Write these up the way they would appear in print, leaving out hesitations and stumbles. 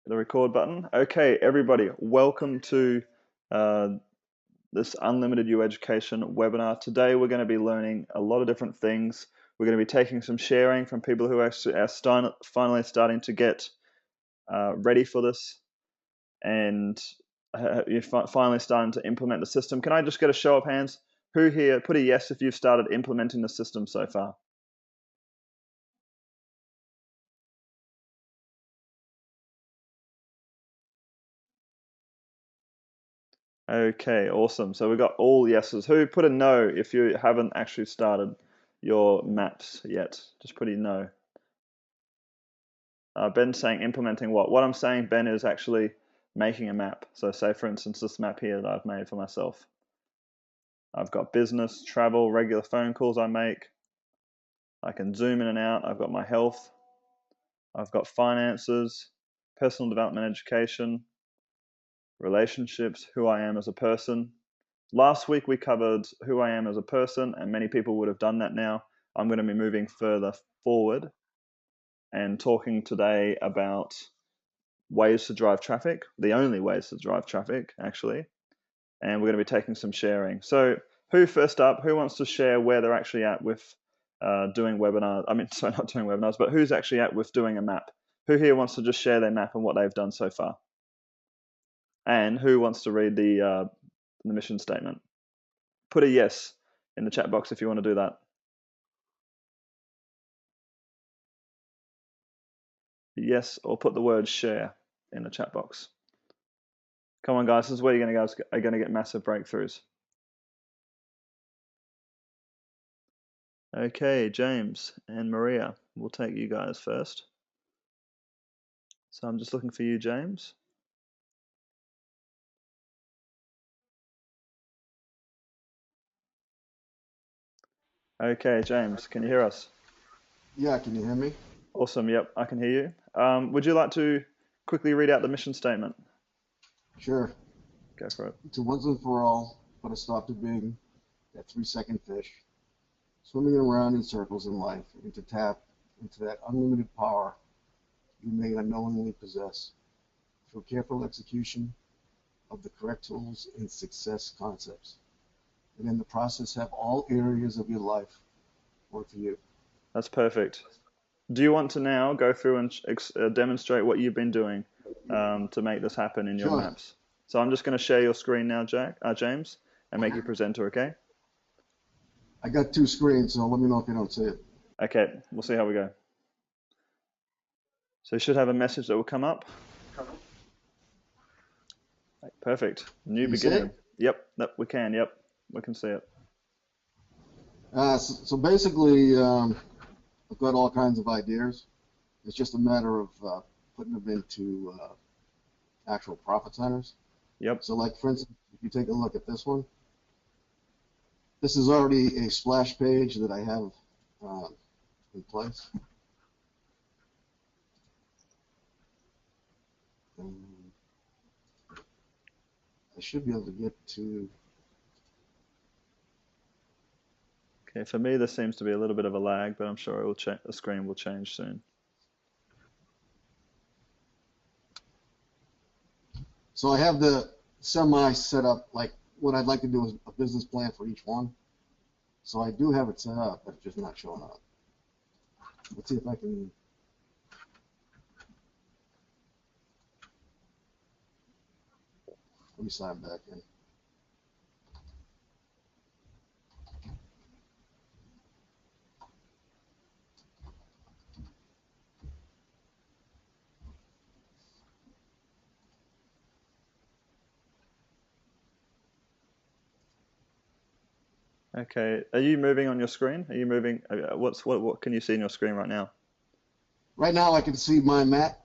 The record button. Okay, everybody, welcome to uh, this Unlimited You Education webinar. Today we're going to be learning a lot of different things. We're going to be taking some sharing from people who actually are finally starting to get ready for this and you're finally starting to implement the system. Can I just get a show of hands? Who here, put a yes if you've started implementing the system so far. Okay, awesome. So we've got all yeses. Who put a no if you haven't actually started your maps yet? Just put a no. Ben's saying implementing what? What I'm saying, Ben, is actually making a map. So say, for instance, this map here that I've made for myself. I've got business, travel, regular phone calls I make. I can zoom in and out. I've got my health. I've got finances, personal development, education, relationships, who I am as a person. Last week we covered who I am as a person, and many people would have done that now. I'm going to be moving further forward and talking today about ways to drive traffic, the only ways to drive traffic, actually. And we're going to be taking some sharing. So who first up, who wants to share where they're actually at with doing webinars? I mean, sorry, not doing webinars, but who's actually at with doing a map? Who here wants to just share their map and what they've done so far? And who wants to read the mission statement? Put a yes in the chat box if you want to do that. Yes, or put the word share in the chat box. Come on, guys, this is where you're going to get massive breakthroughs. Okay, James and Maria, we'll take you guys first. So I'm just looking for you, James. Okay, James, can you hear us? Yeah, can you hear me? Awesome, yep, I can hear you. Would you like to quickly read out the mission statement? Sure. Go for it. To once and for all, put a stop to being that 3-second fish, swimming around in circles in life, and to tap into that unlimited power you may unknowingly possess through careful execution of the correct tools and success concepts. And in the process, have all areas of your life work for you. That's perfect. Do you want to now go through and demonstrate what you've been doing to make this happen in your Sure. maps? So I'm just going to share your screen now, James, and make you presenter, okay? I got 2 screens, so let me know if you don't see it. Okay, we'll see how we go. So you should have a message that will come up. Perfect. New Can you see beginning. it? Yep, we can. Yep, we can see it. So basically, I've got all kinds of ideas. It's just a matter of putting them into actual profit centers. Yep. So like, for instance, if you take a look at this one, this is already a splash page that I have in place. And I should be able to get to, Okay, for me, there seems to be a little bit of a lag, but I'm sure it will the screen will change soon. so I have the semi set up, like what I'd like to do is a business plan for each one. So I do have it set up, but it's just not showing up. Let's see if I can. Let me sign back in. Okay, are you moving on your screen? Are you moving? What can you see in your screen right now? Right now I can see my map.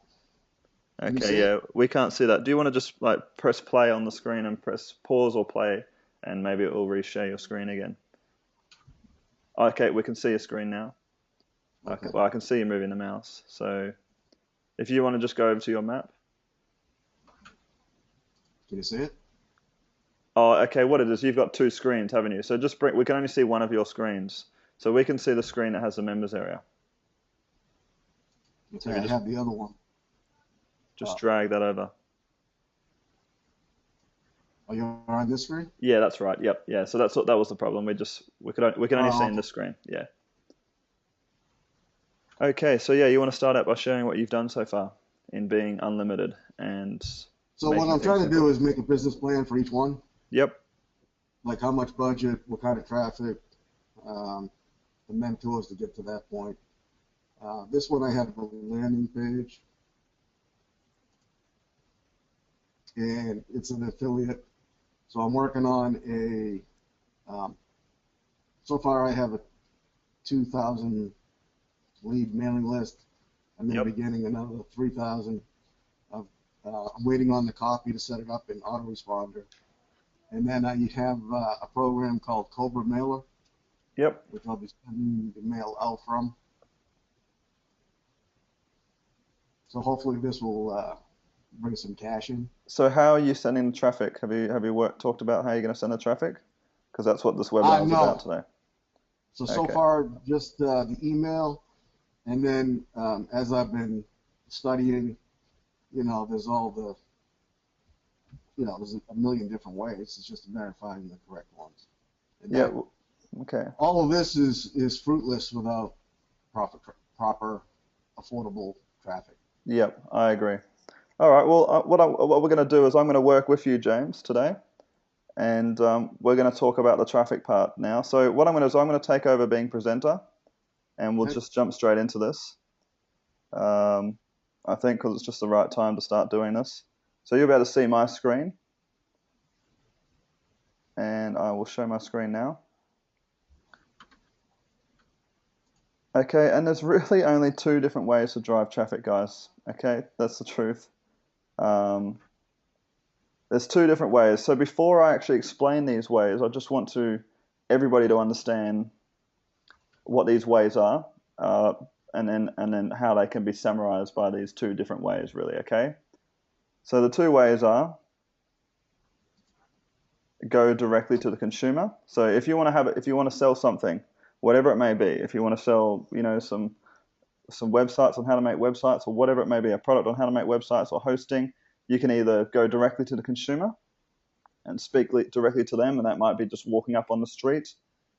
Can you Okay, see it? yeah, we can't see that. Do you want to just like press play on the screen and press pause or play, and maybe it will reshare your screen again? Okay, we can see your screen now. Okay, Okay. well, I can see you moving the mouse. So if you want to just go over to your map. Can you see it? Oh, okay, what it is, you've got two screens, haven't you? So just we can only see one of your screens. So we can see the screen that has the members area. So Okay, if you I have the other one. Just Oh, drag that over. are you on this screen? Yeah, that's right. Yep. Yeah. So that was the problem. We can only see Oh, in this screen. Yeah. Okay. So yeah, you want to start out by sharing what you've done so far in being unlimited and so what making I'm things trying to do simple. is make a business plan for each one, Yep. like how much budget, what kind of traffic, um, the mentors to get to that point. This one I have a landing page, and it's an affiliate. So I'm working on so far I have a 2,000 lead mailing list. I'm going to be Yep. getting another 3,000. Of, I'm waiting on the copy to set it up in autoresponder. And then I have a program called Cobra Mailer, Yep. which I'll be sending the mail out from. So hopefully this will bring some cash in. So how are you sending the traffic? Have you talked about how you're going to send the traffic? Because that's what this webinar is about No. today. So Okay. far, just the email. And then as I've been studying, there's all there's a million different ways. It's just a matter of finding the correct ones. And Yeah. that Okay. all of this is fruitless without proper affordable traffic. Yep. I agree. All right. Well, what we're going to do is I'm going to work with you, James, today, and we're going to talk about the traffic part now. So what I'm going to do is I'm going to take over being presenter, and we'll Okay? just jump straight into this. Um, I think because it's just the right time to start doing this. So you'll be able to see my screen, and I will show my screen now. Okay, and there's really only two different ways to drive traffic, guys. Okay, that's the truth. Um, there's two different ways. So before I actually explain these ways, I just want everybody to understand what these ways are, uh, and then how they can be summarized by these two different ways, really. Okay. So the two ways are go directly to the consumer. So if you want to sell something, whatever it may be, if you want to sell, some websites on how to make websites or whatever it may be, a product on how to make websites or hosting, you can either go directly to the consumer and speak directly to them, and that might be just walking up on the street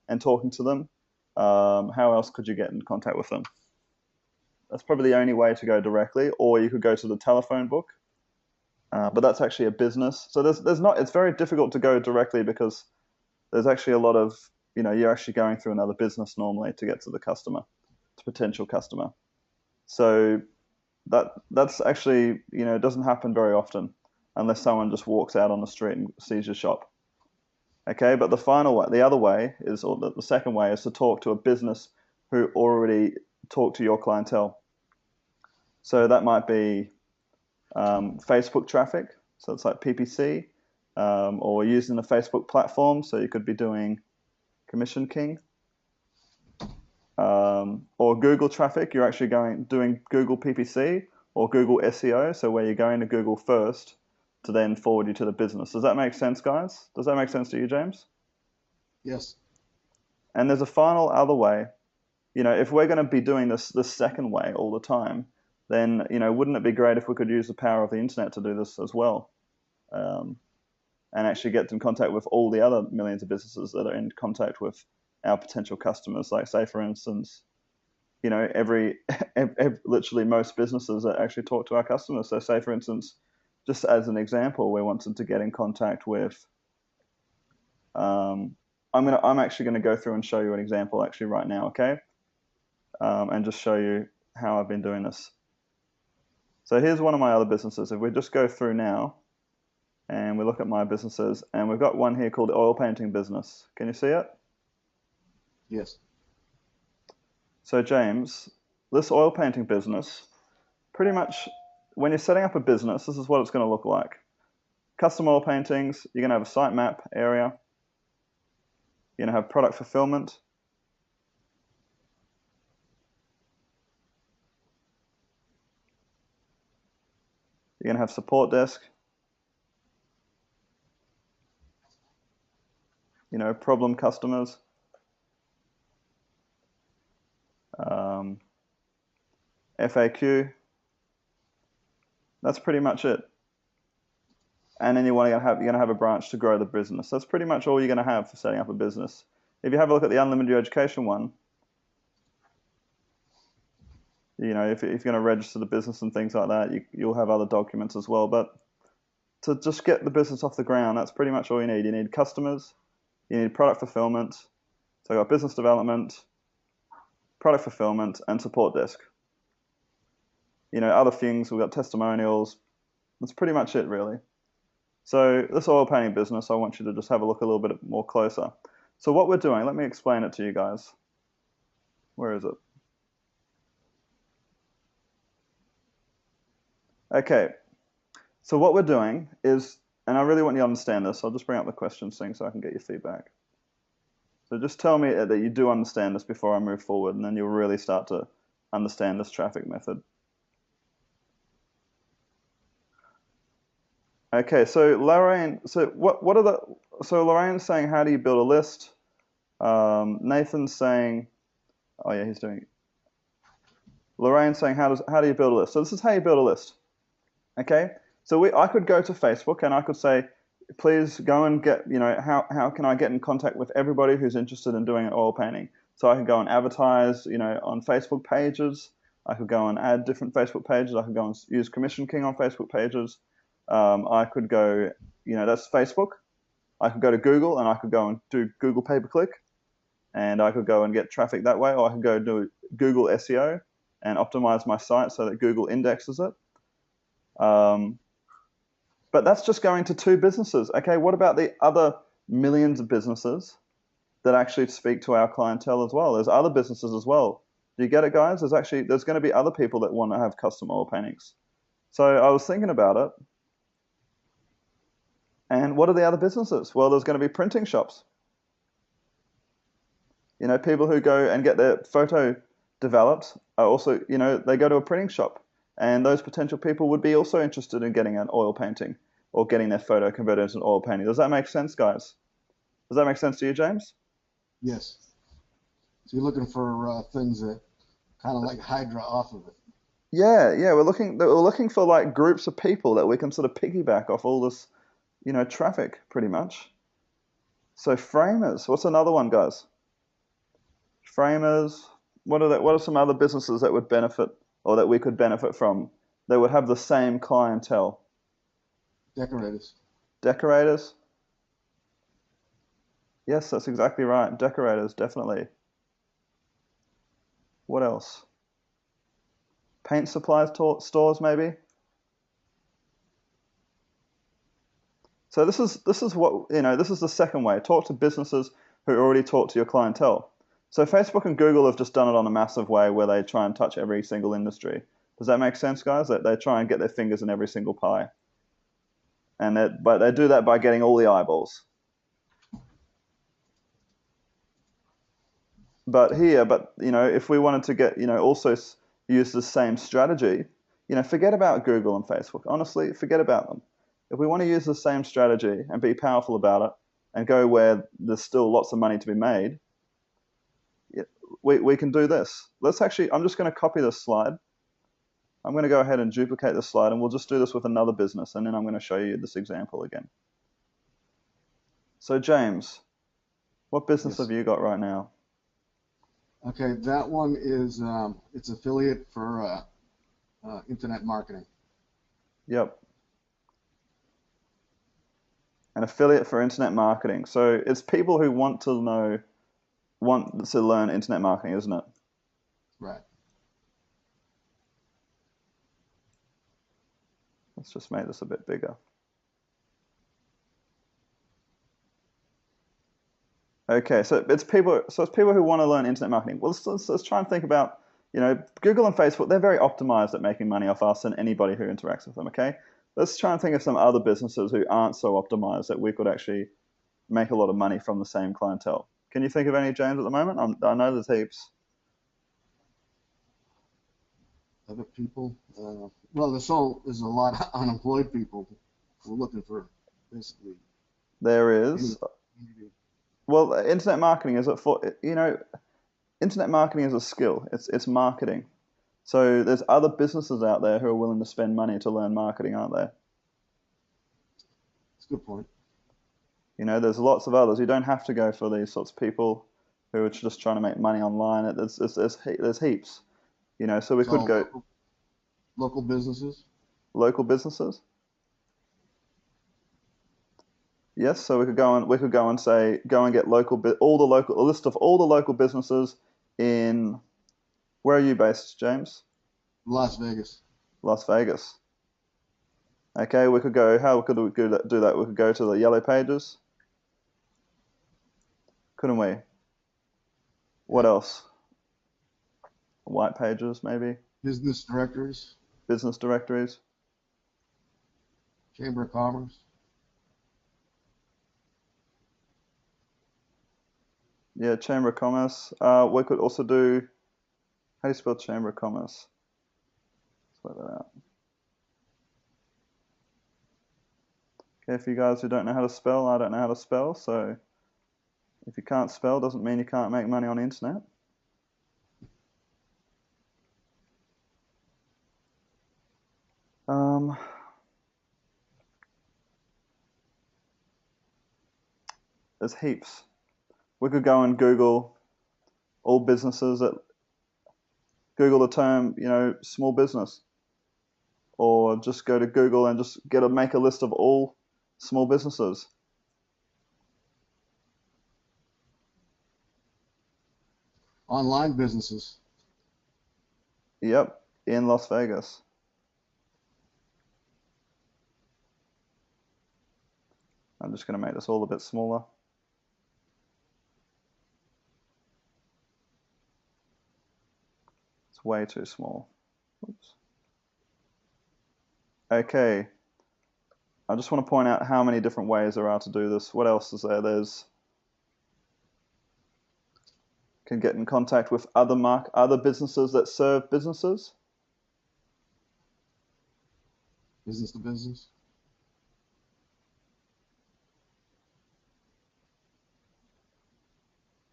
and talking to them. How else could you get in contact with them? That's probably the only way to go directly, or you could go to the telephone book, but that's actually a business. So there's not. It's very difficult to go directly because there's actually a lot of you're actually going through another business normally to get to the customer, to potential customer. So that's actually it doesn't happen very often unless someone just walks out on the street and sees your shop. Okay, but the final way, the other way is, or the second way is to talk to a business who already talk to your clientele. So that might be Facebook traffic, so it's like PPC, or using the Facebook platform. So you could be doing Commission King, or Google traffic. You're actually doing Google PPC or Google SEO, so where you're going to Google first to then forward you to the business. Does that make sense, guys? Does that make sense to you, James? Yes. And there's a final other way. If we're going to be doing this second way all the time, then wouldn't it be great if we could use the power of the internet to do this as well, um, and actually get in contact with all the other millions of businesses that are in contact with our potential customers? Like, say, for instance, literally most businesses that actually talk to our customers. So, say, for instance, just as an example, we wanted to get in contact with. I'm actually gonna go through and show you an example actually right now, okay? And just show you how I've been doing this. So here's one of my other businesses. If we just go through now and we look at my businesses, and we've got one here called the oil painting business. Can you see it? Yes. So James, this oil painting business, pretty much when you're setting up a business, this is what it's going to look like. Custom oil paintings, you're going to have a site map area, you're going to have product fulfillment, you're going to have support desk, problem customers, FAQ, That's pretty much it. And then you're going to have a branch to grow the business. That's pretty much all you're going to have for setting up a business. If you have a look at the unlimited education one, if you're going to register the business and things like that, you'll have other documents as well. But to just get the business off the ground, that's pretty much all you need. You need customers, you need product fulfillment. So you've got business development, product fulfillment, and support desk. Other things, we've got testimonials. That's pretty much it, really. So this oil painting business, I want you to just have a look a little bit more closer. So what we're doing, let me explain it to you guys. Where is it? Okay, so what we're doing is, and I really want you to understand this, I'll just bring up the questions thing so I can get your feedback. So just tell me that you do understand this before I move forward, and then you'll really start to understand this traffic method. Okay, so Lorraine, so Lorraine's saying, how do you build a list? Nathan's saying, oh yeah, he's doing it. Lorraine's saying, how do you build a list? So this is how you build a list. Okay, so I could go to Facebook and I could say, please go and get, how can I get in contact with everybody who's interested in doing an oil painting? So I could go and advertise, on Facebook pages. I could go and add different Facebook pages. I could go and use Commission King on Facebook pages. I could go, that's Facebook. I could go to Google and I could go and do Google pay-per-click, and I could go and get traffic that way, or I could go do Google SEO and optimize my site so that Google indexes it. But that's just going to 2 businesses. Okay, what about the other millions of businesses that actually speak to our clientele as well? There's other businesses as well. Do you get it, guys? There's going to be other people that want to have custom oil paintings. So I was thinking about it. And what are the other businesses? Well, there's going to be printing shops. People who go and get their photo developed are also, they go to a printing shop. And those potential people would be also interested in getting an oil painting or getting their photo converted into an oil painting. Does that make sense, guys? Does that make sense to you, James? Yes. So you're looking for things that kind of like Hydra off of it. Yeah. We're looking for like groups of people that we can sort of piggyback off all this, traffic pretty much. So framers, what's another one, guys? Framers. What are some other businesses that would benefit, or that we could benefit from, that would have the same clientele? Decorators. Decorators? Yes, that's exactly right. Decorators, definitely. What else? Paint supply stores, maybe? So this is what, this is the second way. Talk to businesses who already talk to your clientele. So Facebook and Google have just done it on a massive way where they try and touch every single industry. Does that make sense, guys? That they try and get their fingers in every single pie. But they do that by getting all the eyeballs. But if we wanted to get, also use the same strategy, forget about Google and Facebook. Honestly, forget about them. If we want to use the same strategy and be powerful about it and go where there's still lots of money to be made, we can do this. I'm just going to copy this slide. I'm going to go ahead and duplicate this slide, and we'll just do this with another business, and then I'm going to show you this example again. So James, what business have you got right now? Okay, that one is it's affiliate for internet marketing. Yep. An affiliate for internet marketing. So it's people who want to learn internet marketing, isn't it? Right. Let's just make this a bit bigger. Okay, so it's people who want to learn internet marketing. Well, let's try and think about, Google and Facebook, they're very optimized at making money off us and anybody who interacts with them, okay? Let's try and think of some other businesses who aren't so optimized that we could actually make a lot of money from the same clientele. Can you think of any, James, at the moment? I know there's heaps. Other people? Well, there's a lot of unemployed people who are looking for basically. There is. Well, internet marketing is internet marketing is a skill. It's marketing. So there's other businesses out there who are willing to spend money to learn marketing, aren't there? That's a good point. There's lots of others. You don't have to go for these sorts of people who are just trying to make money online. There's heaps. So we could So go local businesses. local businesses. Yes, so we could go and say go and get a list of all the local businesses in where are you based, James? Las Vegas. Las Vegas. Okay, we could go. How could we do that? We could go to the yellow pages, couldn't we? What Yeah. else? White pages, maybe. Business directories. Business directories. Chamber of Commerce. Yeah, Chamber of Commerce. We could also do. How do you spell Chamber of Commerce? Let's work that out. Okay, for you guys who don't know how to spell, I don't know how to spell, so if you can't spell, doesn't mean you can't make money on the internet. There's heaps. We could go and Google all businesses Google the term, small business, or just go to Google and just make a list of all small businesses. Online businesses. Yep, in Las Vegas. I'm just going to make this all a bit smaller. It's way too small. Oops. Okay. I just want to point out how many different ways there are to do this. What else is there? Can get in contact with other businesses that serve businesses. Business to business.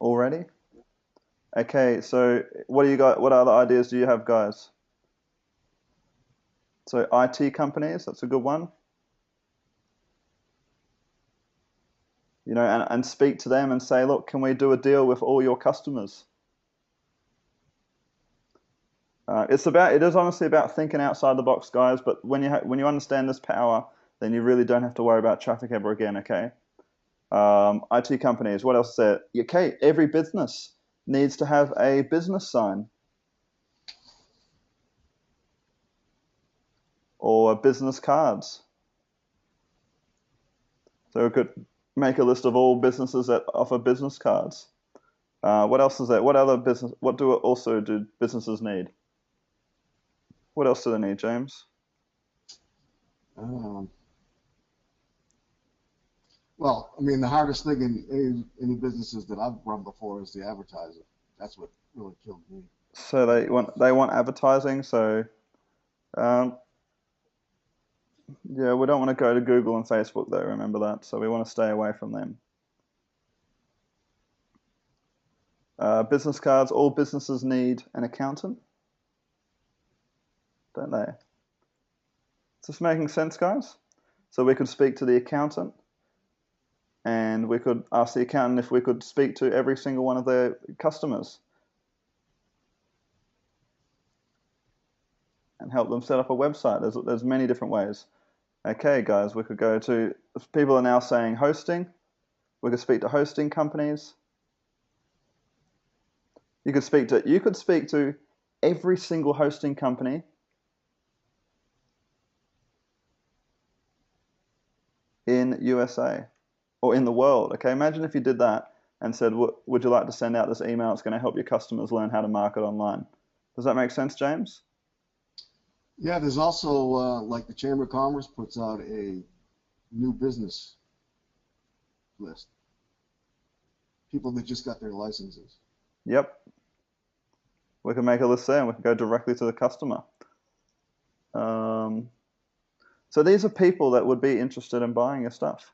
Already? Okay, so what other ideas do you have, guys? So IT companies, that's a good one. And speak to them and say, look, can we do a deal with all your customers? It is honestly about thinking outside the box, guys. But when you understand this power, then you really don't have to worry about traffic ever again. Okay. IT companies. What else is there? Okay, every business needs to have a business sign or business cards. So we could make a list of all businesses that offer business cards. What else is there? What do businesses need? What else do they need, James? Well, I mean, the hardest thing in any businesses that I've run before is the advertising. That's what really killed me. So they want advertising. So yeah, we don't want to go to Google and Facebook though. Remember that. So we want to stay away from them. Business cards. All businesses need an accountant, don't they? Is this making sense, guys? So we could speak to the accountant, and we could ask the accountant if we could speak to every single one of their customers and help them set up a website. There's many different ways. Okay, guys, we could go to. People are now saying hosting. We could speak to hosting companies. You could speak to every single hosting company in USA or in the world. Okay, imagine if you did that and said, would you like to send out this email? It's going to help your customers learn how to market online. Does that make sense, James? Yeah, there's also like the Chamber of Commerce puts out a new business list. People that just got their licenses. Yep. We can make a list there and we can go directly to the customer. So these are people that would be interested in buying your stuff.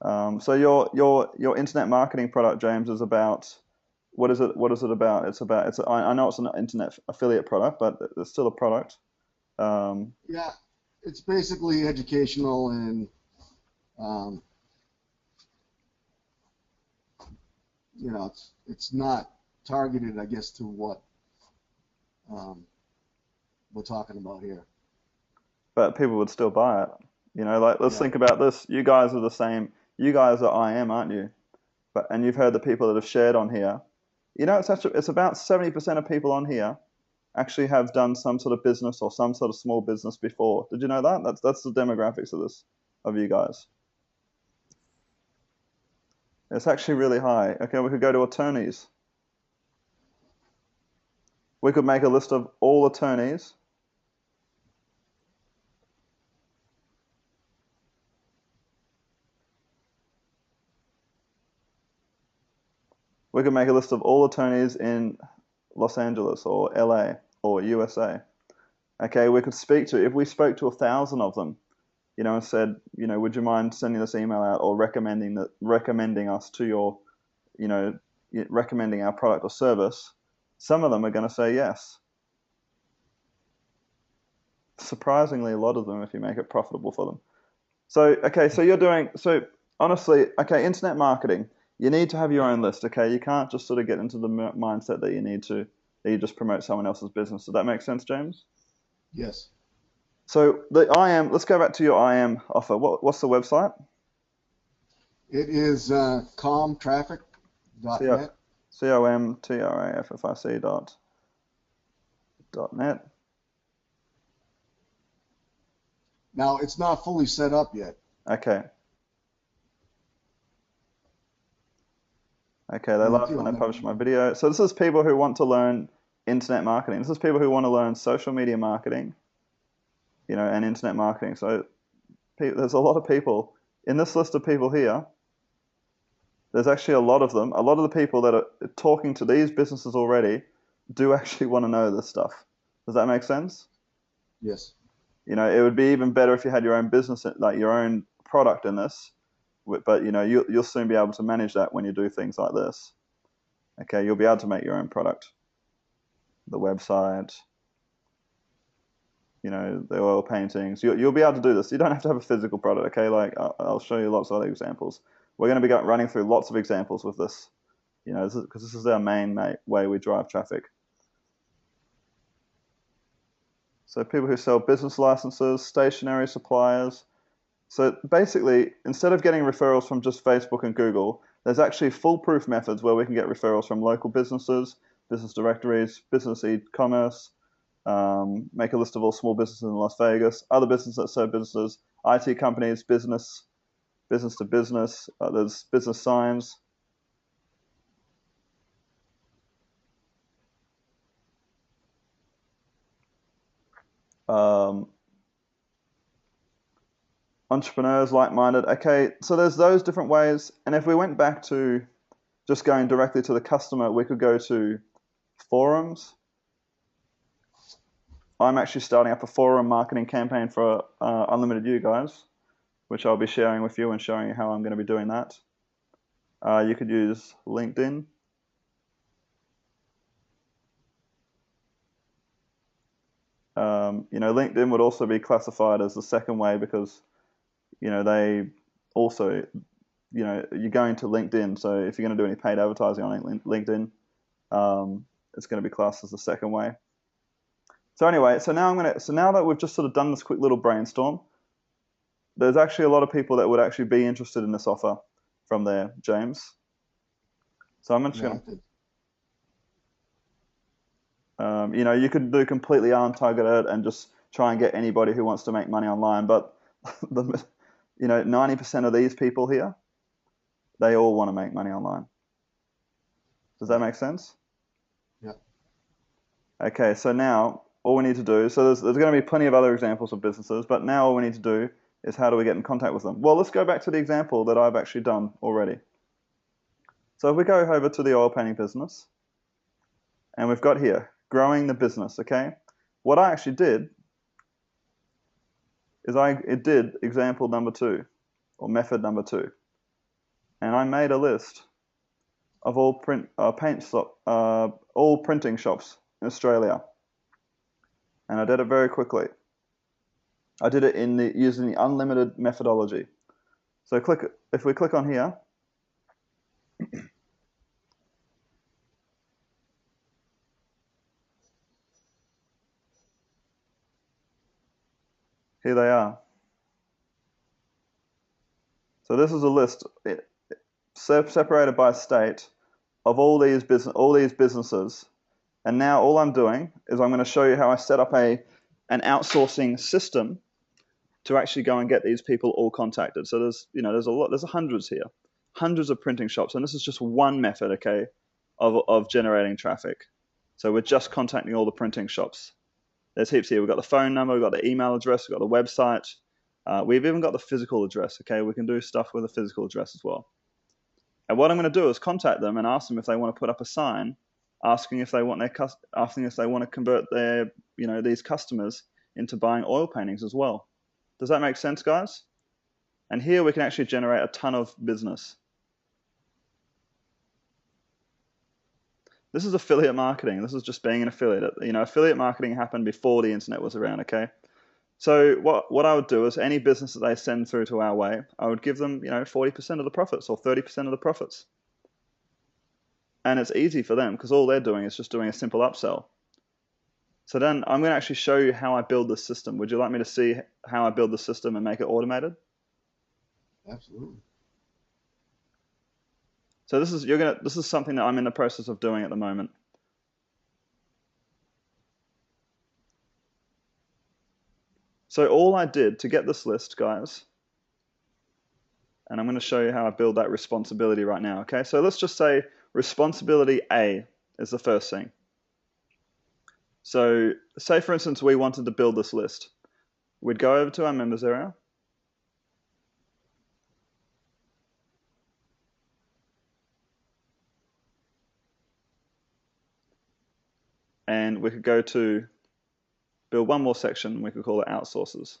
So your internet marketing product, James, is about What is it? What is it about? I know it's an internet affiliate product, but it's still a product. Um, Yeah, it's basically educational and um, it's not targeted, I guess, to what um, we're talking about here. but people would still buy it. Like let's Yeah, think about this. You guys are the same. You guys are IM, aren't you? And you've heard the people that have shared on here. It's about 70% of people on here actually have done some sort of business or some sort of small business before. Did you know that? That's the demographics of you guys. It's actually really high. Okay, we could go to attorneys. We could make a list of all attorneys. We could make a list of all attorneys in Los Angeles or LA or USA. Okay, we could speak to, if we spoke to 1,000 of them, and said, would you mind sending this email out or recommending us to your, you know, recommending our product or service, some of them are going to say yes. Surprisingly, a lot of them, if you make it profitable for them. So, okay, so honestly, okay, internet marketing, you need to have your own list, okay? You can't just sort of get into the mindset that you just promote someone else's business. Does that make sense, James? yes. So let's go back to your IM offer. What's the website? It is C O comtraffic.net. COMTRAFFIC dot net. Now, it's not fully set up yet. Okay. Okay, they laughed when I published my video. So this is people who want to learn internet marketing. This is people who want to learn social media marketing, and internet marketing. So there's a lot of people in this list of people here. There's actually a lot of them. A lot of the people that are talking to these businesses already do actually want to know this stuff. Does that make sense? Yes. It would be even better if you had your own business, like your own product in this. But you'll soon be able to manage that when you do things like this. Okay, you'll be able to make your own product, the website, the oil paintings. You'll be able to do this. You don't have to have a physical product. Okay, like I'll show you lots of other examples. We're going to be running through lots of examples with this. Because this is our main way we drive traffic. So people who sell business licenses, stationery suppliers. So basically, instead of getting referrals from just Facebook and Google, there's actually foolproof methods where we can get referrals from local businesses, business directories, business e-commerce, make a list of all small businesses in Las Vegas, other businesses that serve businesses, IT companies, business to business. There's business signs. Um, Entrepreneurs, like-minded. Okay, so there's those different ways. And if we went back to just going directly to the customer, we could go to forums. I'm actually starting up a forum marketing campaign for Unlimited You guys, which I'll be sharing with you and showing you how I'm going to be doing that. You could use LinkedIn. LinkedIn would also be classified as the second way because, they also, you're going to LinkedIn. So if you're going to do any paid advertising on LinkedIn, it's going to be classed as the second way. So anyway, so now that we've just sort of done this quick little brainstorm, there's actually a lot of people that would actually be interested in this offer from there, James. So I'm just going to, you could do completely untargeted and just try and get anybody who wants to make money online. But 90% of these people here, they all want to make money online. Does that make sense? Yeah. Okay, so now all we need to do, so there's going to be plenty of other examples of businesses, but now all we need to do is how do we get in contact with them? Well, let's go back to the example that I've actually done already. So if we go over to the oil painting business, and we've got here, growing the business, okay? What I actually did is it did example number 2, or method number 2. And I made a list of all all printing shops in Australia, and I did it very quickly. I did it using the unlimited methodology. So if we click on here, here they are. So this is a list separated by state of all these businesses. And now all I'm doing is I'm going to show you how I set up an outsourcing system to actually go and get these people all contacted. So there's hundreds here, hundreds of printing shops, and this is just one method, okay, of generating traffic. So we're just contacting all the printing shops. There's heaps here. We've got the phone number, we've got the email address, we've got the website. We've even got the physical address, okay? We can do stuff with the physical address as well. And what I'm going to do is contact them and ask them if they want to put up a sign asking if they want to convert their, these customers into buying oil paintings as well. Does that make sense, guys? And here we can actually generate a ton of business. This is affiliate marketing. This is just being an affiliate. Affiliate marketing happened before the internet was around, okay? So what I would do is any business that they send through to our way, I would give them, 40% of the profits or 30% of the profits. And it's easy for them because all they're doing is just doing a simple upsell. So then I'm going to actually show you how I build this system. Would you like me to see how I build the system and make it automated? Absolutely. So this is something that I'm in the process of doing at the moment. So all I did to get this list, guys, and I'm going to show you how I build that responsibility right now, okay? So let's just say responsibility A is the first thing. So say, for instance, we wanted to build this list. We'd go over to our members area. And we could go to build one more section. We could call it outsources.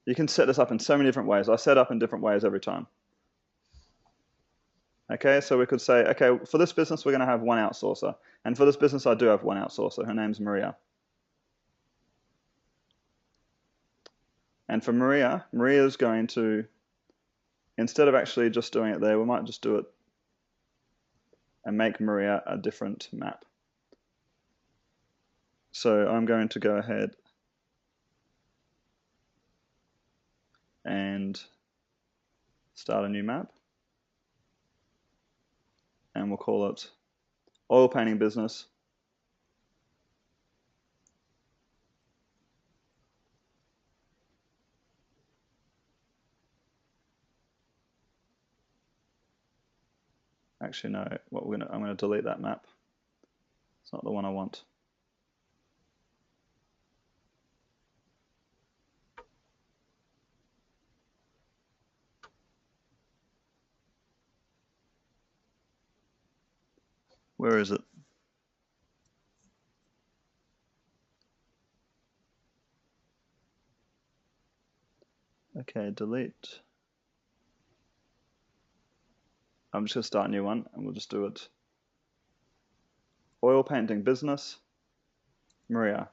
You can set this up in so many different ways. I set up in different ways every time. Okay, so we could say, okay, for this business, we're going to have one outsourcer. And for this business, I do have one outsourcer. Her name's Maria. And for Maria, Maria's going to, instead of actually just doing it there, we might just do it and make Maria a different map. So I'm going to go ahead and start a new map. And we'll call it oil painting business. Actually, no, I'm gonna delete that map. It's not the one I want. Where is it? Okay, delete. I'm just gonna start a new one and we'll just do it. Oil painting business, Maria.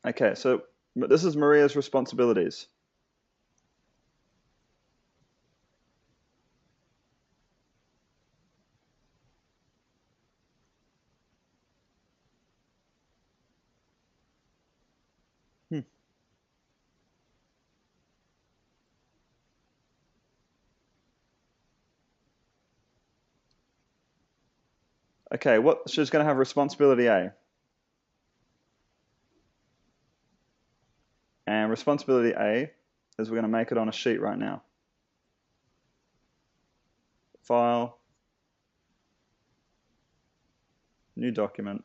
Okay, so this is Maria's responsibilities. Okay, she's gonna have responsibility A. And responsibility A is we're gonna make it on a sheet right now. File, new document.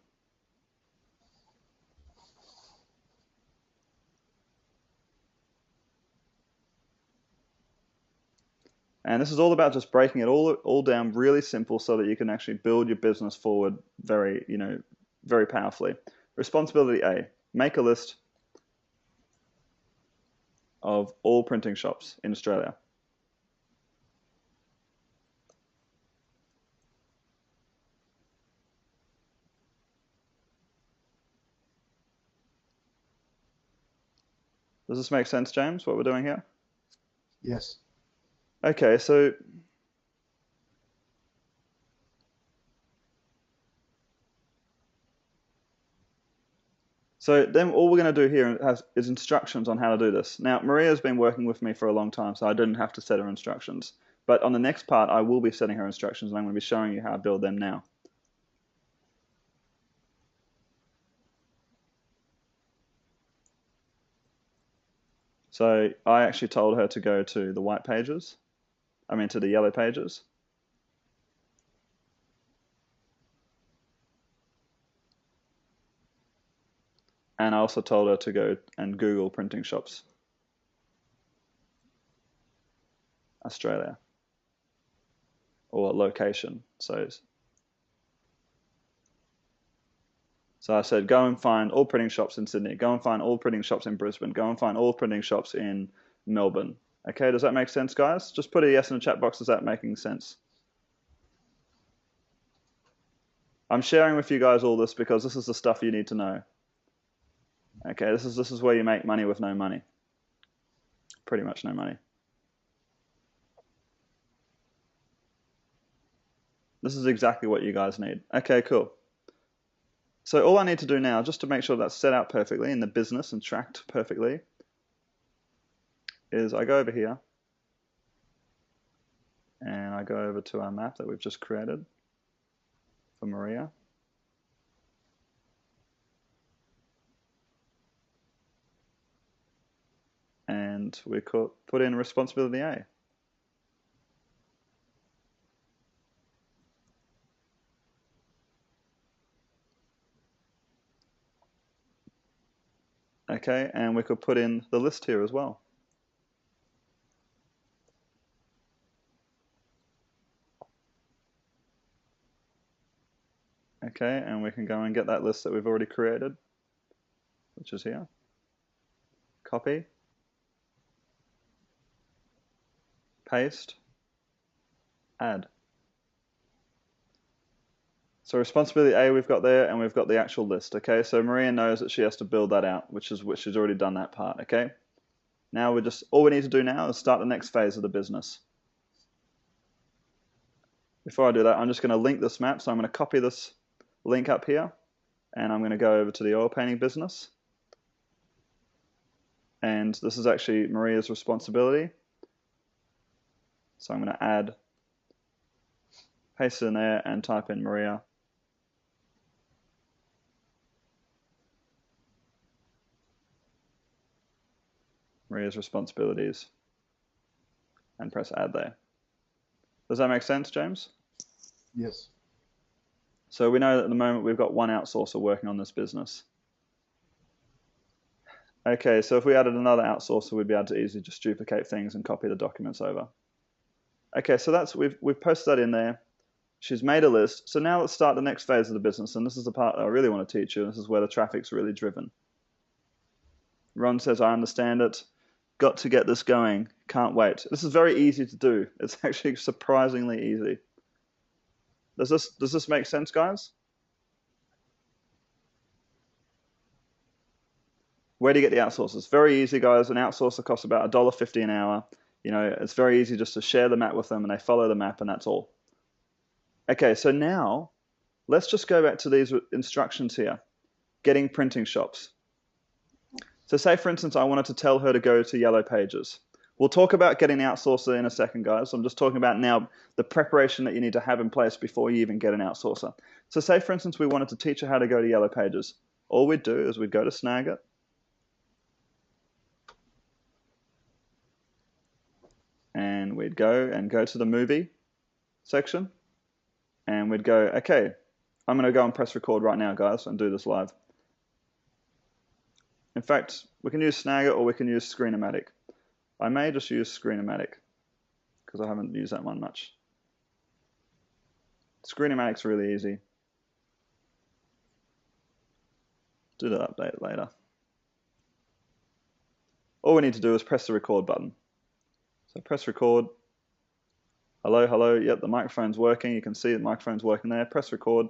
And this is all about just breaking it all down really simple so that you can actually build your business forward very powerfully. Responsibility A, make a list of all printing shops in Australia. Does this make sense, James, what we're doing here? Yes. Okay, so then all we're going to do here is instructions on how to do this. Now, Maria's been working with me for a long time, so I didn't have to set her instructions. But on the next part, I will be setting her instructions, and I'm going to be showing you how to build them now. So I actually told her to go to the white pages, to the yellow pages. And I also told her to go and Google printing shops, Australia, or location. So I said, go and find all printing shops in Sydney, go and find all printing shops in Brisbane, go and find all printing shops in Melbourne. Okay, does that make sense, guys? Just put a yes in the chat box. Is that making sense? I'm sharing with you guys all this because this is the stuff you need to know. Okay, this is where you make money with no money. Pretty much no money. This is exactly what you guys need. Okay, cool. So all I need to do now, just to make sure that's set out perfectly in the business and tracked perfectly, is I go over here and I go over to our map that we've just created for Maria. And we put in responsibility A. Okay, and we could put in the list here as well. Okay, and we can go and get that list that we've already created, which is here. Copy. Paste. Add. So responsibility A we've got there, and we've got the actual list, okay? So Maria knows that she has to build that out, which she's already done that part, okay? Now all we need to do now is start the next phase of the business. Before I do that, I'm just going to link this map. So I'm going to copy this link up here, and I'm going to go over to the oil painting business. And this is actually Maria's responsibility. So I'm going to add, paste it in there, and type in Maria. Maria's responsibilities, and press add there. Does that make sense, James? Yes. So we know that at the moment we've got one outsourcer working on this business. Okay, so if we added another outsourcer, we'd be able to easily just duplicate things and copy the documents over. Okay, so we've posted that in there. She's made a list. So now let's start the next phase of the business, and this is the part that I really want to teach you. This is where the traffic's really driven. Ron says, I understand it. Got to get this going. Can't wait. This is very easy to do. It's actually surprisingly easy. Does this make sense, guys? Where do you get the outsourcers? Very easy, guys. An outsourcer costs about $1.50 an hour. You know, it's very easy just to share the map with them, and they follow the map, and that's all. Okay, so now let's just go back to these instructions here. Getting printing shops. So say, for instance, I wanted to tell her to go to Yellow Pages. We'll talk about getting the outsourcer in a second, guys. I'm just talking about now the preparation that you need to have in place before you even get an outsourcer. So say, for instance, we wanted to teach her how to go to Yellow Pages. All we'd do is we'd go to Snagit. And we'd go to the movie section. And we'd go, okay, I'm going to go and press record right now, guys, and do this live. In fact, we can use Snagit or we can use Screen-O-Matic. I may just use Screen-O-Matic because I haven't used that one much. Screen-O-Matic's really easy. do the update later. All we need to do is press the record button. So press record. Hello, hello. Yep, the microphone's working. You can see the microphone's working there. Press record.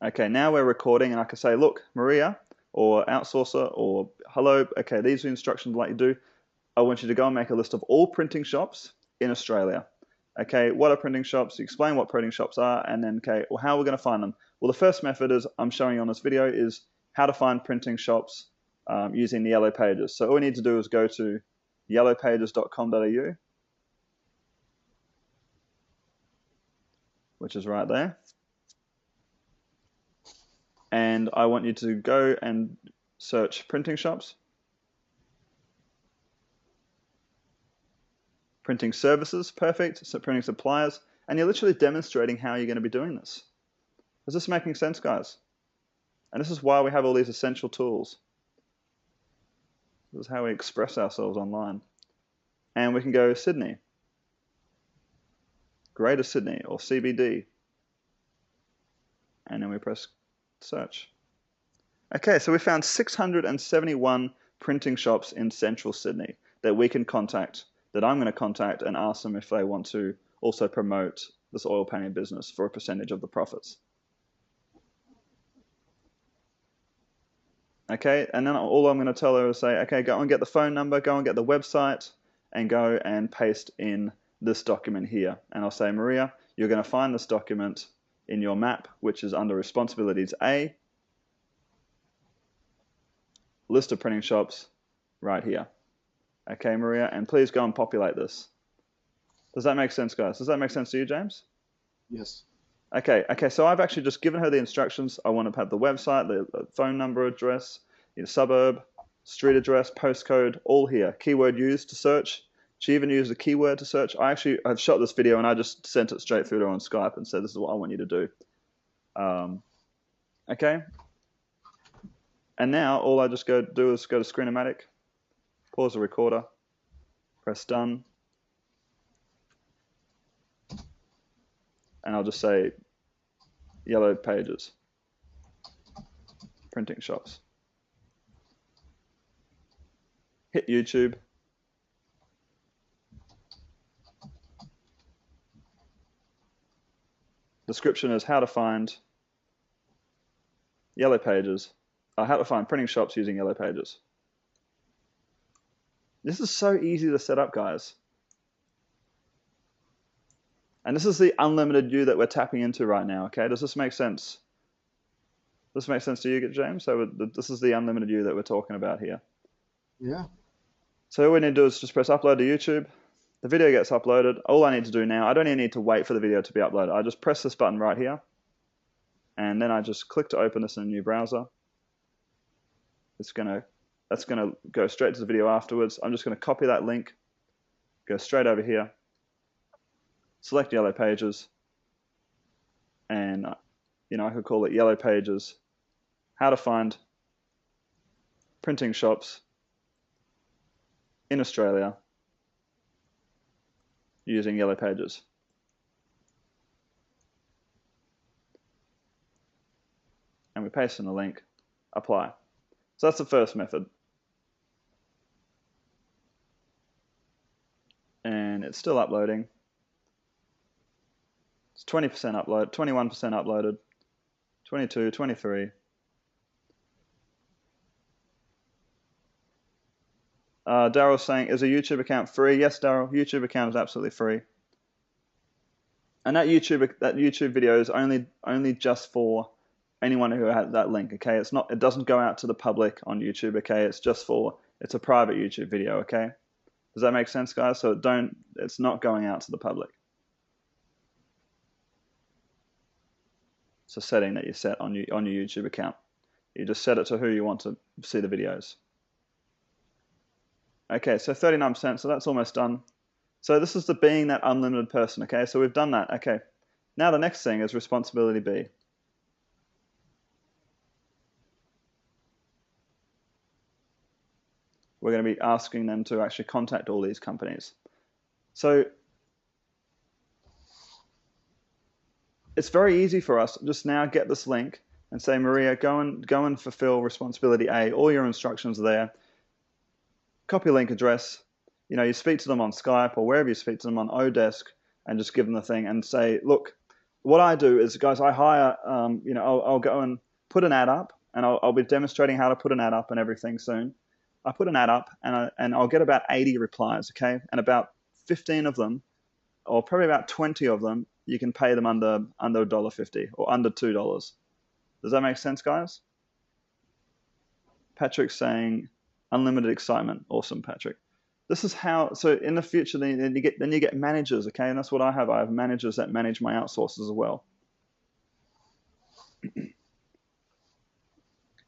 Okay, now we're recording, and I can say, look, Maria, or outsourcer, or hello. Okay, these are the instructions I'd like you to do. I want you to go and make a list of all printing shops in Australia. Okay, what are printing shops? Explain what printing shops are, and then, okay, well, how are we going to find them? Well, the first method is I'm showing you on this video is how to find printing shops using the Yellow Pages. So all we need to do is go to yellowpages.com.au, which is right there. And I want you to go and search printing shops, printing services, perfect, so printing suppliers, and you're literally demonstrating how you're going to be doing this. Is this making sense, guys? And this is why we have all these essential tools. This is how we express ourselves online. And we can go Sydney, Greater Sydney, or CBD. And then we press search. Okay, so we found 671 printing shops in central Sydney that we can contact, that I'm going to contact and ask them if they want to also promote this oil painting business for a percentage of the profits. Okay, and then all I'm going to tell her is say, okay, go and get the phone number, go and get the website, and go and paste in this document here. And I'll say, Maria, you're going to find this document in your map, which is under Responsibilities A, list of printing shops, right here. Okay, Maria, and please go and populate this. Does that make sense, guys? Does that make sense to you, James? Yes. Okay, so I've actually just given her the instructions. I want to have the website, the phone number, address, suburb, street address, postcode, all here. Keyword used to search. She even used a keyword to search. I've shot this video and I just sent it straight through to her on Skype and said, this is what I want you to do. Okay. And now all I just do is go to Screenomatic, pause the recorder, press done. And I'll just say Yellow Pages, printing shops. Hit YouTube. Description is how to find Yellow Pages, how to find printing shops using Yellow Pages. This is so easy to set up, guys. And this is the unlimited you that we're tapping into right now, okay? Does this make sense? Does this make sense to you, James? So this is the unlimited you that we're talking about here. Yeah. So all we need to do is just press upload to YouTube. The video gets uploaded. All I need to do now, I don't even need to wait for the video to be uploaded. I just press this button right here. And then I just click to open this in a new browser. That's gonna go straight to the video afterwards. I'm just gonna copy that link, go straight over here, select Yellow Pages, and I could call it Yellow Pages, how to find printing shops in Australia using Yellow Pages. And we paste in the link, apply. So that's the first method. And it's still uploading. It's 20% upload, 21% uploaded, 22, 23. Daryl's saying, is a YouTube account free? Yes, Daryl, YouTube account is absolutely free. And that YouTube video is only just for anyone who has that link, okay? It doesn't go out to the public on YouTube, okay? It's a private YouTube video, okay? Does that make sense, guys? So it's not going out to the public. It's a setting that you set on your YouTube account. You just set it to who you want to see the videos. Okay, so 39%, so that's almost done. So this is being that unlimited person, okay? So we've done that, okay. Now the next thing is responsibility B. We're going to be asking them to actually contact all these companies. So it's very easy for us just now get this link and say, Maria, go and fulfill responsibility A. All your instructions are there. Copy link address. You speak to them on Skype or wherever you speak to them on Odesk, and just give them the thing and say, look, what I do is, guys, I hire, I'll go and put an ad up, and I'll be demonstrating how to put an ad up and everything soon. I put an ad up, and I'll get about 80 replies, okay? And about 15 of them, or probably about 20 of them, you can pay them under $1.50 or under $2. Does that make sense, guys? Patrick's saying unlimited excitement. Awesome, Patrick. This is how. So in the future, then you get managers, okay? And that's what I have. I have managers that manage my outsources as well.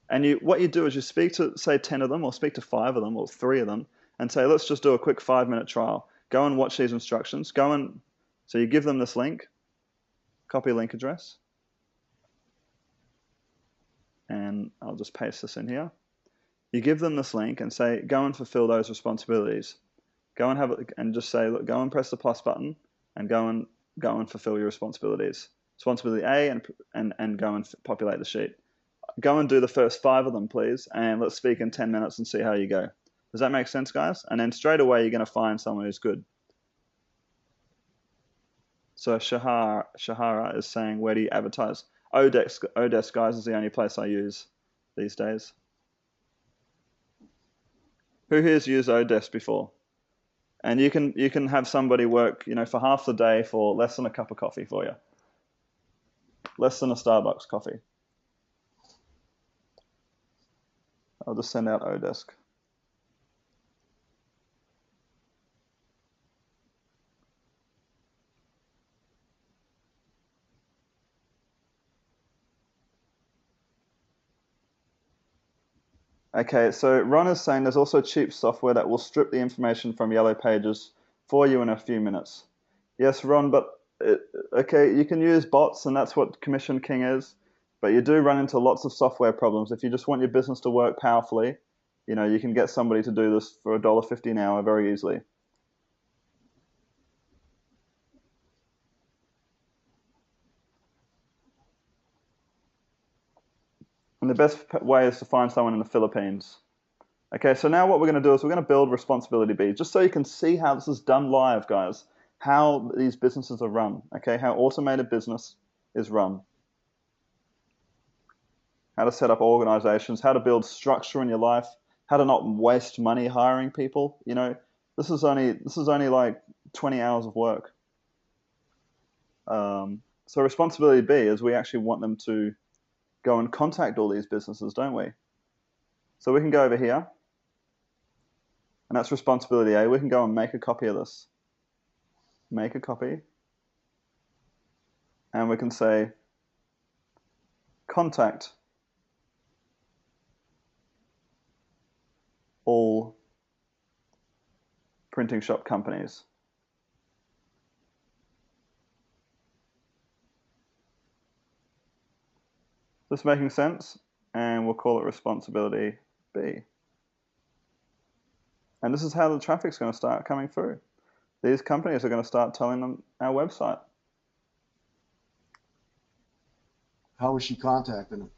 And what you do is you speak to, say, 10 of them, or speak to 5 of them, or 3 of them, and say, let's just do a quick 5-minute trial. Go and watch these instructions. So you give them this link, copy link address, and I'll just paste this in here. You give them this link and say, go and fulfill those responsibilities. Go and have it, and just say, look, go and press the plus button, and go and fulfill your responsibilities. Responsibility A, and go and populate the sheet. Go and do the first 5 of them, please, and let's speak in 10 minutes and see how you go. Does that make sense, guys? And then straight away, you're going to find someone who's good. So Shahara is saying, where do you advertise? Odesk, guys, is the only place I use these days. Who here's used Odesk before? And you can have somebody work, for half the day for less than a cup of coffee for you. Less than a Starbucks coffee. I'll just send out Odesk. Okay, so Ron is saying there's also cheap software that will strip the information from Yellow Pages for you in a few minutes. Yes, Ron, but okay, you can use bots, and that's what Commission King is, but you do run into lots of software problems. If you just want your business to work powerfully, you can get somebody to do this for $1.50 an hour very easily. And the best way is to find someone in the Philippines. Okay, so now what we're going to do is we're going to build responsibility B, just so you can see how this is done live, guys, how these businesses are run, okay, how automated business is run, how to set up organizations, how to build structure in your life, how to not waste money hiring people. This is only like 20 hours of work. So responsibility B is we actually want them to go and contact all these businesses, don't we? So we can go over here, and that's responsibility A. We can go and make a copy of this. Make a copy. And we can say, contact all printing shop companies. Is this making sense? And we'll call it responsibility B. And this is how the traffic's going to start coming through. These companies are going to start telling them our website. How was she contacting them?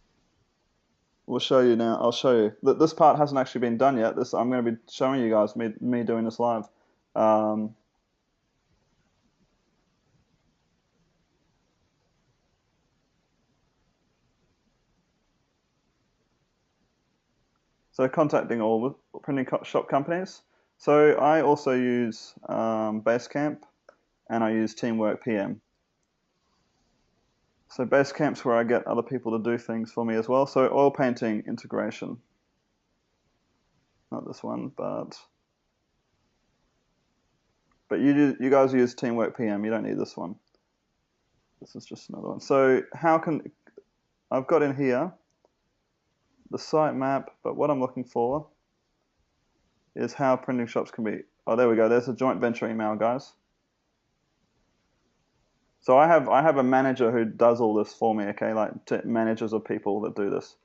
We'll show you now. I'll show you. This part hasn't actually been done yet. I'm going to be showing you guys me doing this live. So contacting all the printing shop companies. So I also use Basecamp, and I use Teamwork PM. So Basecamp's where I get other people to do things for me as well. So oil painting integration. Not this one, but you guys use Teamwork PM. You don't need this one. This is just another one. So I've got in here the site map, but what I'm looking for is how printing shops can be. Oh, there we go. There's a joint venture email, guys. So I have a manager who does all this for me, okay, like managers of people that do this.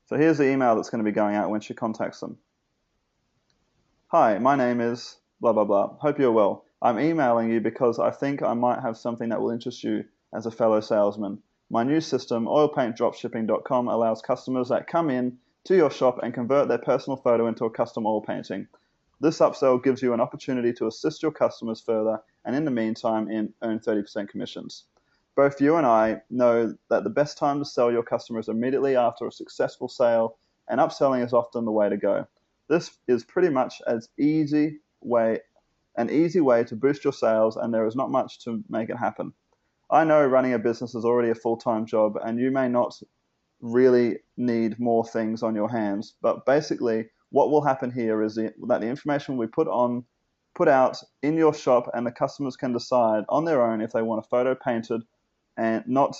So here's the email that's going to be going out when she contacts them. Hi, my name is blah, blah, blah. Hope you're well. I'm emailing you because I think I might have something that will interest you as a fellow salesman. My new system, oilpaintdropshipping.com, allows customers that come in to your shop and convert their personal photo into a custom oil painting. This upsell gives you an opportunity to assist your customers further and in the meantime earn 30% commissions. Both you and I know that the best time to sell your customers immediately after a successful sale, and upselling is often the way to go. This is pretty much an easy way to boost your sales, and there is not much to make it happen. I know running a business is already a full-time job, and you may not really need more things on your hands, but basically what will happen here is that the information we put out in your shop, and the customers can decide on their own if they want a photo painted and not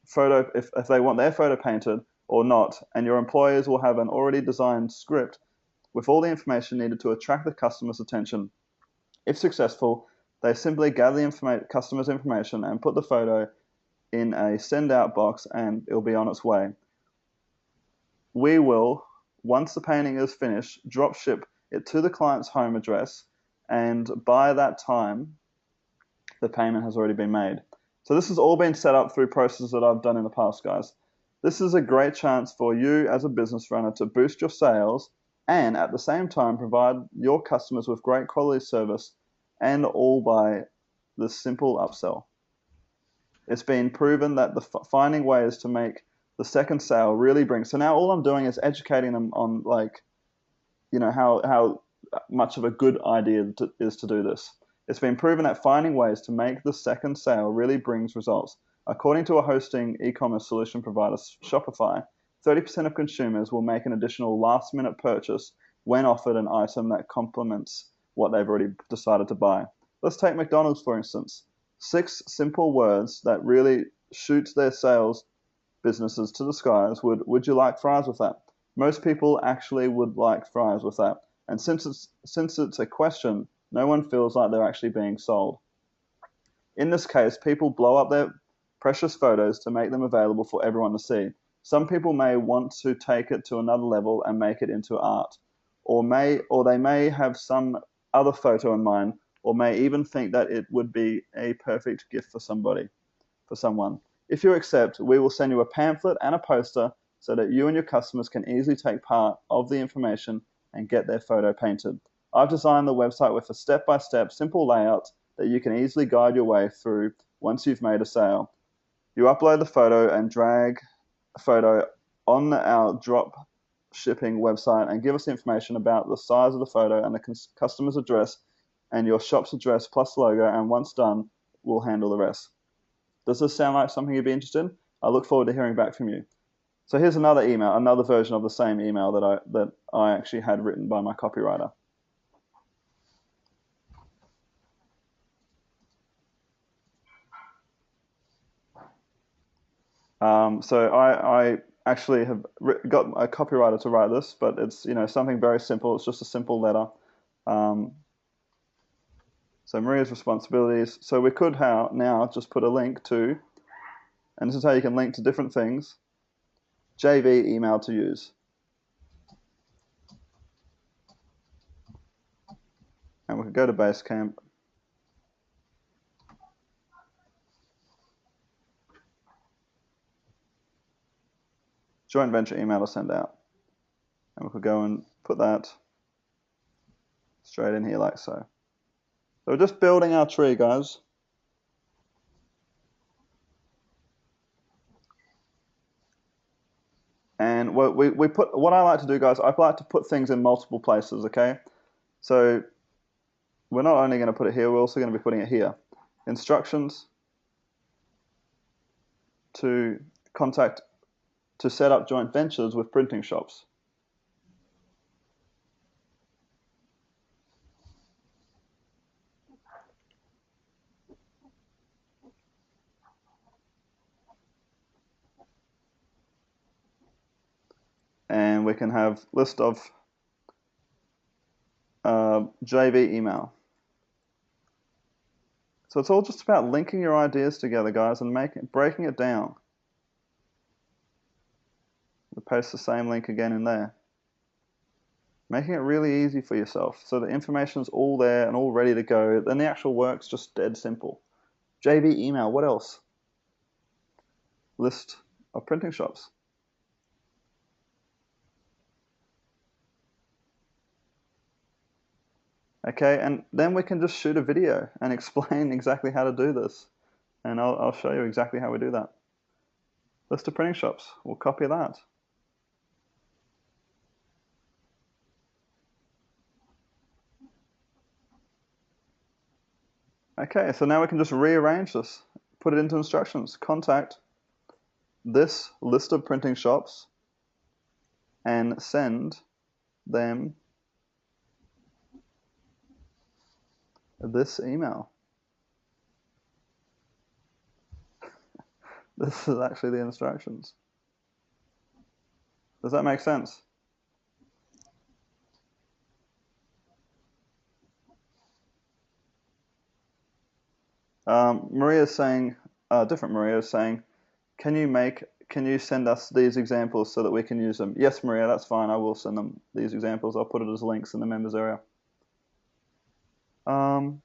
photo if they want their photo painted or not, and your employers will have an already designed script with all the information needed to attract the customer's attention. If successful, they simply gather the customer's information and put the photo in a send out box, and it'll be on its way. We will, once the painting is finished, drop ship it to the client's home address, and by that time the payment has already been made. So this has all been set up through processes that I've done in the past, guys. This is a great chance for you as a business runner to boost your sales and at the same time provide your customers with great quality service, and all by this simple upsell. It's been proven that finding ways to make the second sale really brings. So now all I'm doing is educating them on, like, how much of a good idea is to do this. It's been proven that finding ways to make the second sale really brings results. According to a hosting e-commerce solution provider, Shopify, 30% of consumers will make an additional last-minute purchase when offered an item that complements what they've already decided to buy. Let's take McDonald's, for instance. 6 simple words that really shoot their sales businesses to the skies. Would you like fries with that? Most people actually would like fries with that. And since it's a question, no one feels like they're actually being sold. In this case, people blow up their precious photos to make them available for everyone to see. Some people may want to take it to another level and make it into art, or they may have some other photo in mind, or may even think that it would be a perfect gift for someone. If you accept, we will send you a pamphlet and a poster so that you and your customers can easily take part of the information and get their photo painted. I've designed the website with a step-by-step simple layout that you can easily guide your way through once you've made a sale. You upload the photo and drag a photo on our drop shipping website and give us information about the size of the photo and the customer's address and your shop's address plus logo, and once done, we'll handle the rest. Does this sound like something you'd be interested in? I look forward to hearing back from you. So here's another email, another version of the same email that I actually had written by my copywriter. So I actually have got a copywriter to write this, but it's something very simple. It's just a simple letter. So Maria's responsibilities. So we could now just put a link to, and this is how you can link to different things. JV email to use. And we could go to Basecamp. Joint venture email to send out. And we could go and put that straight in here like so. So we're just building our tree, guys. And what I like to do, guys, I like to put things in multiple places, okay? So we're not only going to put it here, we're also going to be putting it here. Instructions to set up joint ventures with printing shops. And we can have list of JV email. So it's all just about linking your ideas together, guys, and breaking it down. We'll paste the same link again in there. Making it really easy for yourself so the information's all there and all ready to go. Then the actual work's just dead simple. JB email. What else? List of printing shops. Okay, and then we can just shoot a video and explain exactly how to do this. And I'll show you exactly how we do that. List of printing shops. We'll copy that. Okay, so now we can just rearrange this. Put it into instructions. Contact this list of printing shops and send them this email. This is actually the instructions. Does that make sense? Maria's saying, different Maria is saying, can you send us these examples so that we can use them? Yes, Maria, that's fine. I will send them these examples. I'll put it as links in the members area. Now,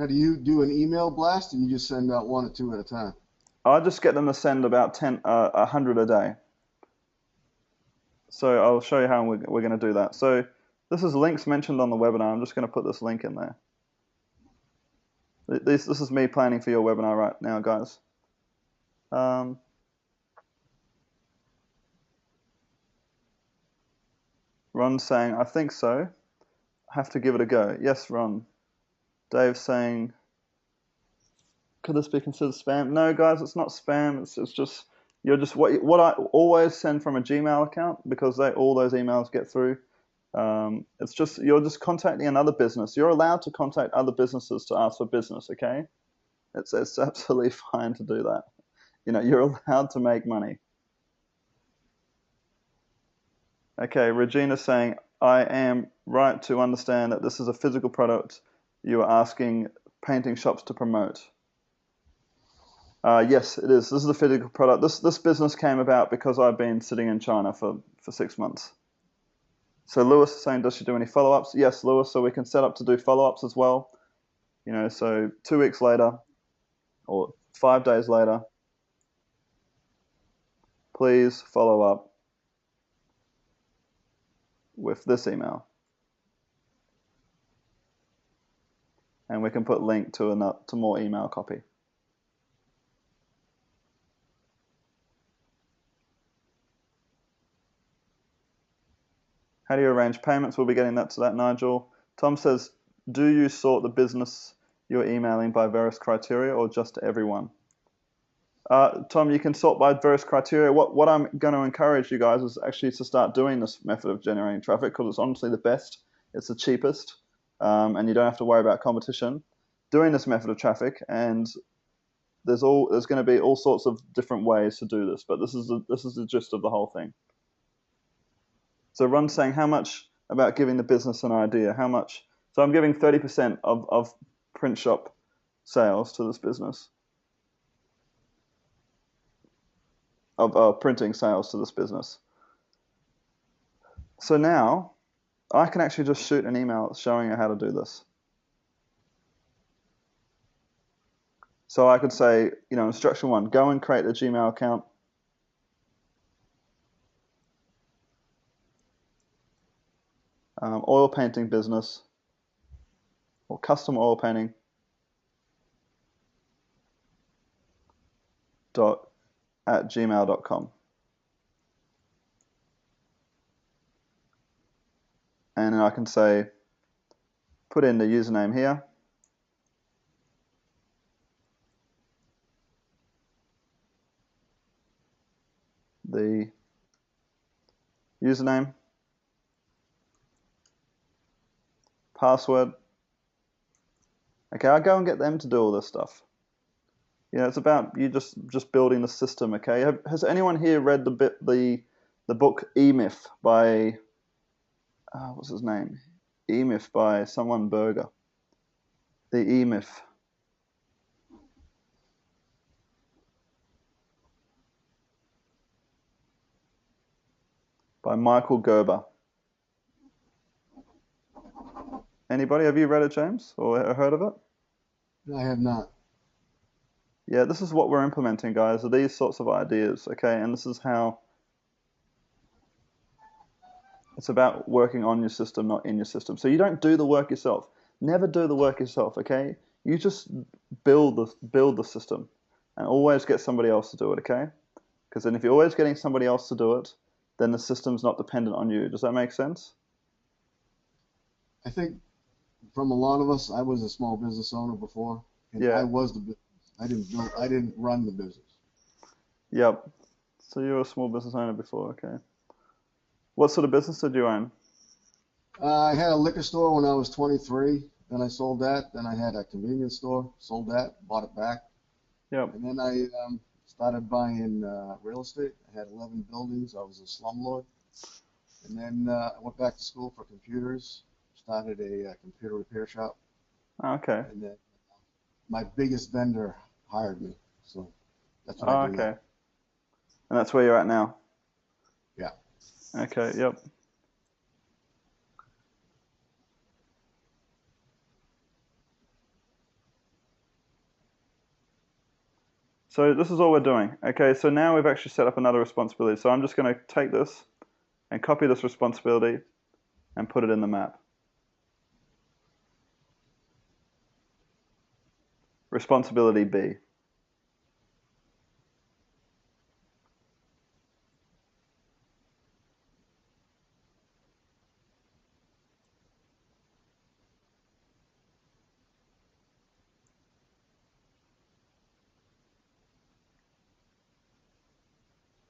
do you do an email blast, or you just send out 1 or 2 at a time? I just get them to send about 100 a day. So I'll show you how we're going to do that. So this is links mentioned on the webinar. I'm just going to put this link in there. This is me planning for your webinar right now, guys. Ron's saying, I think so. Have to give it a go. Yes, Ron. Dave's saying, could this be considered spam? No, guys, it's not spam. It's just what I always send from a Gmail account, because all those emails get through. It's just you're just contacting another business. You're allowed to contact other businesses to ask for business. Okay, it's absolutely fine to do that. You're allowed to make money. Okay, Regina's saying, I am right to understand that this is a physical product you are asking painting shops to promote. Yes, it is. This is a physical product. This business came about because I've been sitting in China for 6 months. So Lewis is saying, does she do any follow-ups? Yes, Lewis, so we can set up to do follow-ups as well. So 2 weeks later or 5 days later, please follow up with this email. And we can put link to more email copy. How do you arrange payments? We'll be getting to that, Nigel. Tom says, do you sort the business you're emailing by various criteria or just everyone? Tom, you can sort by various criteria. What I'm going to encourage you guys is actually to start doing this method of generating traffic, because it's honestly the best. It's the cheapest, and you don't have to worry about competition. Doing this method of traffic, and there's going to be all sorts of different ways to do this, but this is the gist of the whole thing. So Ron's saying, how much about giving the business an idea? How much? So I'm giving 30% of print shop sales to this business, of printing sales to this business. So now I can actually just shoot an email showing you how to do this. So I could say, instruction 1, go and create a Gmail account. Oil painting business, or custom oil painting @gmail.com. And then I can say, put in the username here. The username, password. Okay, I go and get them to do all this stuff. It's about you just building the system. Okay, has anyone here read the book E-Myth by what's his name? E-Myth by someone Berger. The E-Myth. By Michael Gerber. Anybody? Have you read it, James, or heard of it? I have not. Yeah, this is what we're implementing, guys, are these sorts of ideas, okay? And this is how it's about working on your system, not in your system. So you don't do the work yourself. Never do the work yourself, okay? You just build the system and always get somebody else to do it, okay? Because then if you're always getting somebody else to do it, then the system's not dependent on you. Does that make sense? I think from a lot of us, I was a small business owner before, and I Yeah. was the business. I didn't run the business. Yep. So you were a small business owner before, okay. What sort of business did you own? I had a liquor store when I was 23. Then I sold that. Then I had a convenience store, sold that, bought it back. Yep. And then I started buying real estate. I had 11 buildings. I was a slumlord. And then I went back to school for computers, started a computer repair shop. Okay. And then my biggest vendor hired me. So that's what I Oh, do okay. now. And that's where you're at now. Yeah. Okay, yep. So this is all we're doing. Okay, so now we've actually set up another responsibility. So I'm just going to take this and copy this responsibility and put it in the map. Responsibility B.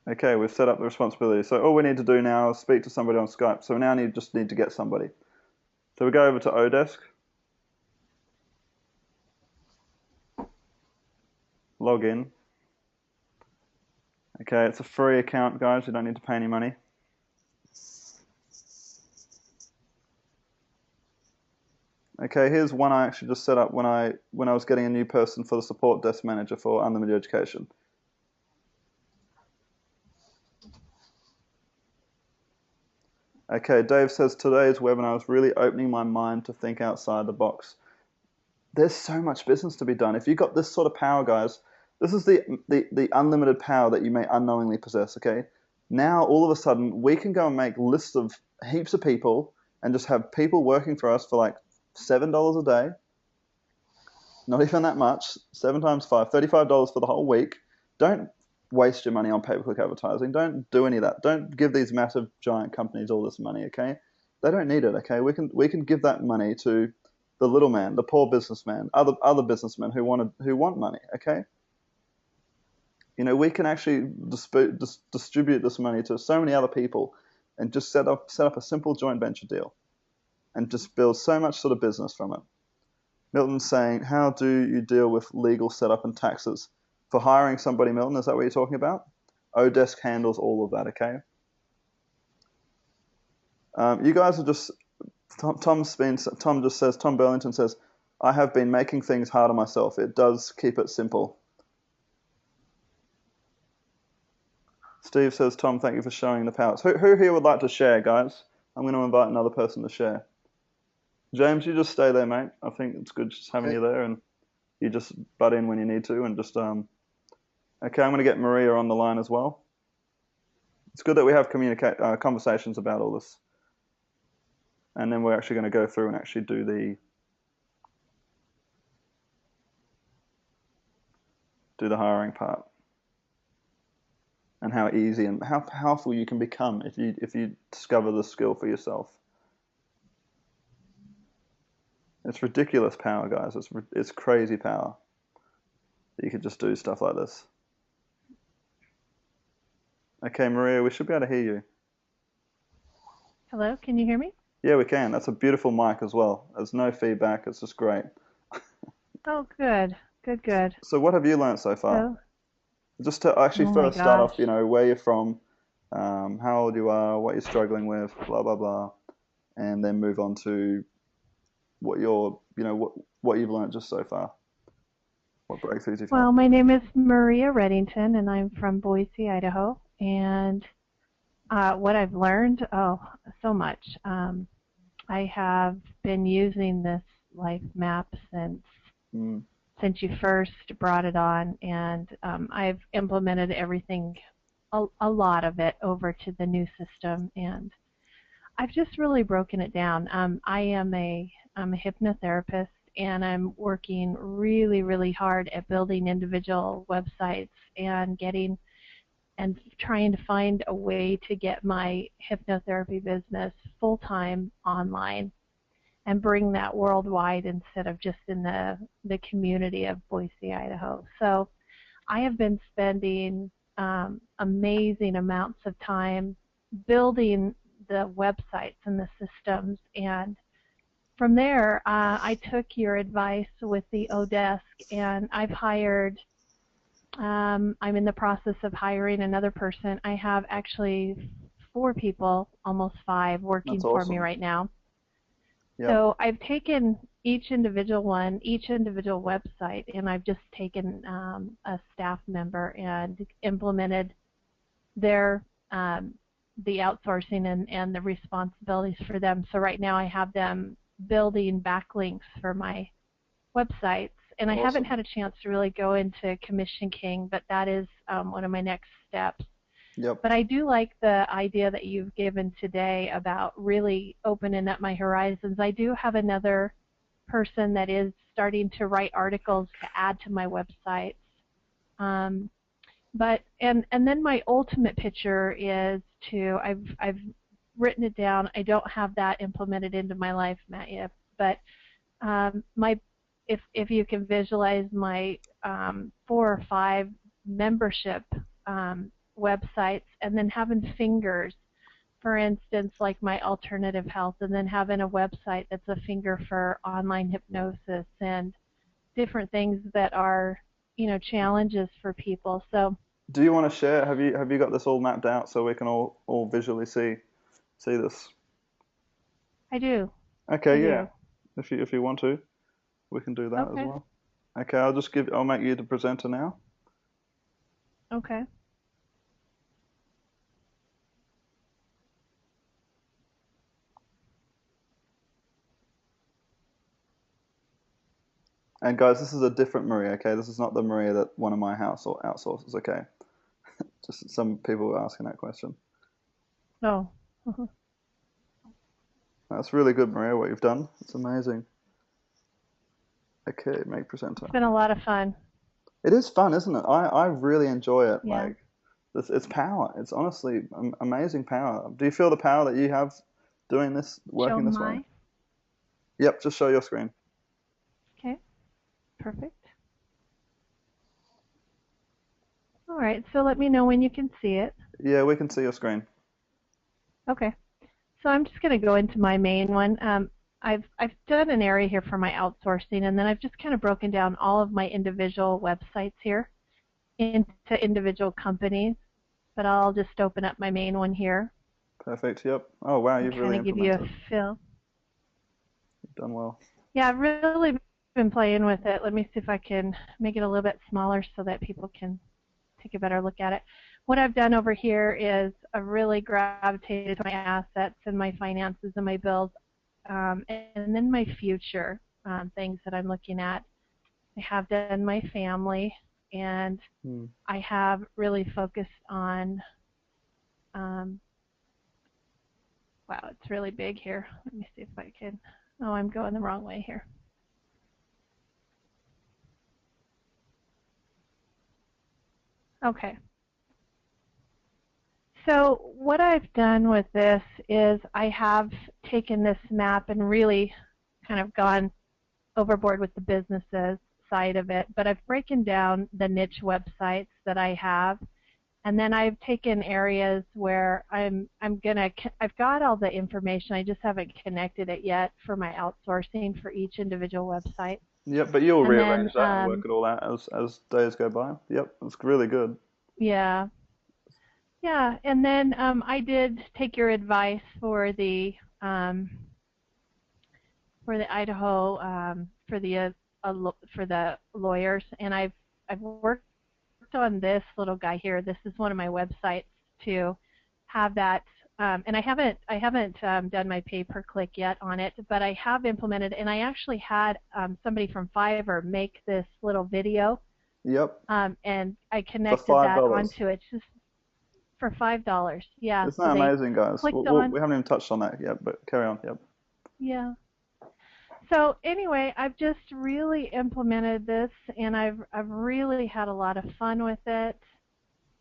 Okay, we've set up the responsibility. So all we need to do now is speak to somebody on Skype. So we now just need to get somebody. So we go over to Odesk, log in. Okay, it's a free account, guys. You don't need to pay any money. Okay, here's one I actually just set up when I was getting a new person for the support desk manager for Unlimited Education. Okay, Dave says today's webinar is really opening my mind to think outside the box. There's so much business to be done. If you've got this sort of power, guys, this is the unlimited power that you may unknowingly possess, okay? Now, all of a sudden, we can go and make lists of heaps of people and just have people working for us for like $7 a day. Not even that much. 7 times 5, $35 for the whole week. Don't waste your money on pay-per-click advertising. Don't do any of that. Don't give these massive giant companies all this money, okay? They don't need it, okay? We can give that money to the little man, the poor businessman, other businessmen who want money, okay? You know, we can actually distribute this money to so many other people and just set up a simple joint venture deal and just build so much sort of business from it. Milton's saying, how do you deal with legal setup and taxes? For hiring somebody, Milton, is that what you're talking about? Odesk handles all of that, okay? You guys are just, Tom Burlington says, I have been making things harder myself. It does keep it simple. Steve says, Tom, thank you for showing the powers. Who here would like to share, guys? I'm going to invite another person to share. James, you just stay there, mate. I think it's good just having Okay. you there, and you just butt in when you need to, and just okay. I'm going to get Maria on the line as well. It's good that we have conversations about all this, and then we're actually going to go through and actually do the hiring part, and how easy and how powerful you can become if you discover the skill for yourself. It's ridiculous power, guys. It's crazy power that you could just do stuff like this. Okay, Maria, we should be able to hear you. Hello, can you hear me? Yeah, we can. That's a beautiful mic as well. There's no feedback. It's just great. Oh, good, good, good. So what have you learned so far? So, Just to actually oh my first start off, gosh. where you're from, how old you are, what you're struggling with, blah, blah, blah, and then move on to what what you've learned just so far, what breakthroughs you've had. Well, my name is Maria Reddington, and I'm from Boise, Idaho. And what I've learned, oh, so much. I have been using this life map Mm. since you first brought it on, and I've implemented everything, a lot of it, over to the new system, and I've just really broken it down. I'm a hypnotherapist, and I'm working really, really hard at building individual websites and trying to find a way to get my hypnotherapy business full-time online and bring that worldwide instead of just in the community of Boise, Idaho. So I have been spending amazing amounts of time building the websites and the systems, and from there I took your advice with the Odesk, and I'm in the process of hiring another person. I have actually 4 people, almost 5, working That's for me awesome. right now. Yep. So I've taken each individual website, and I've just taken a staff member and implemented their the outsourcing and the responsibilities for them. So right now I have them building backlinks for my websites, and I haven't Awesome. had a chance to really go into Commission King, but that is one of my next steps. Yep. But I do like the idea that you've given today about really opening up my horizons. I do have another person that is starting to write articles to add to my websites. And then my ultimate picture is I've written it down. I don't have that implemented into my life, Matt, yet, but if you can visualize my 4 or 5 membership websites, and then having fingers, for instance, like my alternative health, and then having a website that's a finger for online hypnosis and different things that are, challenges for people. So Do you want to share? Have you got this all mapped out so we can all visually see this? I do. I Okay, yeah. do. If you want to, we can do that as Okay. well. Okay, I'll make you the presenter now. Okay. And guys, this is a different Maria, okay? This is not the Maria that one of my house or outsources, okay? Just some people were asking that question. Oh. That's really good, Maria, what you've done. It's amazing. Okay, make presenter. It's been a lot of fun. It is fun, isn't it? I really enjoy it. Yeah. Like, it's power. It's honestly amazing power. Do you feel the power that you have doing this, Show working this way? my. Yep, just show your screen. Okay. Perfect. All right. So let me know when you can see it. Yeah, we can see your screen. Okay. So I'm just going to go into my main one. I've done an area here for my outsourcing, and then I've just kind of broken down all of my individual websites here into individual companies. But I'll just open up my main one here Perfect, yep. Oh, wow, and you've kind really of give you a implemented. feel. You've done well. Yeah, I've really been playing with it. Let me see if I can make it a little bit smaller so that people can take a better look at it. What I've done over here is I've really gravitated to my assets and my finances and my bills, and then my future things that I'm looking at. I have done my family, and I have really focused on, wow, it's really big here. Let me see if I can, oh, I'm going the wrong way here. Okay. So what I've done with this is I have taken this map and really kind of gone overboard with the businesses side of it, but I've broken down the niche websites that I have, and then I've taken areas where I've got all the information, I just haven't connected it yet for my outsourcing for each individual website. Yep, but you'll And rearrange then, that and work it all out as days go by. Yep, that's really good. yeah. Yeah, and then I did take your advice for the Idaho for the lawyers, and I've worked on this little guy here. This is one of my websites to have that and I haven't done my pay-per-click yet on it, but I have implemented, and I actually had somebody from Fiverr make this little video, Yep. and I For connected that $5. onto it just for $5. Yeah, Isn't so that they amazing, guys? clicked on, We haven't even touched on that yet, but carry on. Yep. yeah. So anyway, I've just really implemented this, and I've really had a lot of fun with it.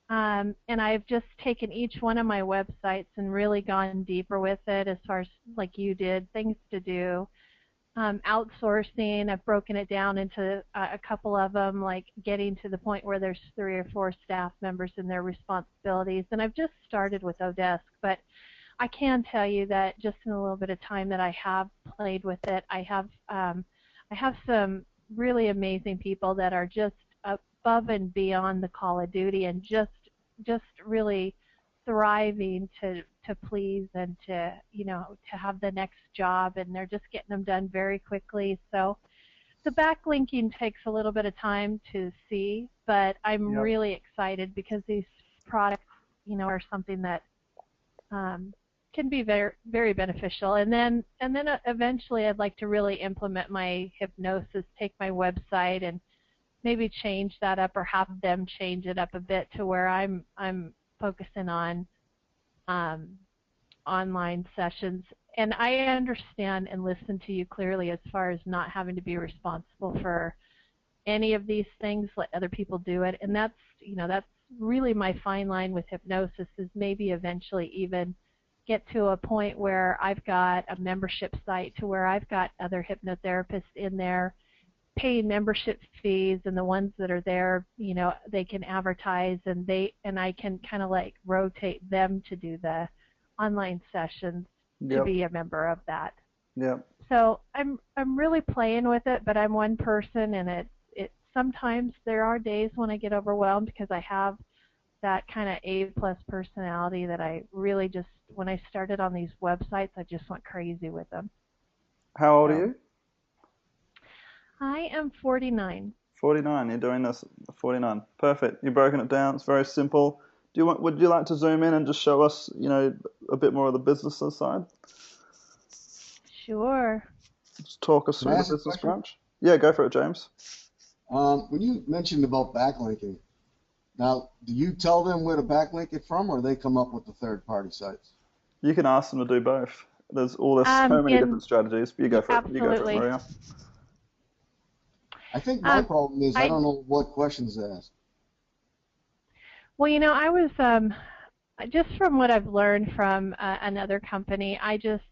And I've just taken each one of my websites and really gone deeper with it as far as like you did, things to do. Outsourcing, I've broken it down into a couple of them, like getting to the point where there's 3 or 4 staff members and their responsibilities. And I've just started with Odesk, but I can tell you that just in a little bit of time that I have played with it, I have some really amazing people that are just above and beyond the call of duty and just really thriving to please and to to have the next job, and they're just getting them done very quickly. So the backlinking takes a little bit of time to see, but I'm Yep. really excited because these products are something that can be very very beneficial. And then eventually I'd like to really implement my hypnosis, take my website and maybe change that up or have them change it up a bit to where I'm focusing on online sessions. And I understand and listen to you clearly as far as not having to be responsible for any of these things, let other people do it. And that's really my fine line with hypnosis, is maybe eventually even get to a point where I've got a membership site to where I've got other hypnotherapists in there paying membership fees, and the ones that are there, they can advertise, and I can kind of like rotate them to do the online sessions to Yep. be a member of that. Yep. So I'm really playing with it, but I'm one person, and it sometimes there are days when I get overwhelmed because I have that kind of A+ personality that I really just, when I started on these websites, I just went crazy with them. How old are So you? I am 49. 49. You're doing this at 49. Perfect. You've broken it down. It's very simple. Would you like to zoom in and just show us, a bit more of the business side? Sure. Just talk us Can I through the ask a business question? branch. Yeah, go for it, James. When you mentioned about backlinking, now, do you tell them where to backlink it from, or they come up with the third-party sites? You can ask them to do both. There's so many different In strategies. You go for it. You go for it, Absolutely. Maria. I think my problem is I I don't know what questions to ask. Well, I was just from what I've learned from another company. I just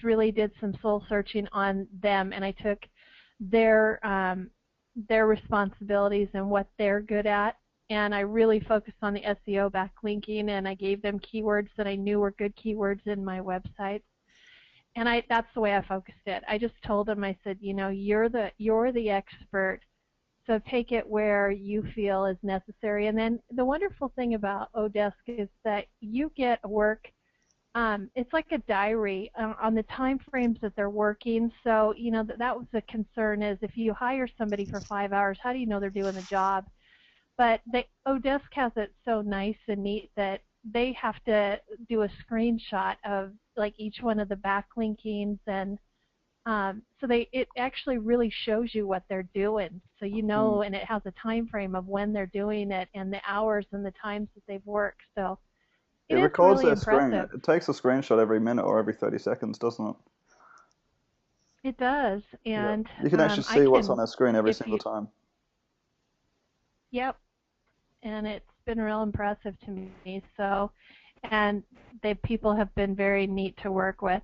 really did some soul searching on them, and I took their responsibilities and what they're good at, and I really focused on the SEO backlinking, and I gave them keywords that I knew were good keywords in my website. And that's the way I focused it. I just told them, I said, you're the expert, so take it where you feel is necessary. And then the wonderful thing about Odesk is that you get work. It's like a diary on the time frames that they're working. So that was the concern, is if you hire somebody for 5 hours, how do you know they're doing the job? But Odesk has it so nice and neat that they have to do a screenshot of like each one of the backlinkings, and so it actually really shows you what they're doing. So and it has a time frame of when they're doing it and the hours and the times that they've worked. So It it is records really their screen. impressive. It takes a screenshot every minute or every 30 seconds, doesn't it? It does, Yeah. and You can actually I see what's on can, their screen every if single you, time. yep, and it's been real impressive to me. So, and people have been very neat to work with.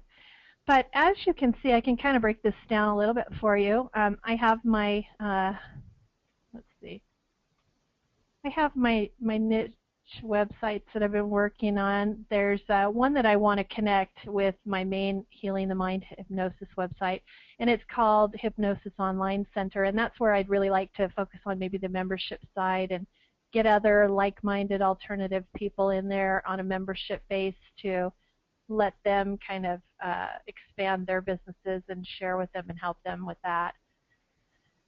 But as you can see, I can kind of break this down a little bit for you. I have my, let's see, I have my niche websites that I've been working on. There's one that I want to connect with my main Healing the Mind hypnosis website, and it's called Hypnosis Online Center, and that's where I'd really like to focus on maybe the membership side and get other like-minded alternative people in there on a membership base to let them kind of expand their businesses and share with them and help them with that.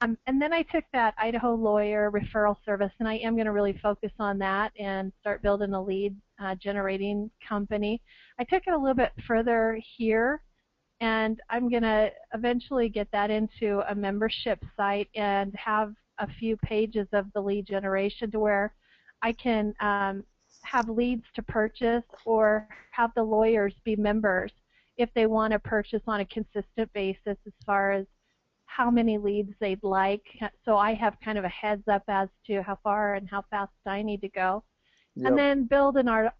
And then I took that Idaho lawyer referral service, and I am going to really focus on that and start building a lead generating company. I took it a little bit further here, and I'm going to eventually get that into a membership site and have a few pages of the lead generation to where I can have leads to purchase or have the lawyers be members if they want to purchase on a consistent basis as far as how many leads they'd like. So I have kind of a heads up as to how far and how fast I need to go. Yep. And then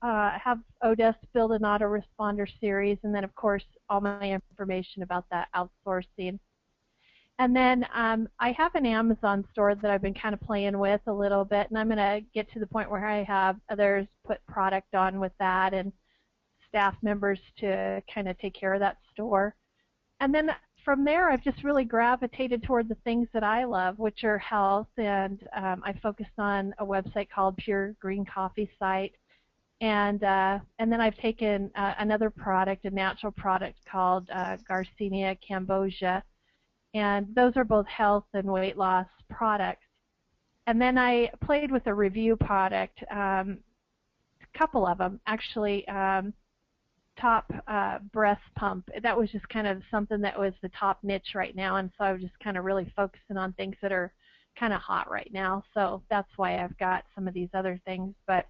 have Odessa build an autoresponder series, and then of course all my information about that outsourcing. And then I have an Amazon store that I've been kind of playing with a little bit, and I'm going to get to the point where I have others put product on with that and staff members to kind of take care of that store. And then from there, I've just really gravitated toward the things that I love, which are health, and I focused on a website called Pure Green Coffee Site. And then I've taken another product, a natural product called Garcinia cambogia, and those are both health and weight loss products. And then I played with a review product, a couple of them actually. Top breast pump. That was just kind of something that was the top niche right now, and so I was just kind of really focusing on things that are kind of hot right now. So that's why I've got some of these other things, but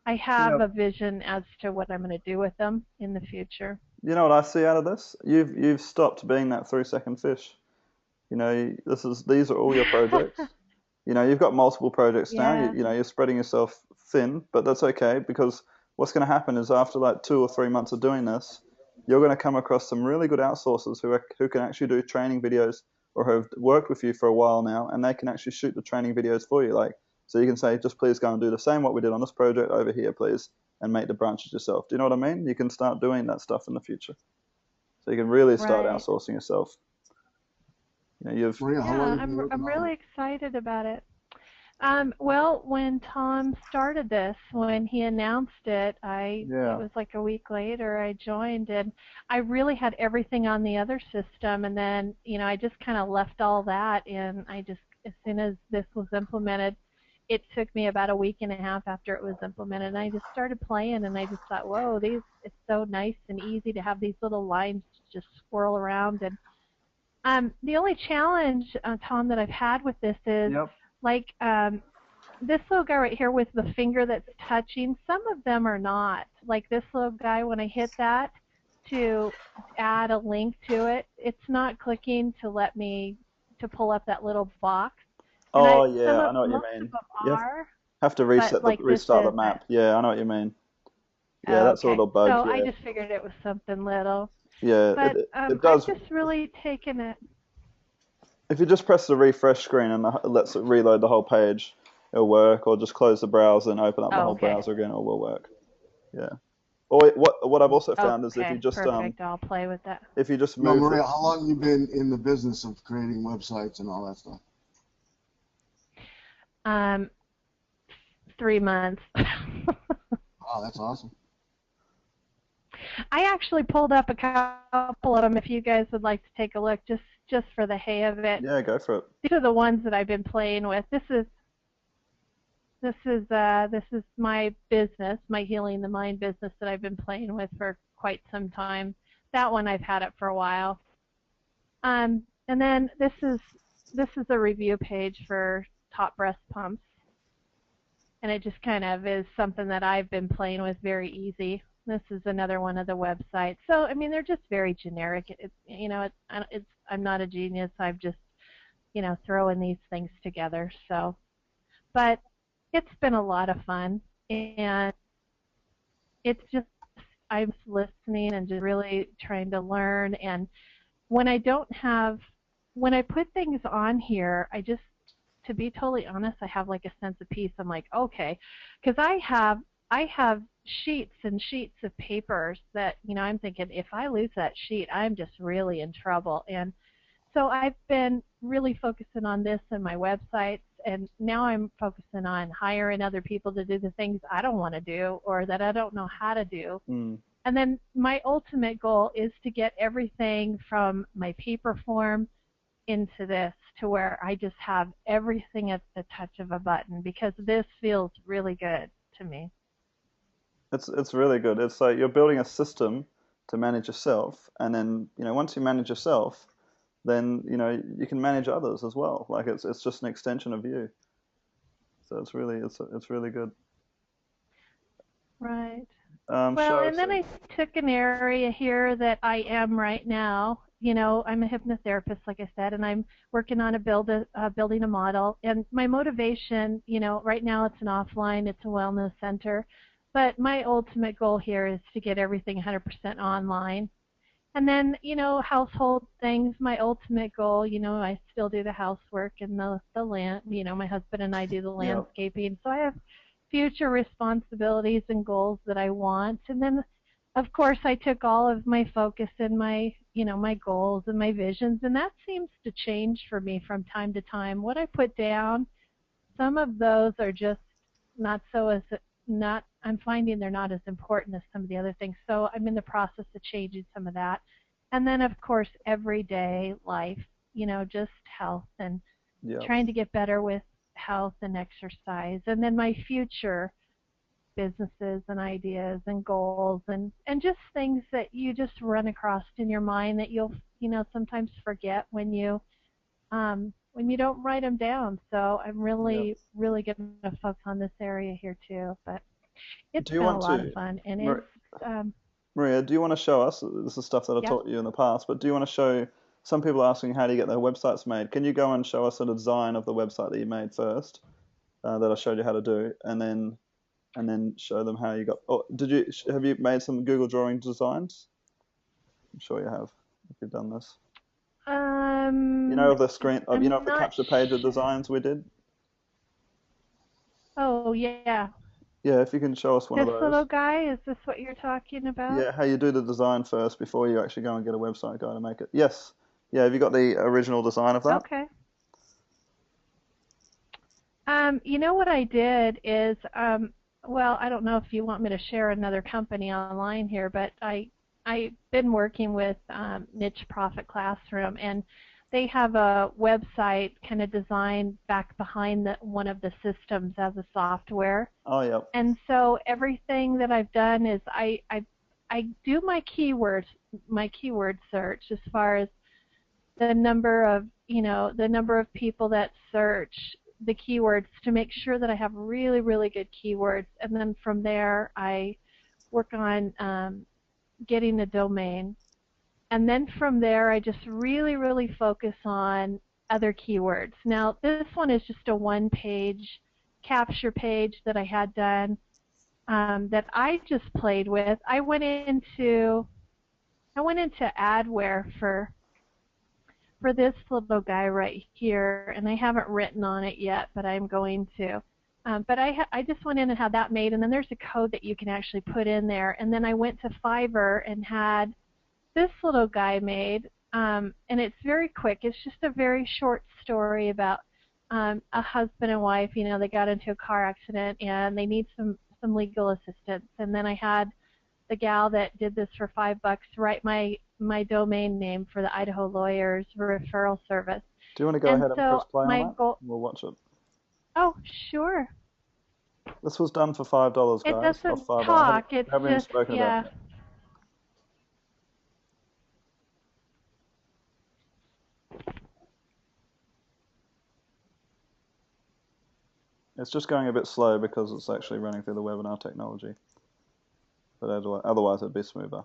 I have a vision as to what I'm going to do with them in the future. You know what I see out of this? You've stopped being that 3-second fish. You know, these are all your projects. You know, you've got multiple projects now. You know, you're spreading yourself thin, but that's okay, because what's going to happen is after like 2 or 3 months of doing this, you're going to come across some really good outsourcers who can actually do training videos or have worked with you for a while now, and they can actually shoot the training videos for you. Like, so you can say, just please go and do the same what we did on this project over here, please, and make the branches yourself. Do you know what I mean? You can start doing that stuff in the future. So you can really start outsourcing yourself. You know, I'm really excited about it. Well, when Tom started this, when he announced it, it was like a week later I joined, and I really had everything on the other system, and then, you know, I just kind of left all that, and as soon as this was implemented, it took me about a week and a half after it was implemented, and I just started playing, and I just thought, whoa, it's so nice and easy to have these little lines just swirl around. And the only challenge, Tom, that I've had with this is, like this little guy right here with the finger that's touching, some of them are not. Like this little guy, when I hit that to add a link to it, it's not clicking to let me to pull up that little box. And I know what you mean. You have to restart the map. Yeah, I know what you mean. Yeah, that's a little bug. So I just figured it was something little. Yeah, but it does. I've just really taken it. If you just press the refresh screen and it lets it reload the whole page, it'll work. Or just close the browser and open up the whole browser again, it will work. Yeah. Or what I've also found is if you just perfect. I'll play with that. If you just move. Maria, how long have you been in the business of creating websites and all that stuff? 3 months. Oh, that's awesome. I actually pulled up a couple of them if you guys would like to take a look, just for the hay of it. Yeah, go for it. These are the ones that I've been playing with. This is my business, my Healing the Mind business that I've been playing with for quite some time. That one I've had it for a while. And then this is a review page for top breast pumps, and it just kind of is something that I've been playing with, very easy. This is another one of the websites. So I mean, they're just very generic. I'm not a genius. I'm just, throwing these things together. So, but it's been a lot of fun, and it's just I'm listening and just really trying to learn. And when I put things on here, to be totally honest, I have like a sense of peace. I'm like, okay, because I have sheets and sheets of papers that, I'm thinking if I lose that sheet, I'm just really in trouble. And so I've been really focusing on this and my websites, and now I'm focusing on hiring other people to do the things I don't want to do or that I don't know how to do. Mm. And then my ultimate goal is to get everything from my paper form into this to where I just have everything at the touch of a button, because this feels really good to me. It's really good. It's like you're building a system to manage yourself, and then once you manage yourself, then you can manage others as well. Like it's just an extension of you. So it's really good. Right. Well, Show and then so I took an area here that I am right now. I'm a hypnotherapist, like I said, and I'm working on building a model. And my motivation, right now it's an offline, it's a wellness center, but my ultimate goal here is to get everything 100% online. And then, household things, my ultimate goal, I still do the housework and the land, my husband and I do the yeah, landscaping. So I have future responsibilities and goals that I want. And then, of course, I took all of my focus and my goals and my visions, and that seems to change for me from time to time. What I put down, some of those are just not so as not I'm finding they're not as important as some of the other things. So I'm in the process of changing some of that. And then of course everyday life, just health and yeah, trying to get better with health and exercise. And then my future businesses and ideas and goals and just things that you just run across in your mind that you'll sometimes forget when you don't write them down. So I'm yeah. really, really going to focus on this area here too. But it's Do you been a want lot of to, fun, and Mar- um, Maria? Do you want to show us? This is stuff that I yeah. taught you in the past, but do you want to show? Some people are asking how do you get their websites made. Can you go and show us a design of the website that you made first, that I showed you how to do, and then show them how you got. Oh, have you made some Google drawing designs? I'm sure you have if you've done this. Um, Of the screen, of I'm the not. capture page of designs we did. Oh yeah, Yeah, if you can show us one of this little those. guy. Is this what you're talking about? Yeah, how you do the design first before you actually go and get a website guy to make it. Yes. Yeah, have you got the original design of that? Okay. What I did is, well, I don't know if you want me to share another company online here, but I've been working with Niche Profit Classroom, and they have a website kind of designed back behind one of the systems as a software. Oh, yeah. And so everything that I've done is I do my keyword search as far as the number of people that search the keywords to make sure that I have really, really good keywords. And then from there, I work on getting a domain. And then from there, I just really, really focus on other keywords. Now, this one is just a one-page capture page that I had done that I just played with. I went into adware for this little guy right here, and I haven't written on it yet, but I'm going to. But I just went in and had that made, and then there's a code that you can actually put in there. And then I went to Fiverr and had this little guy made, and it's very quick. It's just a very short story about a husband and wife. They got into a car accident and they need some legal assistance. And then I had the gal that did this for $5 write my domain name for the Idaho Lawyers Referral Service. Do you want to go And ahead and press so play on my that? goal. We'll watch it. Oh, sure. This was done for $5, It guys. Or doesn't five. I haven't, talk. It's haven't even just spoken about it yeah. yet. It's just going a bit slow because it's actually running through the webinar technology. But otherwise it'd be smoother.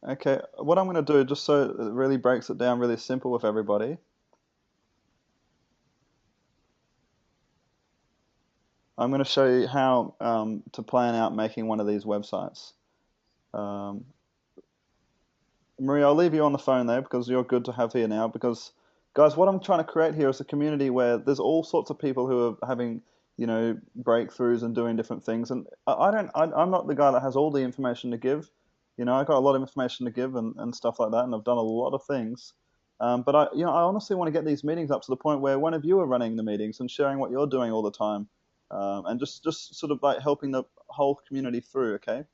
Okay, what I'm going to do, just so it really breaks it down really simple with everybody, I'm going to show you how to plan out making one of these websites. Um, Maria, I'll leave you on the phone there because you're good to have here now. Because, guys, what I'm trying to create here is a community where there's all sorts of people who are having, breakthroughs and doing different things. And I'm not the guy that has all the information to give. I got a lot of information to give and stuff like that, and I've done a lot of things. But I honestly want to get these meetings up to the point where one of you are running the meetings and sharing what you're doing all the time, and just sort of like helping the whole community through. Okay.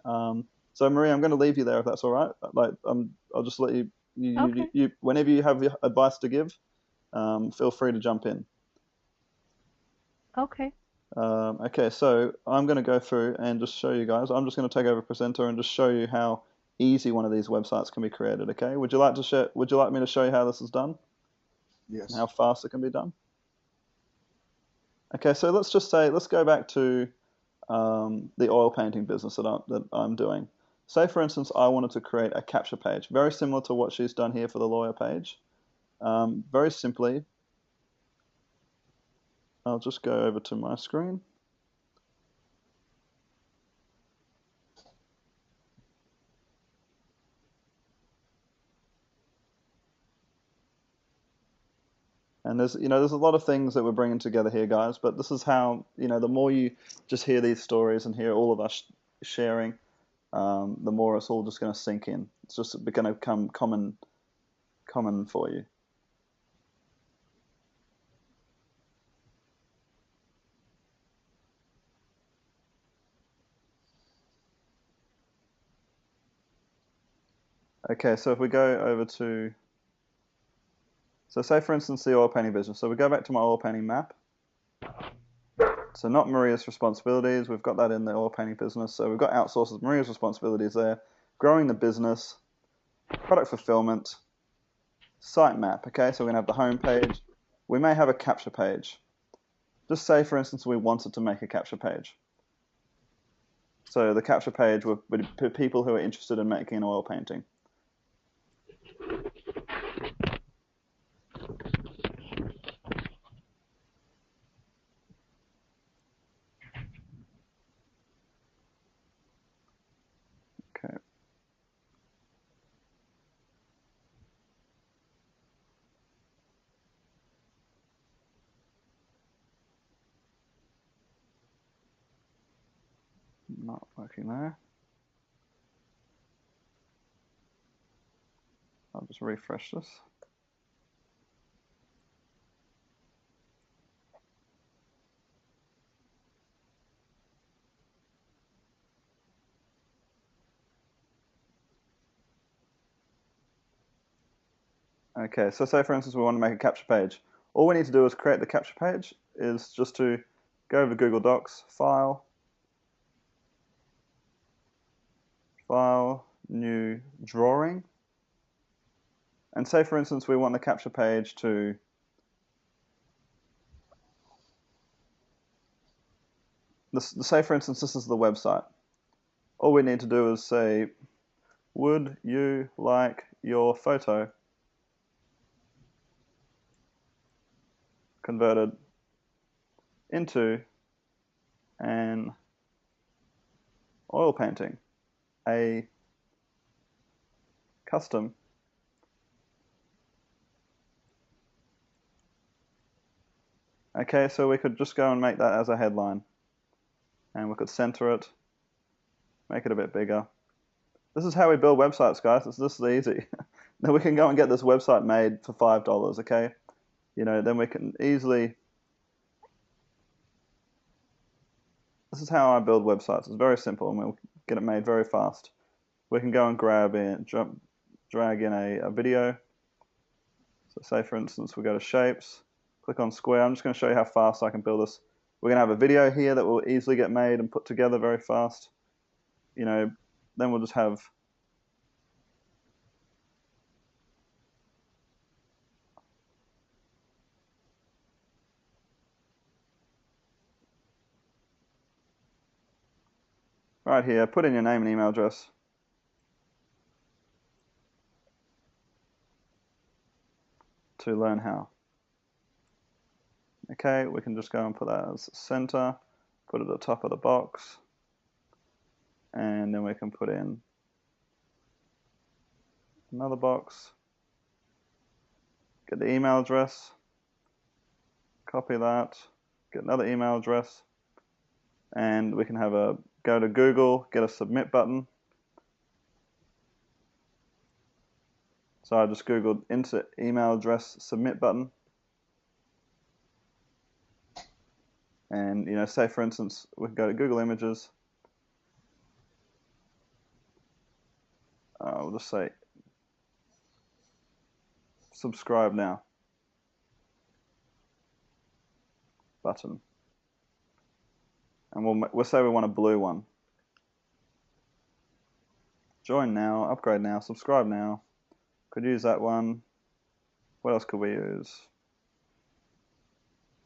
So Maria, I'm going to leave you there if that's all right. Like, I'll just let Okay. whenever you have advice to give, feel free to jump in. Okay. Okay, so I'm going to go through and just show you guys. I'm just going to take over presenter and just show you how easy one of these websites can be created. Okay, would you like to share? Would you like me to show you how this is done? Yes. And how fast it can be done? Okay, so let's go back to the oil painting business that I'm doing. Say, for instance, I wanted to create a capture page, very similar to what she's done here for the lawyer page. Very simply, I'll just go over to my screen. And there's a lot of things that we're bringing together here, guys. But this is how, the more you just hear these stories and hear all of us sharing, the more it's all just going to sink in. It's just going to become common for you. Okay, so if we go over to, so say for instance the oil painting business. So we go back to my oil painting map. So not Maria's responsibilities. We've got that in the oil painting business. So we've got outsources, Maria's responsibilities there. Growing the business, product fulfillment, site map. Okay, so we're going to have the home page. We may have a capture page. Just say, for instance, we wanted to make a capture page. So the capture page would be people who are interested in making an oil painting. Okay. Not working there. I'll just refresh this. Okay, so say for instance we want to make a capture page. All we need to do is create the capture page, is just to go over Google Docs, File, New Drawing. And say for instance we want the capture page to say for instance this is the website. All we need to do is say, would you like your photo converted into an oil painting, a custom Okay, so we could just go and make that as a headline, and we could center it, make it a bit bigger. This is how we build websites, guys. This is easy. Then we can go and get this website made for $5, okay? Then we can easily... This is how I build websites. It's very simple, and we'll get it made very fast. We can go and drag in a video. So say, for instance, we go to Shapes, click on Square. I'm just going to show you how fast I can build this. We're going to have a video here that will easily get made and put together very fast. Then we'll just have... Right here, put in your name and email address. To learn how. Okay, we can just go and put that as center, put it at the top of the box, and then we can put in another box, get the email address, copy that, get another email address, and we can have a go to Google, get a submit button. So I just Googled insert email address submit button. And say for instance, we can go to Google Images. We'll just say subscribe now button. And we'll say we want a blue one. Join now, upgrade now, subscribe now. Could use that one. What else could we use?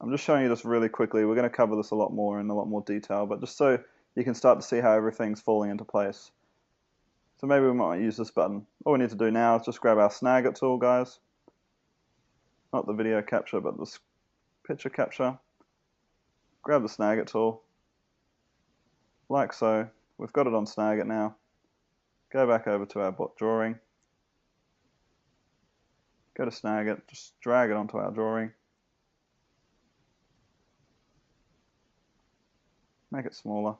I'm just showing you this really quickly. We're going to cover this a lot more in a lot more detail, but just so you can start to see how everything's falling into place. So maybe we might use this button. All we need to do now is just grab our Snagit tool, guys. Not the video capture, but the picture capture. Grab the Snagit tool, like so. We've got it on Snagit now. Go back over to our bot drawing. Go to Snagit, just drag it onto our drawing. Make it smaller.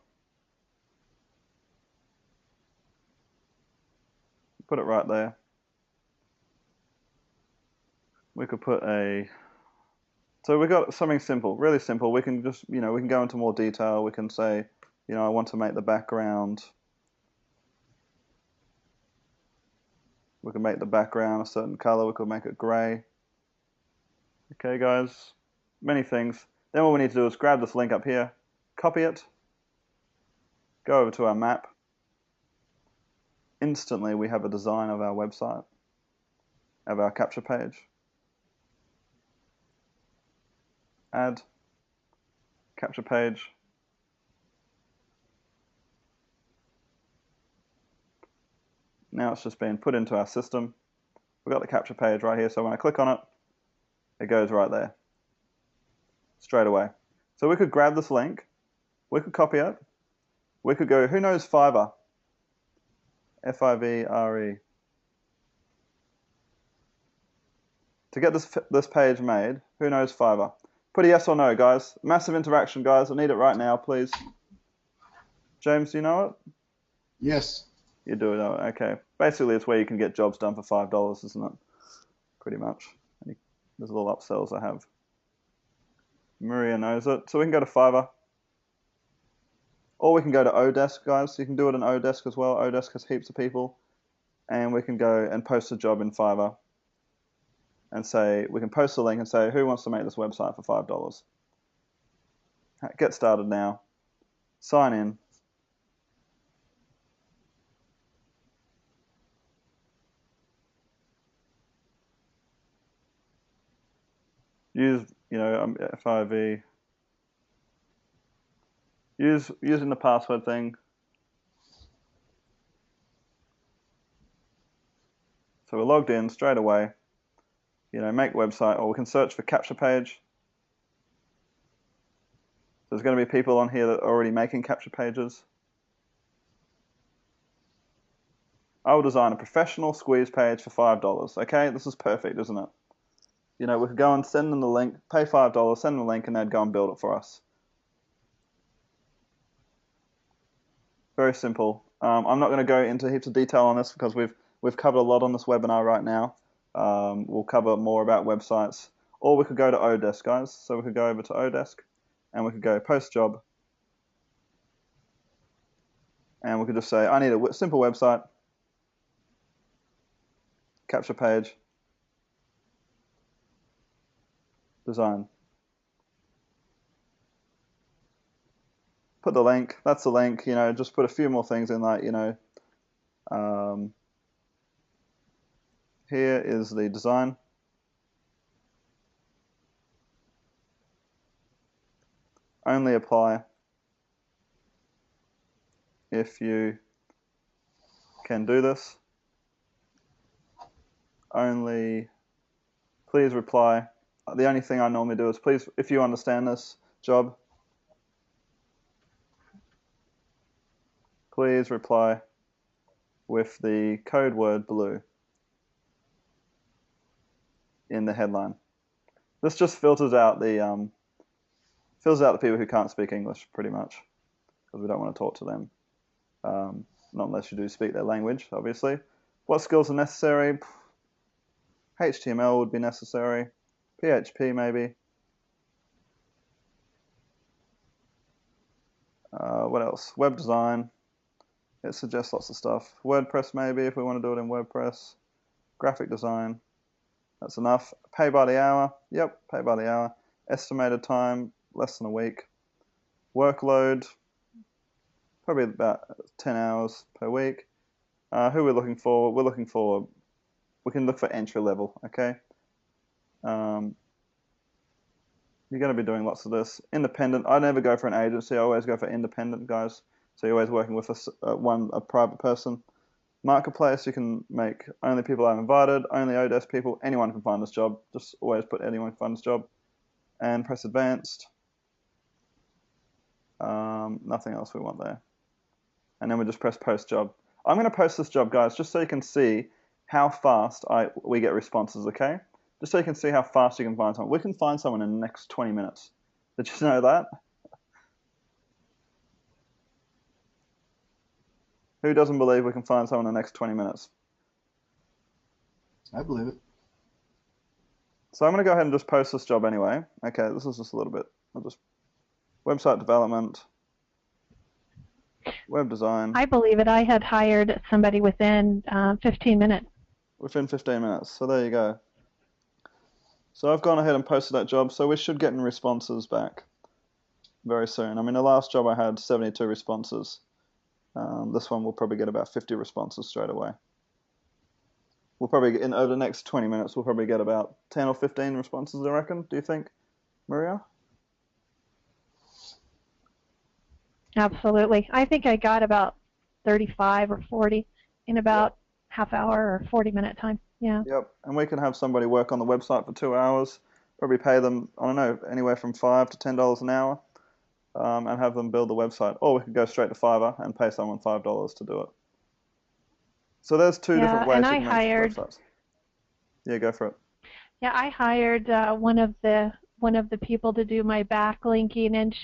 Put it right there. We could put so we got something simple, really simple. We can just, we can go into more detail. We can say, I want to make the background. We can make the background a certain color. We could make it gray. Okay, guys, many things. Then what we need to do is grab this link up here, copy it, go over to our map. Instantly, we have a design of our website, of our capture page. Add, capture page. Now it's just been put into our system. We've got the capture page right here, so when I click on it, it goes right there, straight away. So we could grab this link, we could copy it, we could go, who knows Fiverr? F-I-V-R-E. To get this page made, who knows Fiverr? Put a yes or no, guys. Massive interaction, guys. I need it right now, please. James, do you know it? Yes. You do it, okay. Basically, it's where you can get jobs done for $5, isn't it? Pretty much. There's a little upsells I have. Maria knows it. So we can go to Fiverr. Or we can go to Odesk, guys. You can do it on Odesk as well. Odesk has heaps of people. And we can go and post a job in Fiverr. And say, we can post a link and say, who wants to make this website for $5? Get started now. Sign in. Use, FIV. Using the password thing. So we're logged in straight away. Make website, or we can search for capture page. There's going to be people on here that are already making capture pages. I will design a professional squeeze page for $5. Okay, this is perfect, isn't it? We could go and send them the link, pay $5, send them the link, and they'd go and build it for us. Very simple. I'm not going to go into heaps of detail on this because we've covered a lot on this webinar right now. We'll cover more about websites. Or we could go to Odesk, guys. So we could go over to Odesk, and we could go post job. And we could just say, I need a simple website, capture page, design. Put the link, that's the link, just put a few more things in, like, here is the design. Only apply if you can do this. Only, please reply. The only thing I normally do is, please, if you understand this job, please reply with the code word blue. in the headline. This just filters out the people who can't speak English, pretty much, because we don't want to talk to them. Not unless you do speak their language, obviously. What skills are necessary? HTML would be necessary. PHP maybe. What else? Web design. It suggests lots of stuff. WordPress maybe, if we want to do it in WordPress. Graphic design. That's enough. Pay by the hour. Yep, pay by the hour. Estimated time, less than a week. Workload, probably about 10 hours per week. Who we're looking for? We can look for entry level, okay? You're going to be doing lots of this. Independent. I never go for an agency. I always go for independent guys. So you're always working with a private person. Marketplace, you can make only people I've invited, only Odesk people. Anyone can find this job. Just always put anyone can find this job. And press advanced. Nothing else we want there. And then we just press post job. I'm going to post this job, guys, just so you can see how fast we get responses, okay? Just so you can see how fast you can find someone. We can find someone in the next 20 minutes. Did you know that? Who doesn't believe we can find someone in the next 20 minutes? I believe it. So I'm going to go ahead and just post this job anyway. Okay, this is just a little bit. I'll just website development, web design. I believe it. I had hired somebody within 15 minutes. Within 15 minutes. So there you go. So I've gone ahead and posted that job. So we should get responses back very soon. I mean, the last job I had 72 responses. This one will probably get about 50 responses straight away. We'll probably get over the next 20 minutes. We'll probably get about 10 or 15 responses, I reckon. Do you think, Maria? Absolutely. I think I got about 35 or 40 in about half hour or 40-minute time. Yeah. Yep. And we can have somebody work on the website for 2 hours. Probably pay them, I don't know, anywhere from $5 to $10 an hour. And have them build the website. Or we could go straight to Fiverr and pay someone $5 to do it. So there's two different ways you can make websites. Yeah, go for it. Yeah, I hired one of the people to do my backlinking, and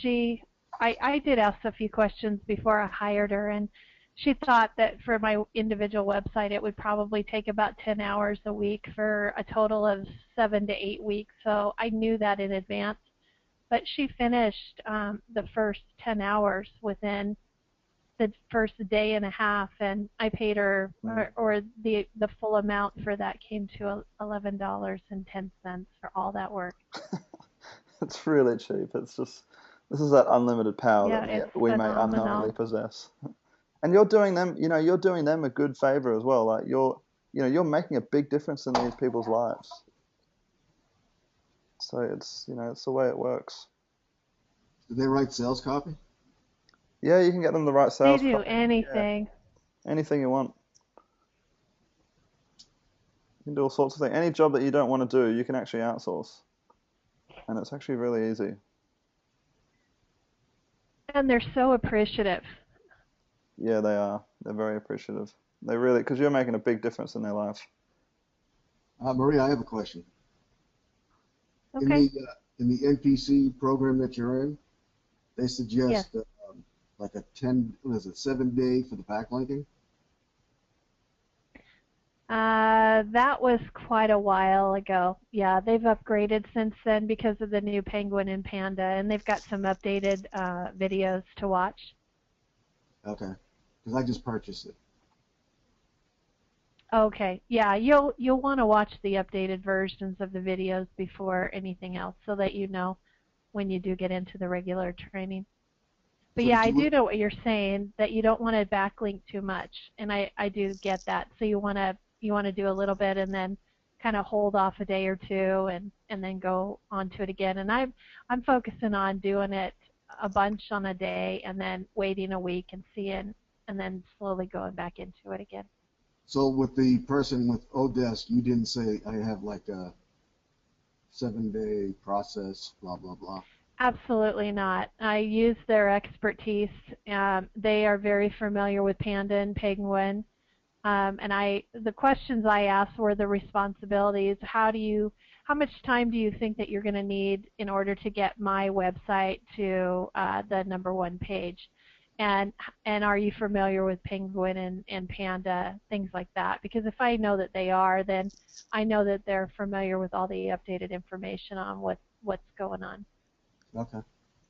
I did ask a few questions before I hired her, and she thought that for my individual website it would probably take about 10 hours a week for a total of 7 to 8 weeks. So I knew that in advance. But she finished the first 10 hours within the first day and a half, and I paid her, or the full amount for that came to $11.10 for all that work. It's really cheap. It's just, this is that unlimited power that we may unknowingly possess. And you're doing them, you're doing them a good favor as well. Like you're making a big difference in these people's lives. So it's the way it works. Do they write sales copy? Yeah, you can get them the right sales copy. They do anything. Yeah. Anything you want. You can do all sorts of things. Any job that you don't want to do, you can actually outsource. And it's actually really easy. And they're so appreciative. Yeah, they are. They're very appreciative. They really, because you're making a big difference in their life. Maria, I have a question. Okay. In the NPC program that you're in, they suggest like a 7-day for the backlinking? That was quite a while ago. Yeah, they've upgraded since then because of the new Penguin and Panda, and they've got some updated videos to watch. Okay, because I just purchased it. Okay, yeah, you'll want to watch the updated versions of the videos before anything else, so that you know when you do get into the regular training. But yeah, I do know what you're saying, that you don't want to backlink too much, and I do get that. So you want to do a little bit and then kind of hold off a day or two and then go on to it again. And I'm focusing on doing it a bunch on a day and then waiting a week and seeing, and then slowly going back into it again. So with the person with Odesk, you didn't say I have like a 7-day process, blah, blah, blah. Absolutely not. I use their expertise. They are very familiar with Panda and Penguin. And the questions I asked were the responsibilities. How do you how much time do you think that you're going to need in order to get my website to the #1 page? And are you familiar with Penguin and Panda, things like that? Because if I know that they are, then I know that they're familiar with all the updated information on what's going on. Okay.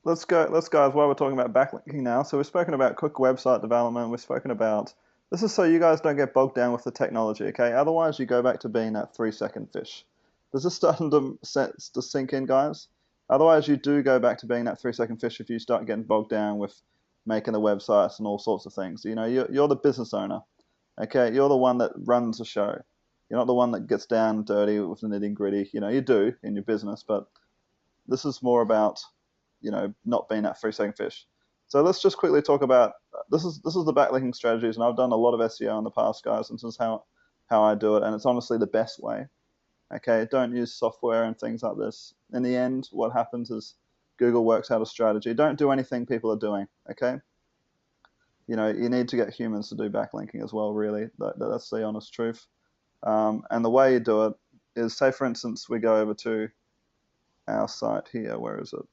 Let's go, guys, while we're talking about backlinking now. So we've spoken about quick website development. We've spoken about, this is so you guys don't get bogged down with the technology, okay? Otherwise, you go back to being that 3-second fish. Does this starting to sink in, guys? Otherwise, you do go back to being that 3-second fish if you start getting bogged down with making the websites and all sorts of things. You know, you're the business owner, okay? You're the one that runs the show. You're not the one that gets down dirty with the nitty gritty. You know, you do in your business, but this is more about, you know, not being that 3-second fish. So let's just quickly talk about, this is the backlinking strategies, and I've done a lot of SEO in the past, guys, and this is how I do it, and it's honestly the best way. Okay, don't use software and things like this. In the end, what happens is Google works out a strategy. Don't do anything people are doing, okay? You know, you need to get humans to do backlinking as well, really. That's the honest truth. And the way you do it is, say, for instance, we go over to our site here. Where is it?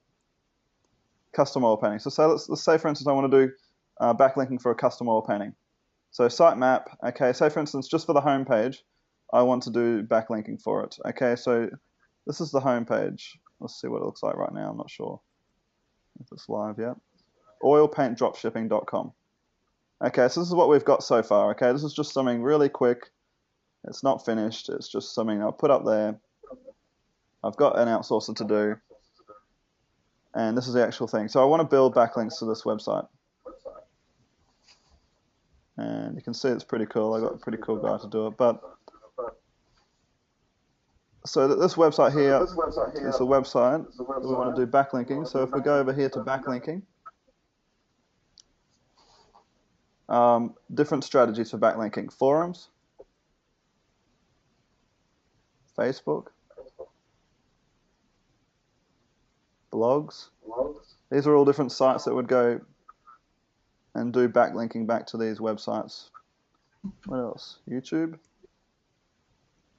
Custom oil painting. So let's say, for instance, I want to do backlinking for a custom oil painting. So sitemap, okay, say, for instance, just for the home page, I want to do backlinking for it. Okay, so this is the home page. Let's see what it looks like right now. I'm not sure if it's live yet. Oilpaintdropshipping.com. Okay, so this is what we've got so far. Okay, this is just something really quick. It's not finished. It's just something I'll put up there. I've got an outsourcer to do. And this is the actual thing. So I want to build backlinks to this website. And you can see it's pretty cool. I got a pretty cool guy to do it. But so this website here is a website that we want to do backlinking. So if we go over here to backlinking, different strategies for backlinking: forums, Facebook, blogs. These are all different sites that would go and do backlinking back to these websites. What else? YouTube.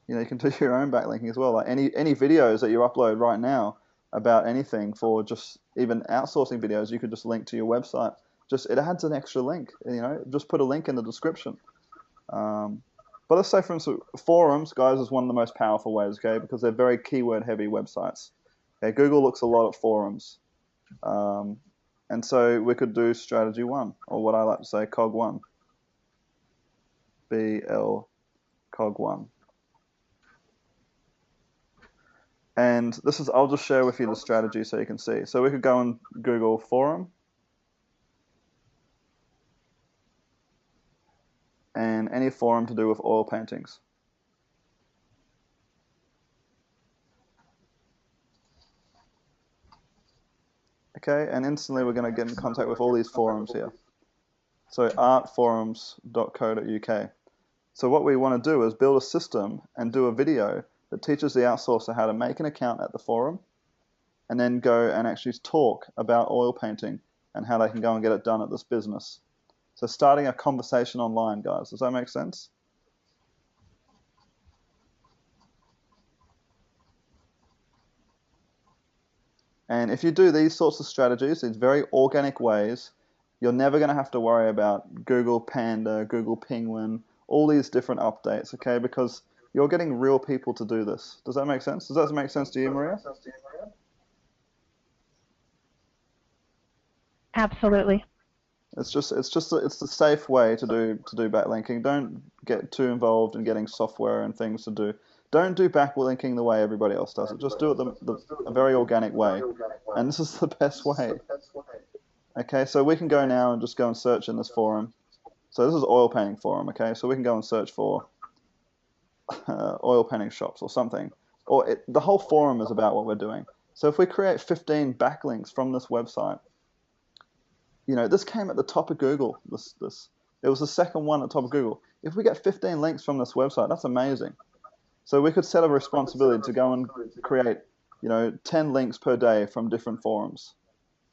You know, you can do your own backlinking as well. Like any videos that you upload right now about anything, for just even outsourcing videos, you could just link to your website. Just, it adds an extra link. You know, just put a link in the description. But let's say, for instance, forums, guys, is one of the most powerful ways, okay, because they're very keyword-heavy websites. Okay, Google looks a lot at forums. And so we could do strategy 1, or what I like to say, cog 1. BL cog 1. And this is, I'll just share with you the strategy so you can see. So we could go and Google forum. And any forum to do with oil paintings. Okay, and instantly we're going to get in contact with all these forums here. So artforums.co.uk. So what we want to do is build a system and do a video that teaches the outsourcer how to make an account at the forum, and then go and actually talk about oil painting and how they can go and get it done at this business. So starting a conversation online, guys. Does that make sense? And if you do these sorts of strategies, these very organic ways, you're never going to have to worry about Google Panda, Google Penguin, all these different updates, okay? Because you're getting real people to do this. Does that make sense? Does that make sense to you, Maria? Absolutely. It's the safe way to do backlinking. Don't get too involved in getting software and things to do. Don't do backlinking the way everybody else does it. Just do it a very organic way. And this is the best way. Okay, so we can go now and just go and search in this forum. So this is oil painting forum, okay? So we can go and search for oil painting shops or something. Or the whole forum is about what we're doing. So if we create 15 backlinks from this website, you know, this came at the top of Google. It was the second one at the top of Google. If we get 15 links from this website, that's amazing. So we could set a responsibility to go and create, you know, 10 links per day from different forums.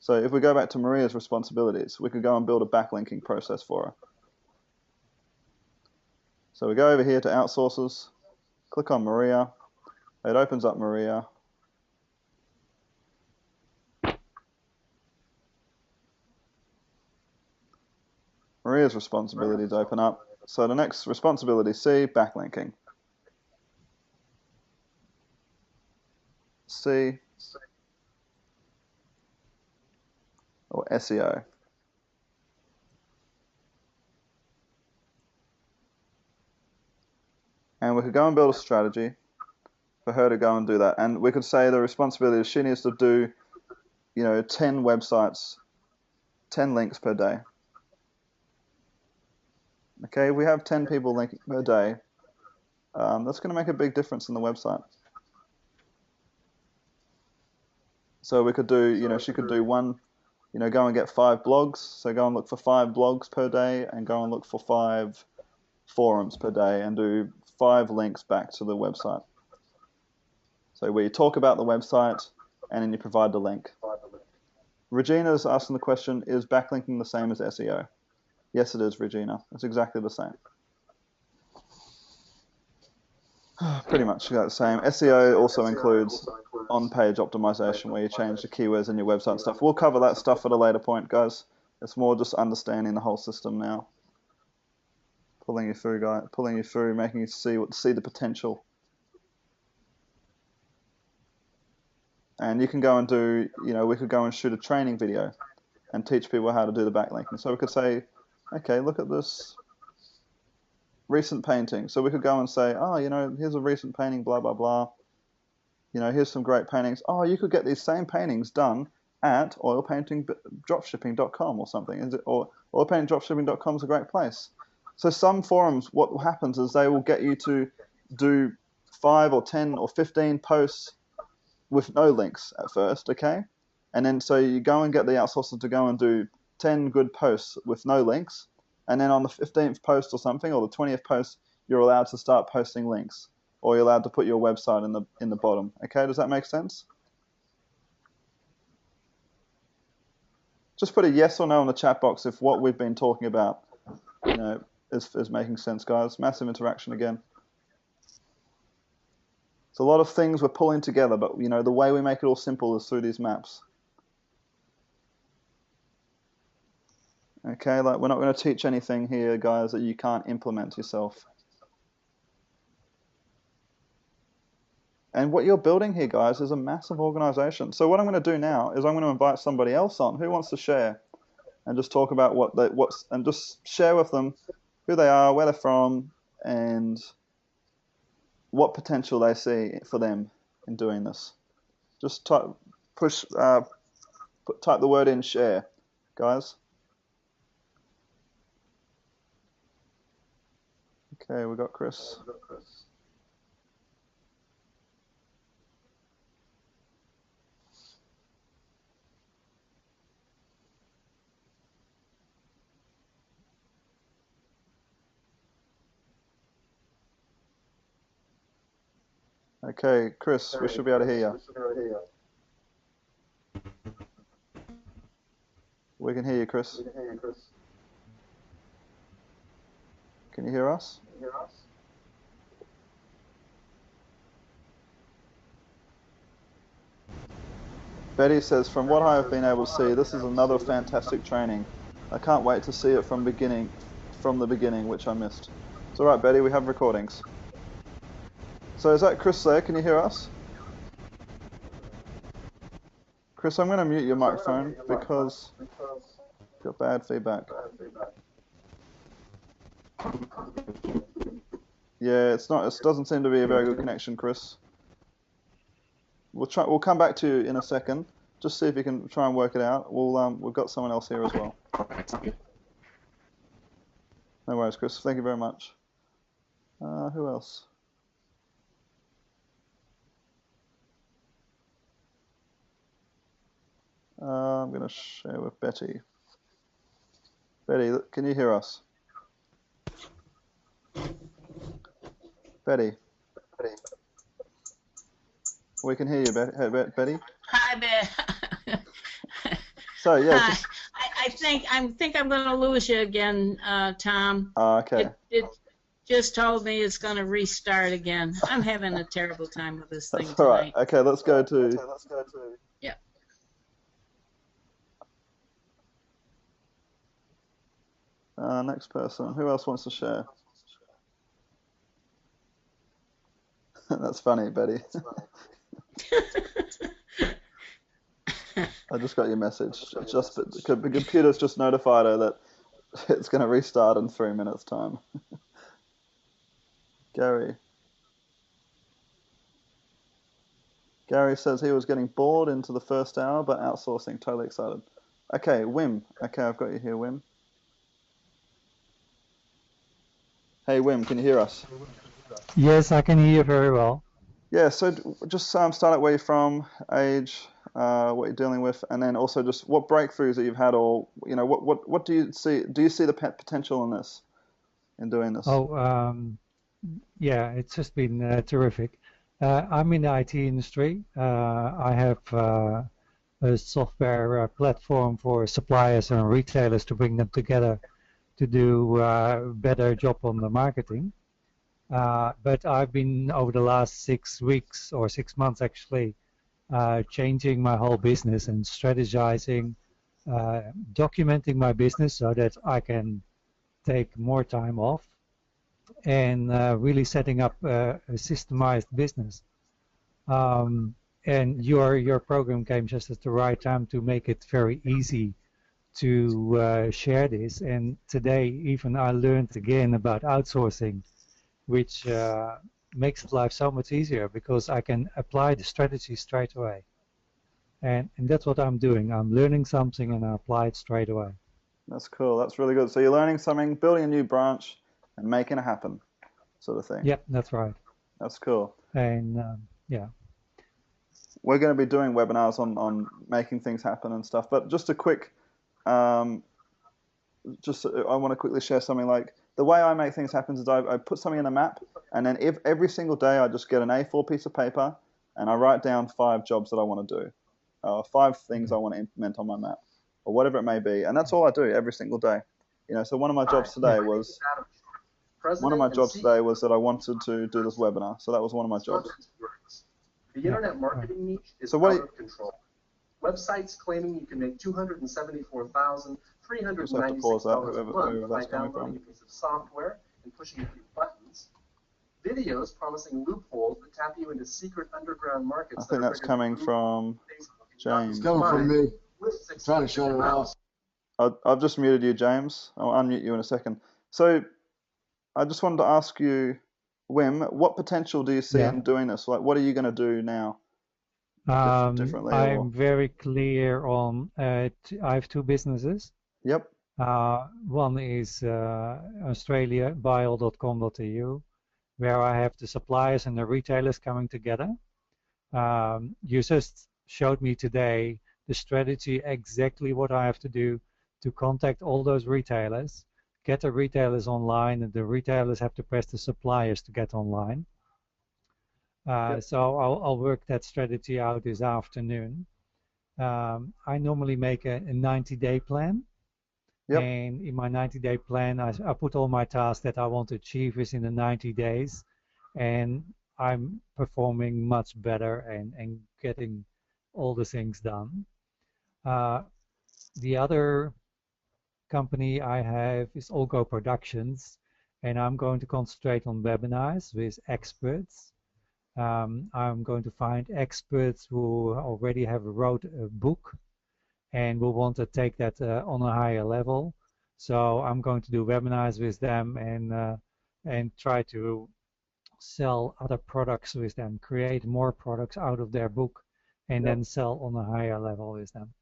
So if we go back to Maria's responsibilities, we could go and build a backlinking process for her. So we go over here to outsources, click on Maria, It opens up Maria. Maria's responsibilities open up. So the next responsibility, C, backlinking. C, or SEO. And we could go and build a strategy for her to go and do that. And we could say the responsibility is she needs to do, 10 websites, 10 links per day. Okay, we have 10 people linking per day. That's going to make a big difference in the website. So we could do, she could do one, go and get 5 blogs. So go and look for 5 blogs per day and go and look for 5 forums per day and do 5 links back to the website. So where you talk about the website and then you provide the link. Regina's asking the question, is backlinking the same as SEO? Yes, it is, Regina. It's exactly the same. Pretty much the same. SEO also includes on-page optimization where you change the keywords in your website and stuff. We'll cover that stuff at a later point, guys. It's more just understanding the whole system now. Pulling you through, guys. Pulling you through, making you see the potential. And you can go and do, we could go and shoot a training video and teach people how to do the backlinking. So we could say, okay, look at this recent painting. So we could go and say, oh, here's a recent painting, blah, blah, blah. Here's some great paintings. Oh, you could get these same paintings done at oilpaintingdropshipping.com or something. Or oilpaintingdropshipping.com is a great place. So some forums, what happens is they will get you to do 5 or 10 or 15 posts with no links at first, okay? And then so you go and get the outsourcer to go and do 10 good posts with no links. And then on the 15th post or something, or the 20th post, you're allowed to start posting links. Or you're allowed to put your website in the bottom. Okay, does that make sense? Just put a yes or no in the chat box if what we've been talking about, is making sense, guys. Massive interaction again. It's a lot of things we're pulling together, but the way we make it all simple is through these maps. Okay, we're not going to teach anything here, guys, that you can't implement yourself. And what you're building here, guys, is a massive organization. So what I'm going to do now is I'm going to invite somebody else on who wants to share and just talk about and just share with them who they are, where they're from, and what potential they see for them in doing this. Just type the word in share, guys. Okay, we got Chris. Okay, Chris, we should be able to hear you. We can hear you, Chris. Can you hear us? Betty says, from what I have been able to see, this is another fantastic training. I can't wait to see it from the beginning, which I missed. It's all right, Betty, we have recordings. So is that Chris there? Can you hear us? Chris, I'm going to mute your microphone because you've got bad feedback. Yeah, it doesn't seem to be a very good connection, Chris. We'll come back to you in a second. Just see if you can try and work it out. We've got someone else here as well. No worries, Chris. Thank you very much. Who else? I'm going to share with Betty. Betty, can you hear us? Betty. We can hear you, Betty. Hi, Ben. So yeah. Hi. I think I'm going to lose you again, Tom. Okay. just told me it's going to restart again. I'm having a terrible time with this thing That's all right. tonight. Okay, let's go to. Yeah. Next person. Who else wants to share? That's funny, Betty. I just got your message. The computer's just notified her that it's going to restart in 3 minutes' time. Gary. Gary says he was getting bored into the first hour, but outsourcing. Totally excited. Okay, Wim. Okay, I've got you here, Wim. Hey, Wim, can you hear us? Yes, I can hear you very well. Yeah, so just start out where you're from, age, what you're dealing with, and then also just what breakthroughs that you've had, or what do you see? Do you see the potential in this, in doing this? Yeah, it's just been terrific. I'm in the IT industry. I have a software platform for suppliers and retailers to bring them together to do a better job on the marketing. But I've been over the last 6 weeks or 6 months actually changing my whole business and strategizing, documenting my business so that I can take more time off and really setting up a systemized business. And your program came just at the right time to make it very easy to share this. And today even I learned again about outsourcing, which makes life so much easier because I can apply the strategy straight away. And that's what I'm doing. I'm learning something and I apply it straight away. That's cool. That's really good. So you're learning something, building a new branch, and making it happen, sort of thing. Yep, that's right. That's cool. And yeah. We're going to be doing webinars on making things happen and stuff. But just a quick, I want to quickly share something. Like the way I make things happen is I put something in a map, and then every single day I just get an A4 piece of paper and I write down 5 jobs that I want to do, 5 things I want to implement on my map, or whatever it may be. And that's all I do every single day. So one of my jobs today was that I wanted to do this webinar. So that was one of my jobs. The internet marketing niche is out of control. Websites claiming you can make $274,396 a month by downloading a piece of software and pushing a few buttons. Videos promising loopholes that tap you into secret underground markets. I think that's coming from James. It's coming from me. I'm trying to shut it off. I've just muted you, James. I'll unmute you in a second. So I just wanted to ask you, Wim, what potential do you see in doing this? Like, what are you going to do now? Differently, I'm very clear on, I have 2 businesses. Yep. One is Australia, buy.com.au, where I have the suppliers and the retailers coming together. You just showed me today the strategy, exactly what I have to do to contact all those retailers, get the retailers online, and the retailers have to press the suppliers to get online. So I'll work that strategy out this afternoon. I normally make a 90-day plan. Yep. And in my 90-day plan, I put all my tasks that I want to achieve within the 90 days. And I'm performing much better and getting all the things done. The other company I have is Olgo Productions, and I'm going to concentrate on webinars with experts. I'm going to find experts who already have wrote a book and will want to take that on a higher level. So I'm going to do webinars with them and try to sell other products with them, create more products out of their book, and then sell on a higher level with them.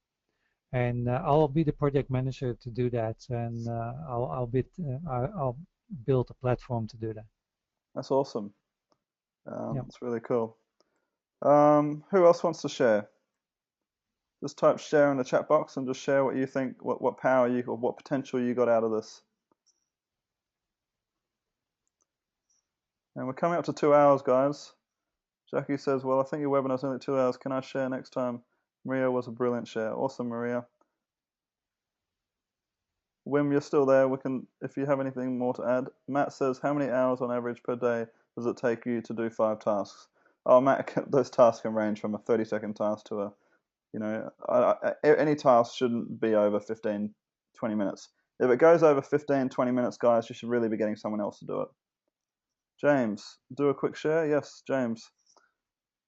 And I'll be the project manager to do that, and I'll build a platform to do that. That's awesome. That's really cool. Who else wants to share? Just type share in the chat box and just share what you think, what power you or what potential you got out of this. And we're coming up to 2 hours, guys. Jackie says, well, I think your webinar's only 2 hours. Can I share next time? Maria was a brilliant share. Awesome, Maria. Wim, you're still there. We can, if you have anything more to add. Matt says, how many hours on average per day does it take you to do 5 tasks? Oh, Matt, those tasks can range from a 30-second task to a, any task shouldn't be over 15, 20 minutes. If it goes over 15, 20 minutes, guys, you should really be getting someone else to do it. James, do a quick share. Yes, James.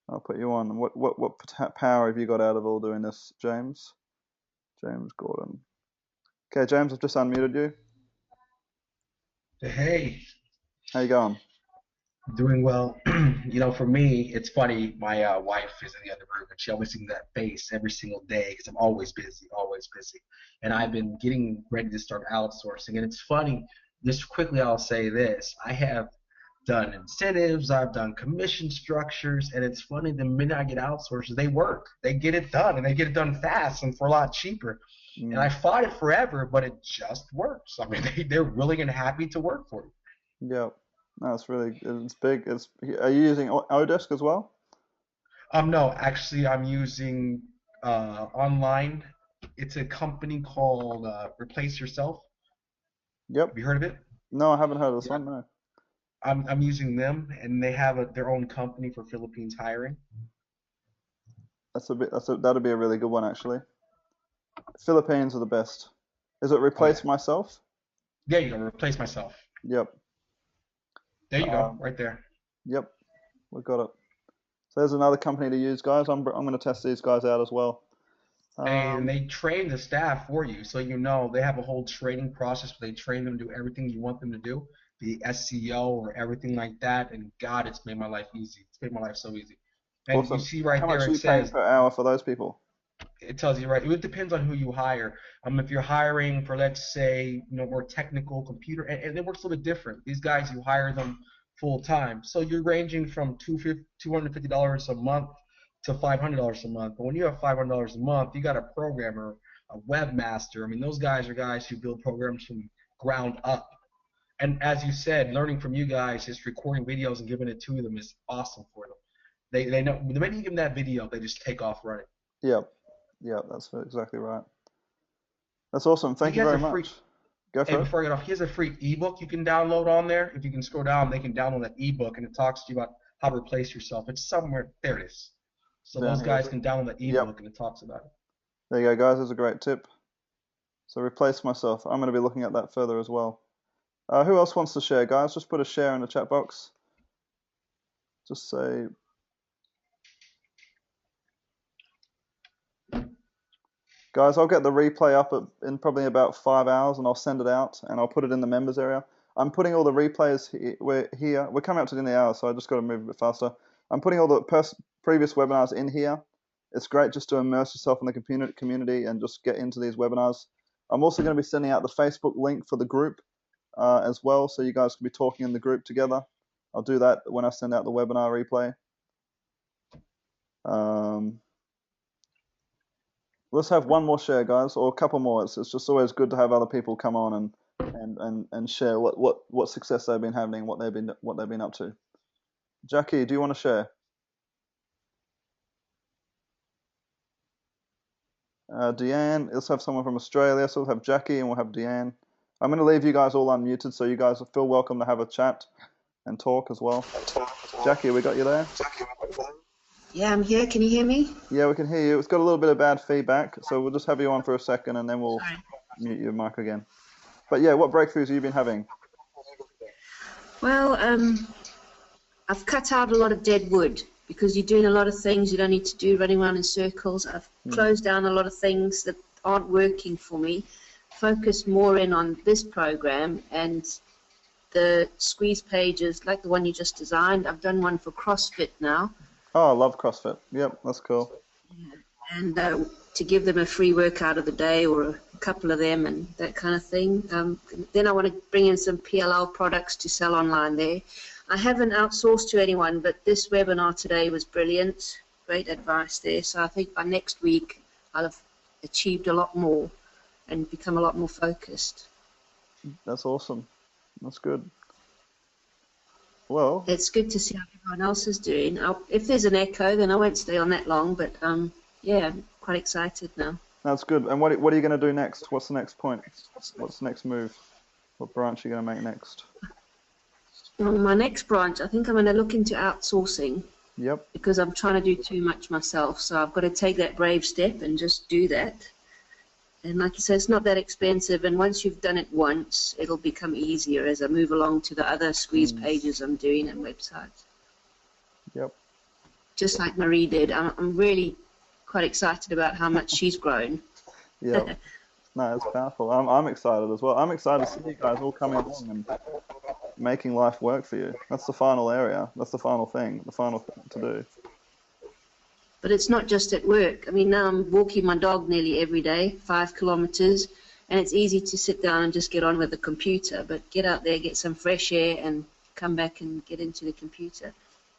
I'll put you on. What power have you got out of all doing this, James? James Gordon. Okay, James, I've just unmuted you. Hey, How you going? doing well. For me, it's funny. My wife is in the other room, and she always sings that bass every single day because I'm always busy, always busy. And I've been getting ready to start outsourcing. And it's funny, just quickly, I'll say this. I have done incentives, I've done commission structures, and it's funny, the minute I get outsourced, they work. They get it done, and they get it done fast and for a lot cheaper. And I fought it forever, but it just works. I mean, they're willing and happy to work for you. Yeah, it's big. Are you using Odesk as well? No, actually, I'm using online. It's a company called Replace Yourself. Yep. Have you heard of it? No, I haven't heard of this one. No. I'm using them, and they have their own company for Philippines hiring. That'd be a really good one, actually. Philippines are the best. Is it Replace Myself? There you go, Replace Myself. Yep. There you go, right there. Yep, we've got it. So there's another company to use, guys. I'm going to test these guys out as well. And they train the staff for you, so they have a whole training process where they train them to do everything you want them to do, the SEO or everything like that. And God, it's made my life easy. It's made my life so easy. And awesome. You see right How there, much it are you paying says per hour for those people? It tells you right. It depends on who you hire. If you're hiring for, let's say, more technical computer, and it works a little bit different. These guys, you hire them full time, so you're ranging from $250 a month to $500 a month. But when you have $500 a month, you got a programmer, a webmaster. I mean, those guys are guys who build programs from ground up. And as you said, learning from you guys, just recording videos and giving it to them is awesome for them. They know the minute you give them that video, they just take off running. Yep. Yeah, that's exactly right. That's awesome. Thank you very much. Go for it. Before I get off, he has a free ebook you can download on there. If you can scroll down, they can download that ebook, and it talks to you about how to replace yourself. It's somewhere. There it is. So those guys can download that ebook, and it talks about it. There you go, guys. That's a great tip. So Replace Myself. I'm going to be looking at that further as well. Who else wants to share, guys? Just put a share in the chat box. Just say... Guys, I'll get the replay up in probably about 5 hours, and I'll send it out, and I'll put it in the members area. I'm putting all the replays here. We're coming up to the end of the hour, so I just got to move a bit faster. I'm putting all the previous webinars in here. It's great just to immerse yourself in the community and just get into these webinars. I'm also going to be sending out the Facebook link for the group as well, so you guys can be talking in the group together. I'll do that when I send out the webinar replay. Let's have one more share, guys, or a couple more. It's just always good to have other people come on and share what success they've been having, what they've been up to. Jackie, do you want to share? Deanne, let's have someone from Australia. So we'll have Jackie and we'll have Deanne. I'm going to leave you guys all unmuted, so you guys feel welcome to have a chat and talk as well. Jackie, we got you there? Yeah, I'm here. Can you hear me? Yeah, we can hear you. It's got a little bit of bad feedback, so we'll just have you on for a second and then we'll mute your mic again. But yeah, what breakthroughs have you been having? Well, I've cut out a lot of dead wood because you're doing a lot of things you don't need to do, running around in circles. I've closed down a lot of things that aren't working for me, focused more in on this program and the squeeze pages like the one you just designed. I've done one for CrossFit now. Oh, I love CrossFit. Yep, that's cool. Yeah. And to give them a free workout of the day or a couple of them and that kind of thing. Then I want to bring in some PLL products to sell online there. I haven't outsourced to anyone, but this webinar today was brilliant. Great advice there. So I think by next week I'll have achieved a lot more and become a lot more focused. That's awesome. That's good. Well, it's good to see how everyone else is doing. If there's an echo, then I won't stay on that long, but yeah, I'm quite excited now. That's good. And what are you going to do next? What's the next point? What's the next move? What branch are you going to make next? Well, my next branch, I think I'm going to look into outsourcing. Yep. Because I'm trying to do too much myself, so I've got to take that brave step and just do that. And like you said, it's not that expensive, and once you've done it once, it'll become easier as I move along to the other squeeze pages I'm doing and websites. Yep. Just like Marie did. I'm really quite excited about how much she's grown. Yeah. No, it's powerful. I'm excited as well. I'm excited to see you guys all coming along and making life work for you. That's the final area. That's the final thing. The final thing to do. But it's not just at work. I mean, now I'm walking my dog nearly every day, 5 kilometers, and it's easy to sit down and just get on with the computer. But get out there, get some fresh air, and come back and get into the computer.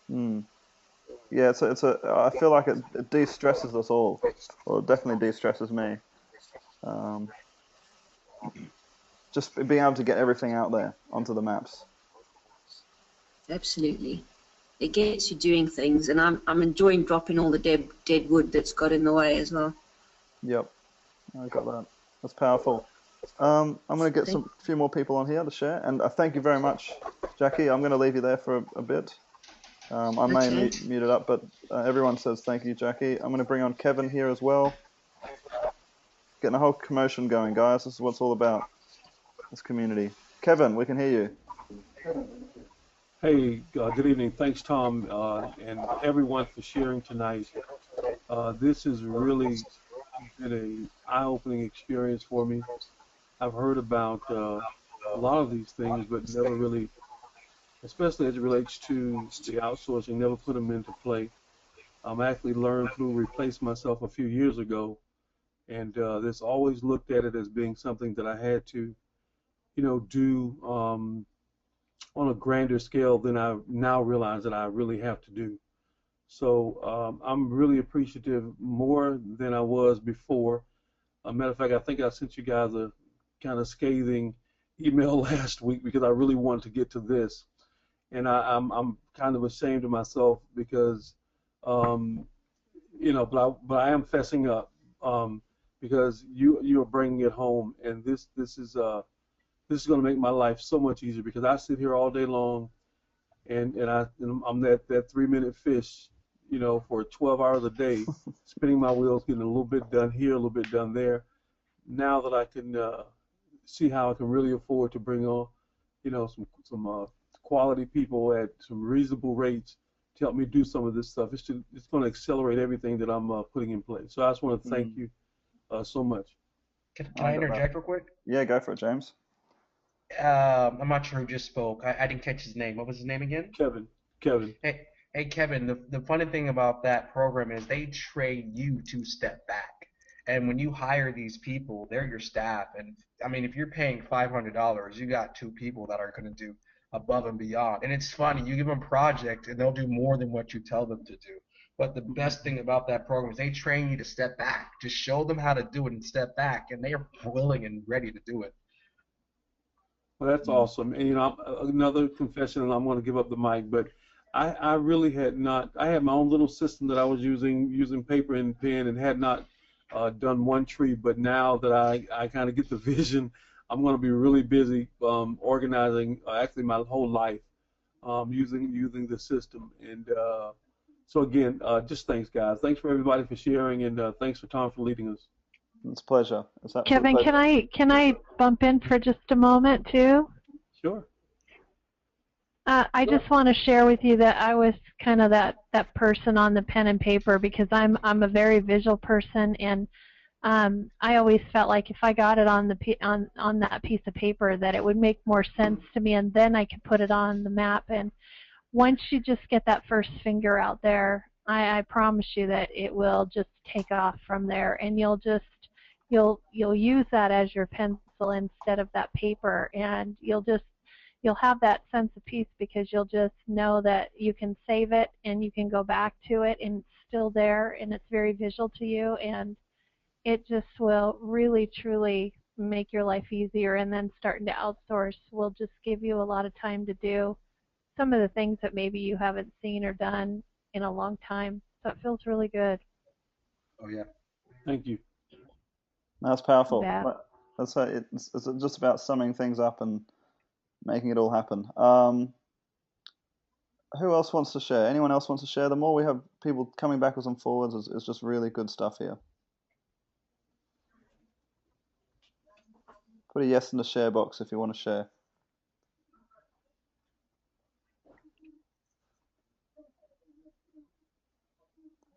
Yeah, I feel like it de-stresses us all. Well, it definitely de-stresses me. Just being able to get everything out there onto the maps. Absolutely. It gets you doing things, and I'm enjoying dropping all the dead wood that's got in the way as well. Yep, I got that. That's powerful. I'm going to get a few more people on here to share, and thank you very much, Jackie. I'm going to leave you there for a bit. I may mute it up, but everyone says thank you, Jackie. I'm going to bring on Kevin here as well. Getting a whole commotion going, guys. This is what it's all about, this community. Kevin, we can hear you. Hey, good evening. Thanks, Tom, and everyone for sharing tonight. This has really been an eye-opening experience for me. I've heard about a lot of these things, but never really, especially as it relates to the outsourcing, never put them into play. I actually learned through Replace Myself a few years ago, and this always looked at it as being something that I had to, do on a grander scale than I now realize that I really have to do. So I'm really appreciative more than I was before. A matter of fact, I think I sent you guys a kind of scathing email last week because I really wanted to get to this. And I'm kind of ashamed of myself because, but I am fessing up because you're bringing it home, and this is going to make my life so much easier because I sit here all day long, and I'm that 3-minute fish, for 12 hours a day, spinning my wheels, getting a little bit done here, a little bit done there. Now that I can see how I can really afford to bring on, some quality people at some reasonable rates to help me do some of this stuff, it's going to accelerate everything that I'm putting in place. So I just want to thank you so much. Can I interject real quick? Yeah, go for it, James. I'm not sure who just spoke. I didn't catch his name. What was his name again? Kevin. Hey, Kevin, the funny thing about that program is they train you to step back. And when you hire these people, they're your staff. And, I mean, if you're paying $500, you got 2 people that are going to do above and beyond. And it's funny. You give them a project, and they'll do more than what you tell them to do. But the best thing about that program is they train you to step back. Just show them how to do it and step back, and they are willing and ready to do it. Well, that's awesome. And, another confession, and I'm going to give up the mic, but I really had not. I had my own little system that I was using paper and pen, and had not done one tree. But now that I kind of get the vision, I'm going to be really busy organizing actually my whole life using the system. And so again, just thanks, guys. Thanks for everybody for sharing, and thanks for Tom for leading us. It's a pleasure. Kevin, can I bump in for just a moment too? Sure. I just want to share with you that I was kind of that person on the pen and paper because I'm a very visual person, and I always felt like if I got it on that piece of paper that it would make more sense to me, and then I could put it on the map. And once you just get that first finger out there, I promise you that it will just take off from there, and you'll use that as your pencil instead of that paper, and you'll have that sense of peace because you'll just know that you can save it and you can go back to it and it's still there and it's very visual to you, and it just will really truly make your life easier. And then starting to outsource will just give you a lot of time to do some of the things that maybe you haven't seen or done in a long time. So it feels really good. Oh, yeah. Thank you. That's powerful. Yeah. That's it's just about summing things up and making it all happen. Who else wants to share? Anyone else wants to share? The more we have people coming backwards and forwards, is just really good stuff here. Put a yes in the share box if you want to share.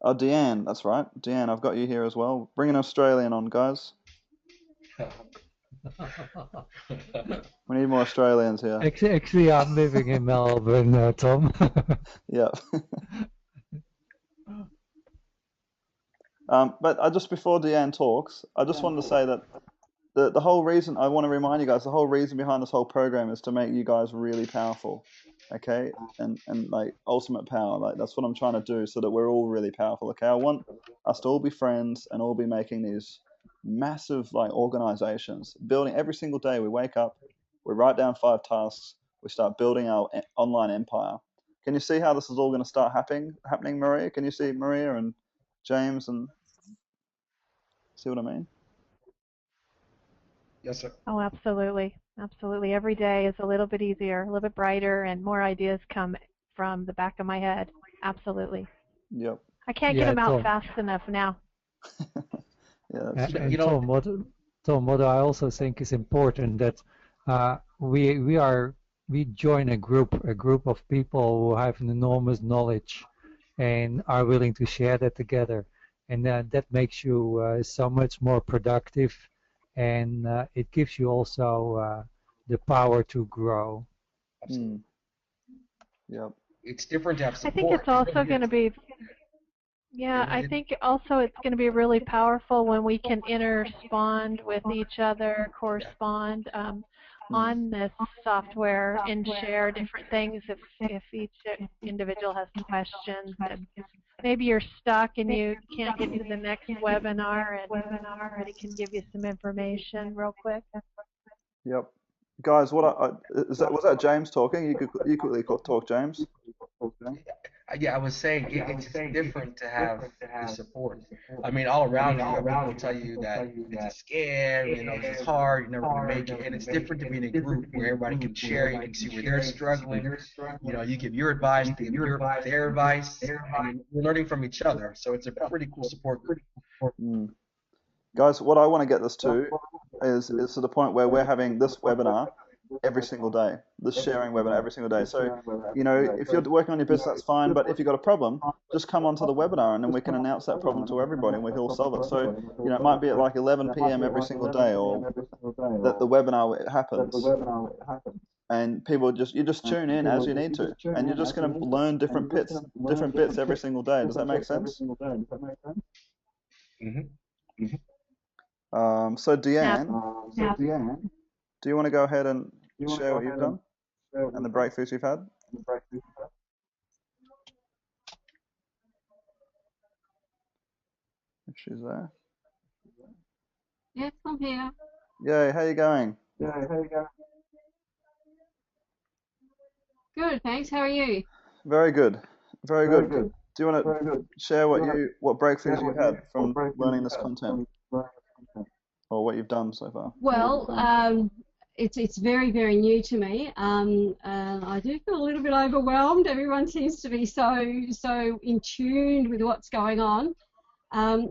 Oh, Deanne, that's right. Deanne, I've got you here as well. Bring an Australian on, guys. We need more Australians here. Actually, I'm living in Melbourne, Tom. Yeah. But just before Deanne talks, I just wanted to say that the whole reason, I want to remind you guys, the whole reason behind this whole program is to make you guys really powerful, okay? And like ultimate power, like that's what I'm trying to do, so that we're all really powerful, okay? I want us to all be friends and all be making these massive like organizations, building every single day. We wake up, we write down 5 tasks, we start building our online empire. Can you see how this is all going to start happening, Maria? Can you see Maria and James and see what I mean? Yes, sir. Oh, absolutely. Absolutely. Every day is a little bit easier, a little bit brighter, and more ideas come from the back of my head. Absolutely. Yep. I can't get them out fast enough now. And Tom, what I also think is important that we join a group of people who have an enormous knowledge and are willing to share that together, and that makes you so much more productive, and it gives you also the power to grow. Mm. Yep. It's different to have support. I think it's also going to be. Yeah, I think also it's going to be really powerful when we can interrespond with each other, correspond on this software, and share different things if each individual has questions. And maybe you're stuck and you can't get to the next webinar, and somebody can give you some information real quick. Yep. Guys, was that James talking? You quickly talk, James. Yeah, I was saying it's different to have the support. I mean, all around you, people tell you that it's a scam, it's hard, you're never going to make it. And it's different to be in a group where everybody can share, you can see where they're struggling. You give your advice, they give their advice, and we're learning from each other. So it's a pretty cool support group. Mm. Guys, what I want to get this to is to the point where we're having this webinar every single day, this sharing webinar every single day. So, if you're working on your business, that's fine, but if you've got a problem, just come onto the webinar and then we can announce that problem to everybody and we can all solve it. So, it might be at like 11 p.m. every single day, or that the webinar happens. And people you just tune in as you need to, and you're just going to learn different bits every single day. Does that make sense? Mm-hmm. So Deanne, do you want to go ahead and share what you've done and the breakthroughs you've had? If she's there. Yes, I'm here. Yay, how you going? Good, thanks. How are you? Very good. Very good. Do you want to share what breakthroughs you've had from learning this content, or what you've done so far? Well, it's very, very new to me. I do feel a little bit overwhelmed. Everyone seems to be so in tune with what's going on.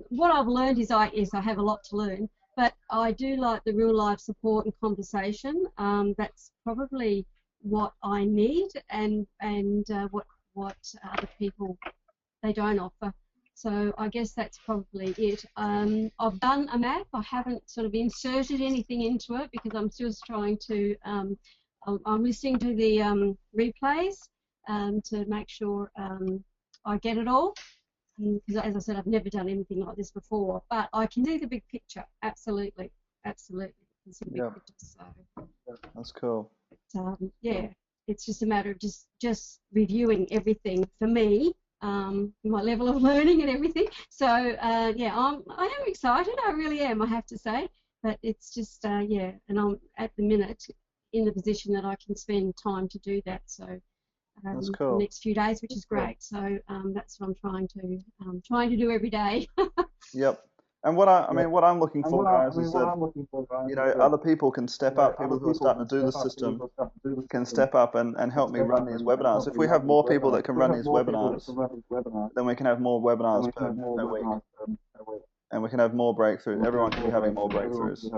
What I've learned is I have a lot to learn, but I do like the real life support and conversation. That's probably what I need, and what other people they don't offer. So I guess that's probably it. I've done a map. I haven't sort of inserted anything into it because I'm still trying to. I'm listening to the replays to make sure I get it all. Because as I said, I've never done anything like this before. But I can do the big picture. Absolutely. I can see the big picture. So that's cool. Yeah, it's just a matter of just reviewing everything for me. My level of learning and everything. So yeah, I am excited. I really am. I have to say, but it's just yeah, and I'm at the minute in the position that I can spend time to do that. So that's cool. The next few days, which is great. So that's what I'm trying to do every day. Yep. And what I'm looking for, guys, is that other people can step up. People who are starting to do the system can step up and help me run these webinars. If we have more people that can run these webinars, then we can have more webinars per week, and we can have more breakthroughs. Everyone can be having more breakthroughs. Does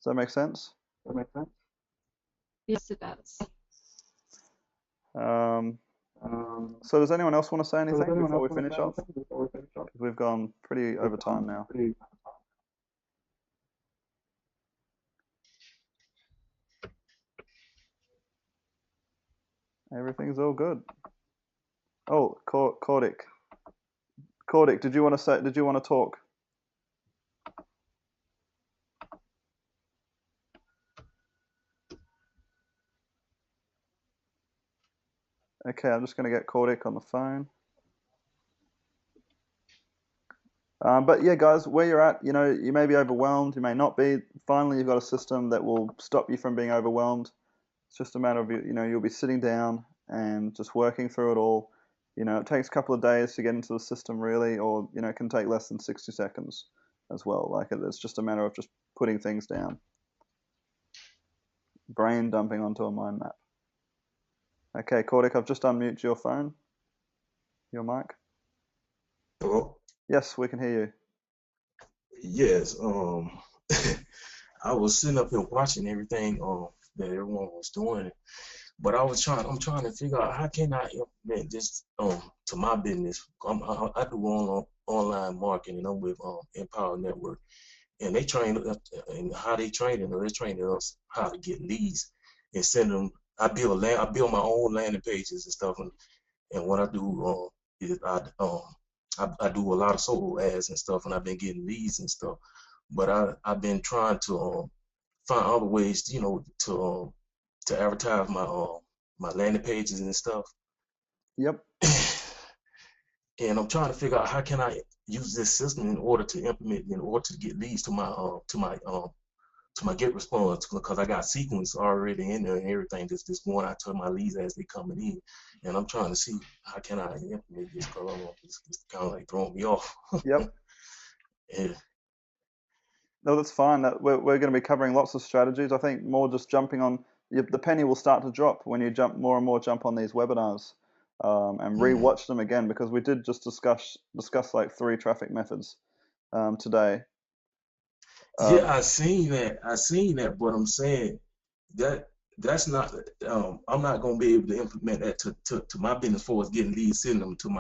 that make sense? Yes, it does. So does anyone else want to say anything before we finish off? We've gone pretty over time now. Everything's all good. Oh, Cordic, did you want to talk? Okay, I'm just going to get Cordic on the phone. But yeah, guys, where you're at, you may be overwhelmed, you may not be. Finally, you've got a system that will stop you from being overwhelmed. It's just a matter of, you'll be sitting down and just working through it all. It takes a couple of days to get into the system, really, or, it can take less than 60 seconds as well. Like, it's just a matter of just putting things down. Brain dumping onto a mind map. Okay, Cordic, I've just unmuted your phone. Your mic. Hello? Yes, we can hear you. Yes. I was sitting up here watching everything that everyone was doing, but I'm trying to figure out how can I implement this to my business. I do online marketing. I'm with Empower Network, and they train and how they training us how to get leads and send them. I build my own landing pages and stuff, and what I do is I do a lot of solo ads and stuff, and I've been getting leads and stuff. But I've been trying to find other ways, to advertise my landing pages and stuff. Yep. And I'm trying to figure out how can I use this system in order to get leads to my get response, because I got sequence already in there and everything just going out to my leads as they coming in, and I'm trying to see how can I implement this, because it's kind of like throwing me off. Yep. Yeah. No, that's fine. We're going to be covering lots of strategies. I think more just jumping on the penny will start to drop when you jump on these webinars and rewatch them again, because we did just discuss like 3 traffic methods today. Yeah, I seen that, but I'm saying that's not. I'm not gonna be able to implement that to my business for getting leads, sending them to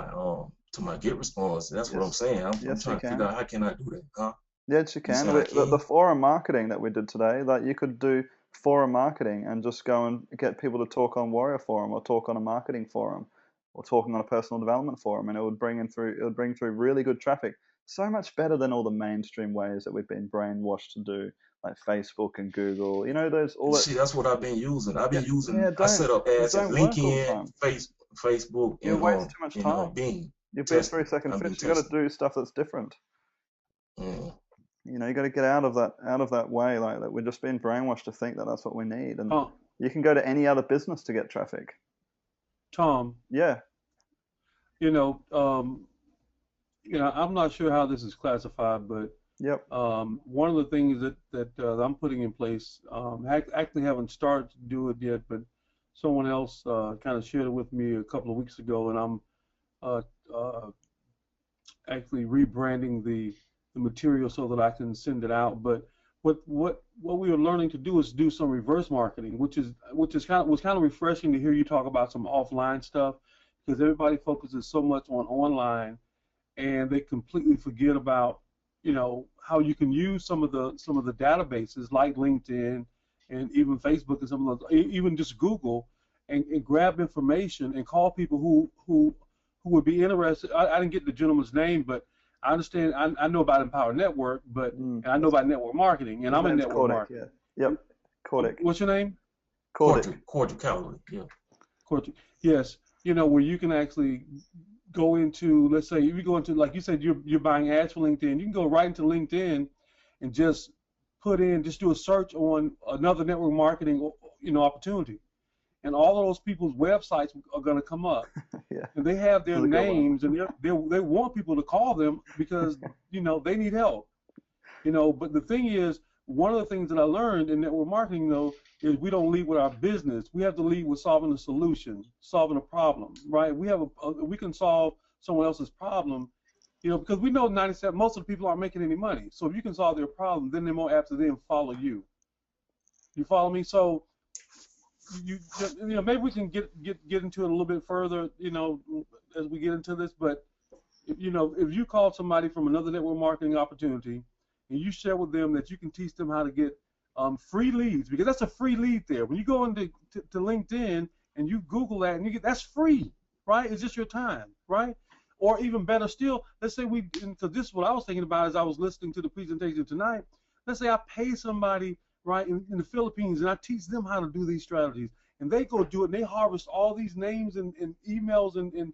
my get response. That's what I'm saying. I'm trying to figure out how can I do that, huh? Yes, you can. The forum marketing that we did today, like you could do forum marketing and just go and get people to talk on Warrior Forum or talk on a marketing forum or talking on a personal development forum, and it would bring through really good traffic. So much better than all the mainstream ways that we've been brainwashed to do, like Facebook and Google. See, that's what I've been using. I set up ads at LinkedIn, Facebook, you waste too much time. Bing. You've been 3-second fish. You got to do stuff that's different. You got to get out of that way, like that. We're just being brainwashed to think that that's what we need, and you can go to any other business to get traffic. Tom. Yeah. I'm not sure how this is classified, but yep. One of the things that I'm putting in place, actually haven't started to do it yet, but someone else kind of shared it with me a couple of weeks ago, and I'm actually rebranding the material so that I can send it out. But what we are learning to do is do some reverse marketing, which was kind of refreshing to hear you talk about some offline stuff, because everybody focuses so much on online, and they completely forget about how you can use some of the databases like LinkedIn and even Facebook and some of those, even just Google, and grab information and call people who would be interested. I didn't get the gentleman's name, but I understand. I know about Empower Network, but and I know about network marketing, and I'm in network marketing. Yeah. Yep. Cordic. What's your name? Cordic Calloway. Yeah. Cordic. Yes. Where you can actually go into, let's say, if you go into, like you said, you're buying ads for LinkedIn, you can go right into LinkedIn and just do a search on another network marketing, opportunity, and all of those people's websites are going to come up. Yeah. And they have their That's a good one. names, and they want people to call them because, you know, they need help. You know, but the thing is, one of the things that I learned in network marketing, though, is we don't lead with our business. We have to lead with solving a solution, solving a problem, right? We can solve someone else's problem, you know, because we know most of the people aren't making any money. So if you can solve their problem, then they're more apt to then follow you. You follow me? So you know, maybe we can get into it a little bit further, you know, as we get into this. But you know, if you call somebody from another network marketing opportunity and you share with them that you can teach them how to get free leads, because that's a free lead there. When you go into to LinkedIn and you Google that, and that's free, right? It's just your time, right? Or even better still, let's say because this is what I was thinking about as I was listening to the presentation tonight. Let's say I pay somebody, right, in the Philippines, and I teach them how to do these strategies, and they go do it, and they harvest all these names and emails and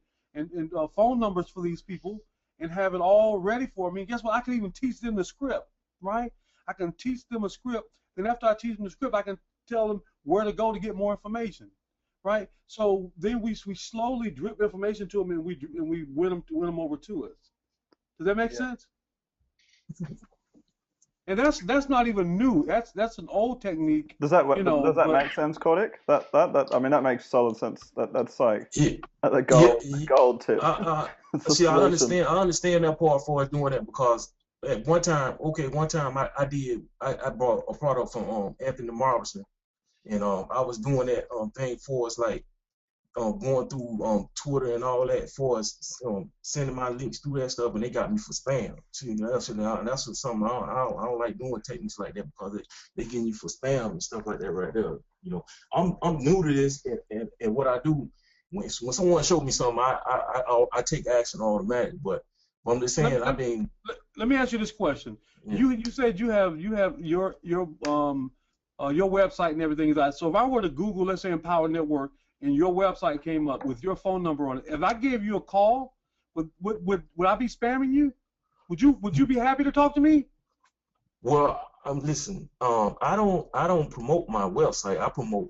phone numbers for these people and have it all ready for me. And guess what? I can even teach them the script, right? I can teach them a script. Then after I teach them the script, I can tell them where to go to get more information, right? So then we slowly drip information to them, and we win them over to us. Does that make sense? And that's not even new. That's an old technique. Does that make sense, Kodik? That I mean, that makes solid sense. That's like the gold tip. See, I understand that part for us doing that, because at one time I bought a product from Anthony Morrison, and I was doing that thing for us, like going through Twitter and all that for us, sending my links through that stuff, and they got me for spam. See, that's what something I don't like doing techniques like that, because they getting you for spam and stuff like that right there. You know, I'm new to this, and what I do when someone shows me something, I take action automatically. But I'm just saying, let me ask you this question. Yeah. You said you have your website and everything is that. So if I were to Google, let's say, Empower Network, and your website came up with your phone number on it, if I gave you a call, would I be spamming you? Would you be happy to talk to me? Well, listen, I don't promote my website.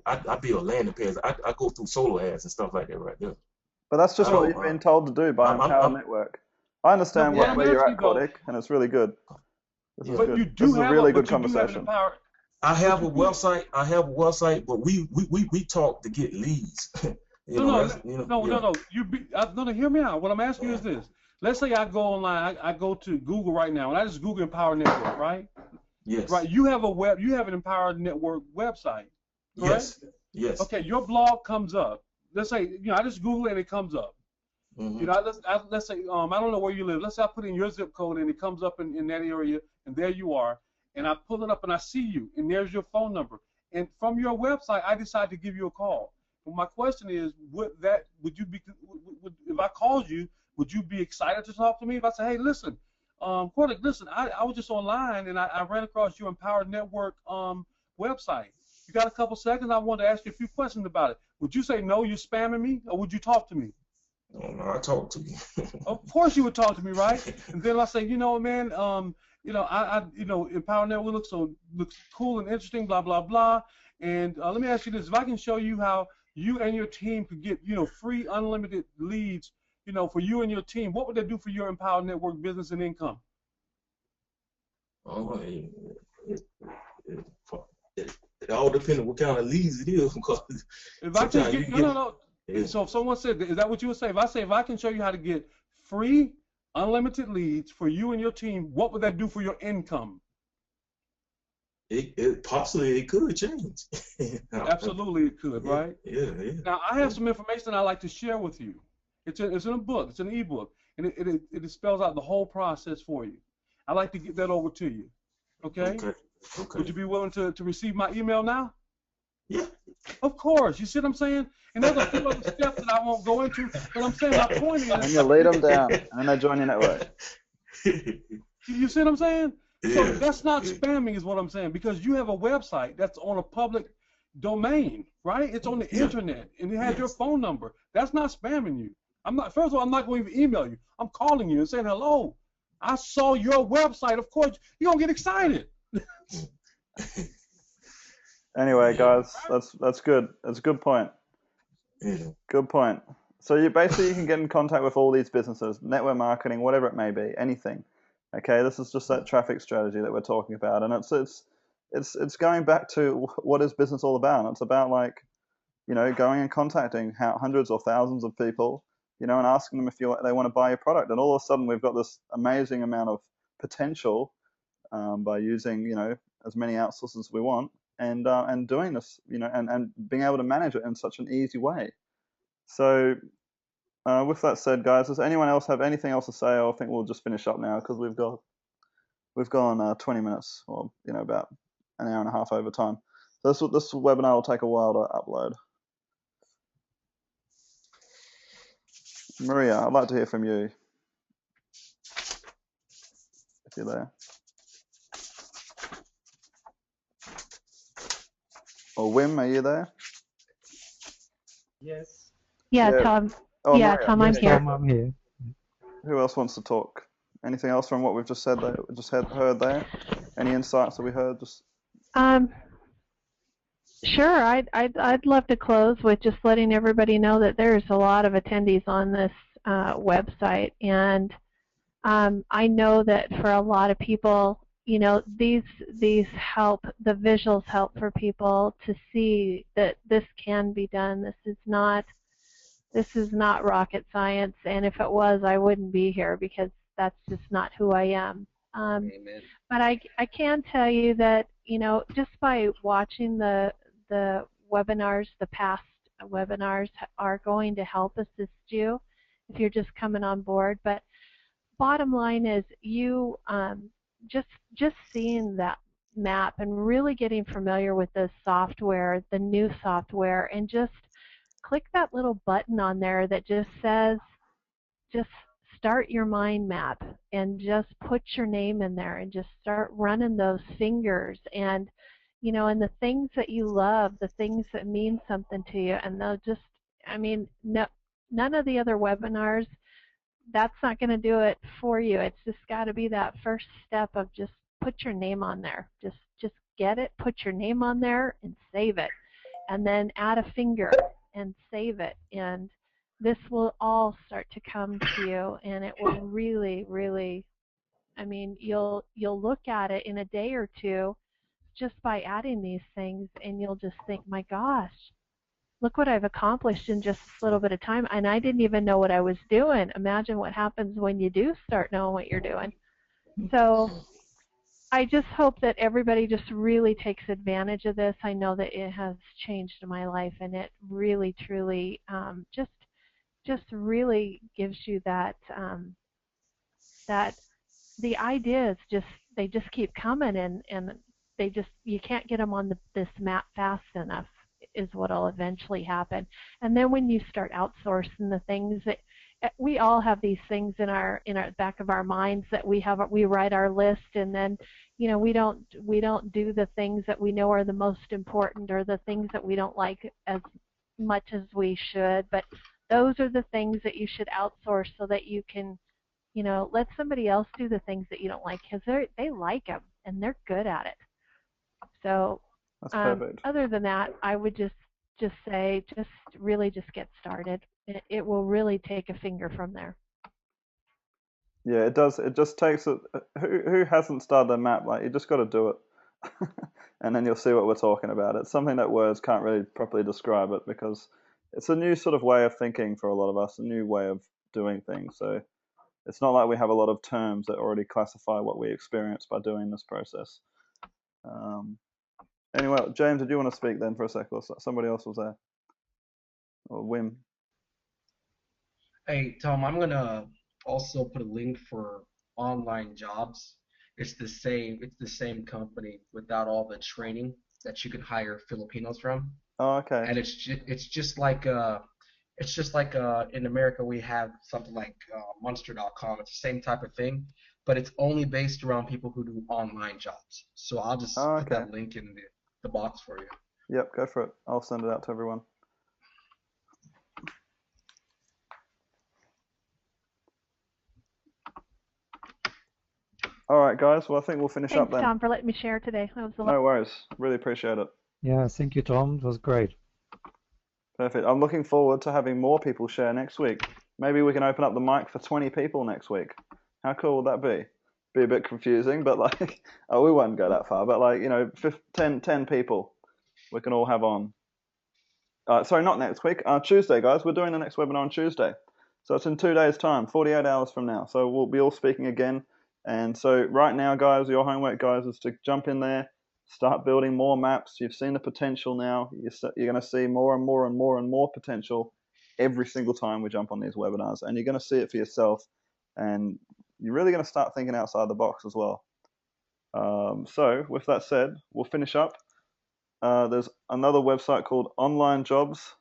I build landing pages. I go through solo ads and stuff like that right there. But that's just what you've been told to do by Empower Network. I understand where you're at, Kodik, and it's really good. This is a really good conversation. I have a website, but we talk to get leads. No, hear me out. What I'm asking you is this. Let's say I go online, I go to Google right now, and I just Google Empower Network, right? Yes. Right. You have an Empower Network website, correct? Yes. Okay, your blog comes up. Let's say, you know, I just Google it and it comes up. Mm-hmm. You know, let's say, I don't know where you live. Let's say I put in your zip code and it comes up in that area, and there you are. And I pull it up and I see you, and there's your phone number. And from your website, I decide to give you a call. But my question is, if I called you, would you be excited to talk to me? If I say, hey, listen, Kodik, listen, I was just online and I ran across your Empower Network website. You got a couple seconds? I wanted to ask you a few questions about it. Would you say, no, you're spamming me, or would you talk to me? No, I talk to you. Of course you would talk to me, right? And then I say, you know, man, you know, Empower Network looks cool and interesting, blah, blah, blah. And let me ask you this. If I can show you how you and your team could get, you know, free unlimited leads, you know, for you and your team, what would that do for your Empower Network business and income? Oh, it all depends on what kind of leads it is. Because if I can get, no. Yeah. So if someone said, is that what you would say? If I can show you how to get free unlimited leads for you and your team, what would that do for your income? It possibly could change. Absolutely it could, right? Yeah. Now I have some information I'd like to share with you. It's in a book. It's an ebook, and it spells out the whole process for you. I'd like to get that over to you. Okay. Would you be willing to receive my email now? Yeah. Of course. You see what I'm saying? And there's a few other steps that I won't go into, but I'm saying my point is. And you lay them down, and they join your network. You see what I'm saying? Yeah. So that's not spamming, is what I'm saying, because you have a website that's on a public domain, right? It's on the internet, and it has your phone number. That's not spamming you. First of all, I'm not going to even email you. I'm calling you and saying, hello, I saw your website. Of course, you're going to get excited. Anyway, guys, that's good. That's a good point. Yeah. Good point. So you basically can get in contact with all these businesses, network marketing, whatever it may be, anything. Okay, this is just that traffic strategy that we're talking about, and it's going back to what is business all about. It's about, like, going and contacting hundreds or thousands of people, and asking them if they want to buy your product, and all of a sudden we've got this amazing amount of potential by using as many outsources as we want, and doing this, and being able to manage it in such an easy way. So, with that said, guys, does anyone else have anything else to say? I think we'll just finish up now because we've gone 20 minutes, or about an hour and a half over time. So this webinar will take a while to upload. Maria, I'd like to hear from you if you're there. Or Wim, are you there? Yes. Yeah, Tom. Oh, yeah, Maria. Tom, I'm Yes, here. Tom, I'm here. Who else wants to talk? Anything else from what we've just said? Heard there? Any insights that we heard? Sure. I'd love to close with just letting everybody know that there's a lot of attendees on this website, and I know that for a lot of people, these help, the visuals help for people to see that this can be done. This is not rocket science, and if it was, I wouldn't be here because that's just not who I am. Amen. But I can tell you that, just by watching the webinars, the past webinars are going to help assist you if you're just coming on board. But bottom line is, you just seeing that map and really getting familiar with the software, the new software, and just click that little button on there that just says, just start your mind map, and just put your name in there and just start running those fingers, and and the things that you love, the things that mean something to you, and they'll just, none of the other webinars, that's not going to do it for you. It's just got to be that first step of just put your name on there. Just get it, put your name on there, and save it, and then add a finger and save it, and this will all start to come to you, and it will really, really, you'll look at it in a day or two just by adding these things, and you'll just think, my gosh, look what I've accomplished in just this little bit of time, and I didn't even know what I was doing. Imagine what happens when you do start knowing what you're doing. So I just hope that everybody just really takes advantage of this. I know that it has changed my life, and it really, truly just really gives you that that the ideas they just keep coming, and you can't get them on this map fast enough, is what will eventually happen. And then when you start outsourcing the things that we all have, these things in our back of our minds that we write our list, and then we don't do the things that we know are the most important, or the things that we don't like as much as we should. But those are the things that you should outsource, so that you can let somebody else do the things that you don't like, because they like them and they're good at it. So that's perfect. Other than that, I would just say, really just get started. It will really take a finger from there. Yeah, it does. It just takes it. Who hasn't started a map? Like, you just got to do it, and then you'll see what we're talking about. It's something that words can't really properly describe it, because it's a new sort of way of thinking for a lot of us, a new way of doing things. So it's not like we have a lot of terms that already classify what we experience by doing this process. Anyway, James, did you want to speak then for a sec, or somebody else was there? Or Wim? Hey, Tom, I'm going to also put a link for online jobs. It's the same company without all the training that you can hire Filipinos from. Oh, okay. And it's just like in America we have something like Monster.com. It's the same type of thing, but it's only based around people who do online jobs. So I'll just put that link in the box for you. Yep, go for it. I'll send it out to everyone. All right, guys. Well, I think we'll finish up then. Thanks, Tom, for letting me share today. That was a lot. No worries. Really appreciate it. Yeah, thank you, Tom. It was great. Perfect. I'm looking forward to having more people share next week. Maybe we can open up the mic for 20 people next week. How cool would that be? Be a bit confusing, but like, oh, we won't go that far. But like, 10 people we can all have on. Sorry, not next week. Tuesday, guys. We're doing the next webinar on Tuesday. So it's in 2 days' time, 48 hours from now. So we'll be all speaking again. And so right now, guys, your homework, guys, is to jump in there, start building more maps. You've seen the potential now. You're going to see more and more and more and more potential every single time we jump on these webinars. And you're going to see it for yourself. And you're really going to start thinking outside the box as well. So with that said, we'll finish up. There's another website called Online Jobs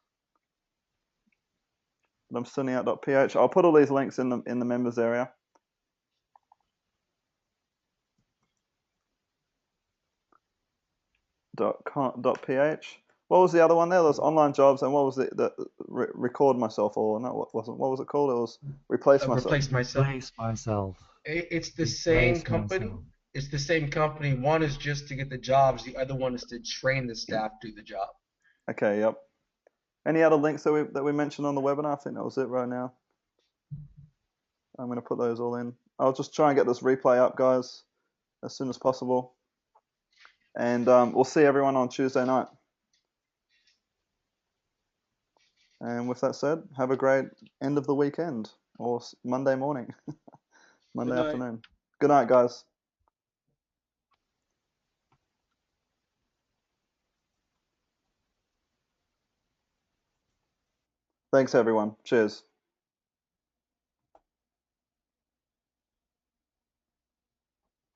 that I'm sending out.ph. I'll put all these links in the members area. .ph. What was the other one there? There was Online Jobs, and what was the record myself, or no, what was it called? It was replace myself. Replace myself. Replace myself. It's the Replace same company. myself. It's the same company. One is just to get the jobs. The other one is to train the staff to do the job. Okay. Yep. Any other links that we mentioned on the webinar? I think that was it right now. I'm going to put those all in. I'll just try and get this replay up, guys, as soon as possible. And we'll see everyone on Tuesday night. And with that said, have a great end of the weekend or Monday morning, Monday afternoon. Good night, guys. Thanks, everyone. Cheers.